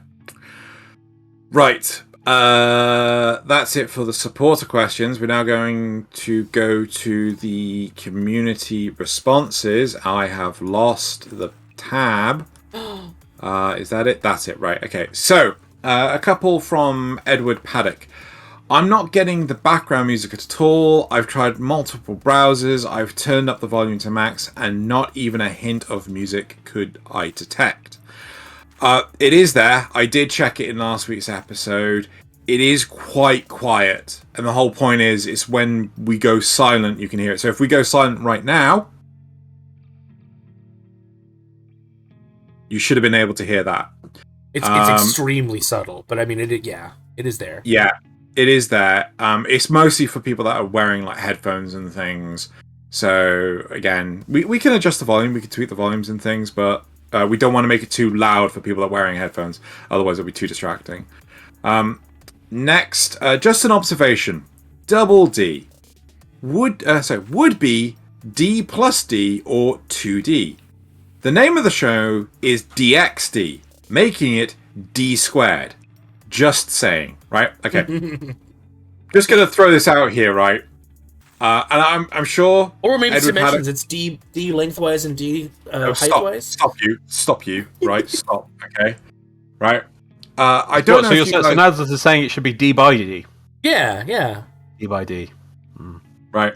Right. That's it for the supporter questions. We're now going to go to the community responses. I have lost the tab. Is that it? That's it. Right. Okay. So a couple from Edward Paddock. I'm not getting the background music at all. I've tried multiple browsers. I've turned up the volume to max, and not even a hint of music could I detect. It is there. I did check it in last week's episode. It is quite quiet, and the whole point is, it's when we go silent you can hear it. So if we go silent right now, you should have been able to hear that. It's extremely subtle, but I mean, it is there. Yeah. It is there. It's mostly for people that are wearing like headphones and things. So again, we can adjust the volume, we can tweak the volumes and things, but we don't want to make it too loud for people that are wearing headphones. Otherwise, it'll be too distracting. Next, just an observation. Double D would be D plus D or 2D. The name of the show is DXD, making it D squared. Just saying, right? Okay. Just gonna throw this out here, right? And I'm sure. Or maybe it's dimensions. It's D lengthwise and D heightwise. Stop you! Right? Stop. Okay. Right. I don't know. So Nasuth is saying it should be D by D. Yeah. D by D. Right.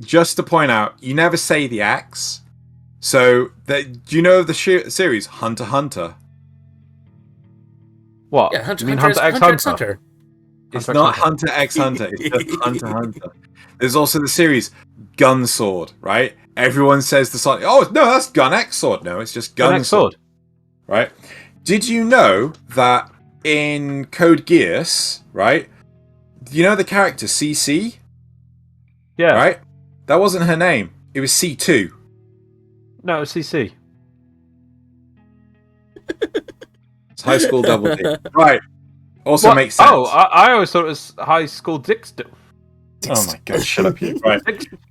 Just to point out, you never say the X. So, do you know the series Hunter x Hunter? What? Yeah, Hunter x Hunter. It's not Hunter x Hunter. It's just Hunter x Hunter. There's also the series Gun Sword, right? Everyone says the sword. Oh no, that's Gun X Sword. No, it's just Gun Sword. Right? Did you know that in Code Geass, right? You know the character CC? Yeah. Right? That wasn't her name. It was C2. No, it was CC. It's High School Double D. Right. Also makes sense. Oh, I always thought it was High School Dixter. Oh my god, shut up you. Right.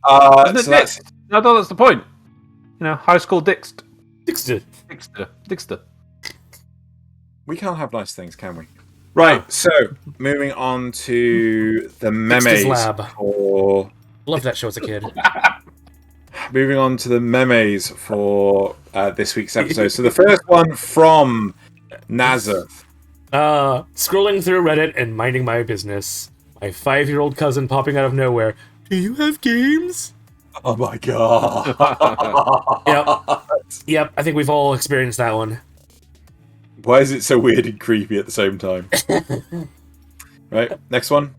I thought that's the point. You know, High School Dixter. We can't have nice things, can we? Right, so moving on to the memes for... Loved that show as a kid. Moving on to the memes for this week's episode. So the first one from Nasuth. Scrolling through Reddit and minding my business. My 5-year-old cousin popping out of nowhere. Do you have games? Oh my god. Yep, I think we've all experienced that one. Why is it so weird and creepy at the same time? Right, next one.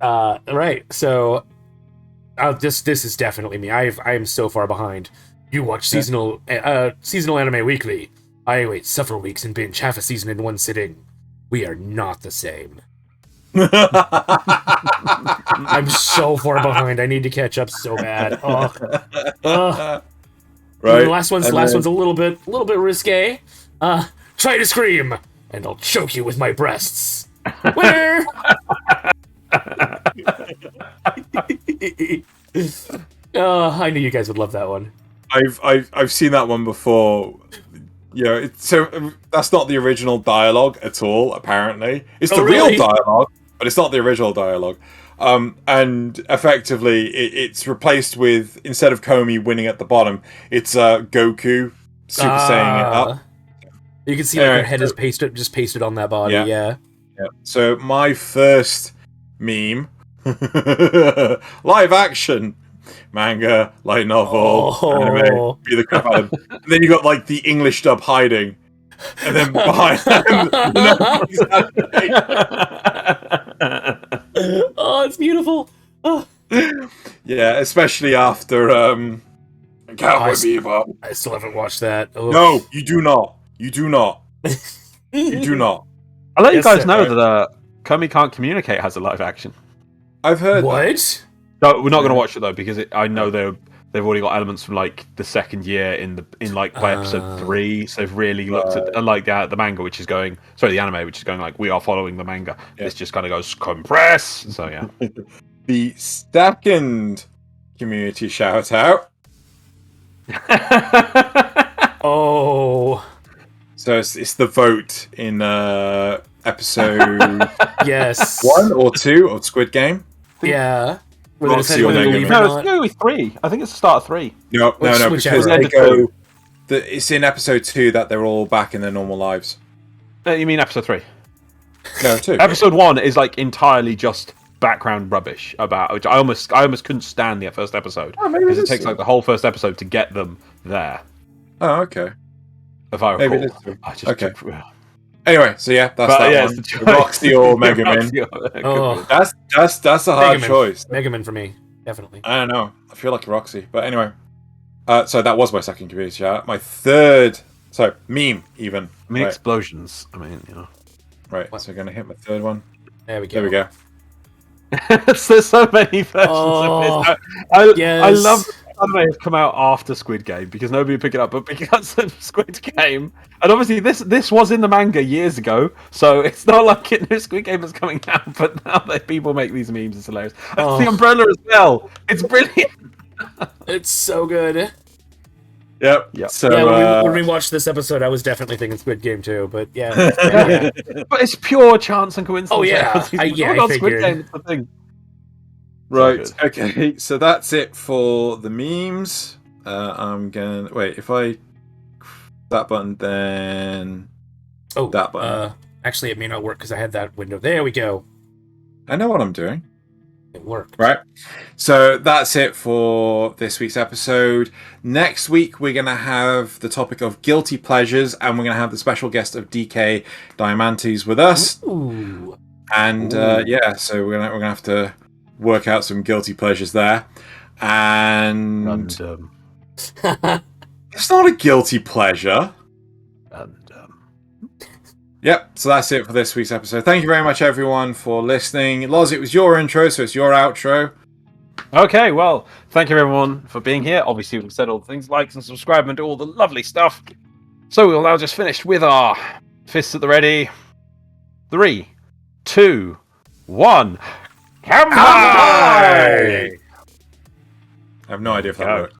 Right, so... this is definitely me. I am so far behind. You watch seasonal anime weekly. I wait several weeks and binge half a season in one sitting. We are not the same. I'm so far behind. I need to catch up so bad. Right. The last one's a little bit risque. Try to scream, and I'll choke you with my breasts. Where? I knew you guys would love that one. I've seen that one before. You know, so that's not the original dialogue at all. Apparently, it's real dialogue, but it's not the original dialogue. And effectively, it's replaced with, instead of Komi winning at the bottom, it's Goku Super Saiyan it up. You can see like her head is pasted on that body. Yeah. So my first meme, live action manga, light novel, anime, be the crap out of them. And then you got like the English dub hiding, and then behind them, oh, it's beautiful. Oh. Yeah, especially after Cowboy Bebop. I still haven't watched that. Ugh. No, you do not. You do not. You do not. I'll let you guys know that Komi Can't Communicate has a live action. I've heard what? No, we're not going to watch it though because I know they've already got elements from like the second year in by episode 3. So they've really looked at unlike the manga, which is going the anime, which is going like we are following the manga. Yeah. This just kind of goes compress. So yeah. The second community shout out. Oh. So it's the vote in episode yes 1 or 2 of Squid Game. Yeah. Roxy or Megaman. No, it's only 3. I think it's the start of 3. No, because they go. It's in episode 2 that they're all back in their normal lives. You mean episode 3? No, 2. Episode 1 is like entirely just background rubbish about which I almost couldn't stand the first episode because it takes like the whole first episode to get them there. Oh, okay. If I recall, maybe okay. Anyway, so yeah, that's one. Roxy or Megaman. That's a hard choice. Megaman for me, definitely. I don't know. I feel like Roxy, but anyway. So that was my second community shout. My third, meme even. I mean, explosions. I mean, you know. Right. So we're gonna hit my third one. There we go. There's so many versions of this. I love that anime has come out after Squid Game because nobody would pick it up, but because of Squid Game, and obviously this was in the manga years ago, so it's not like Squid Game is coming out, but now that people make these memes, it's hilarious. That's the umbrella as well. It's brilliant. It's so good. Yep. So when we watched this episode, I was definitely thinking Squid Game too, but yeah. But it's pure chance and coincidence. Oh yeah, I figured. Squid Game, it's the thing. Right. Okay. So that's it for the memes. I'm gonna wait. If I that button, then that button. Actually, it may not work because I had that window. There we go. I know what I'm doing. It worked. Right. So that's it for this week's episode. Next week, we're going to have the topic of guilty pleasures, and we're going to have the special guest of DK Diamantes with us. Ooh. And so we're gonna have to work out some guilty pleasures there. And it's not a guilty pleasure. Yep, so that's it for this week's episode. Thank you very much, everyone, for listening. Loz, it was your intro, so it's your outro. Okay, well, thank you, everyone, for being here. Obviously, we've said all the things, like and subscribe and do all the lovely stuff. So we'll now just finish with our fists at the ready. 3, 2, 1. Kanpai! I have no idea if that worked.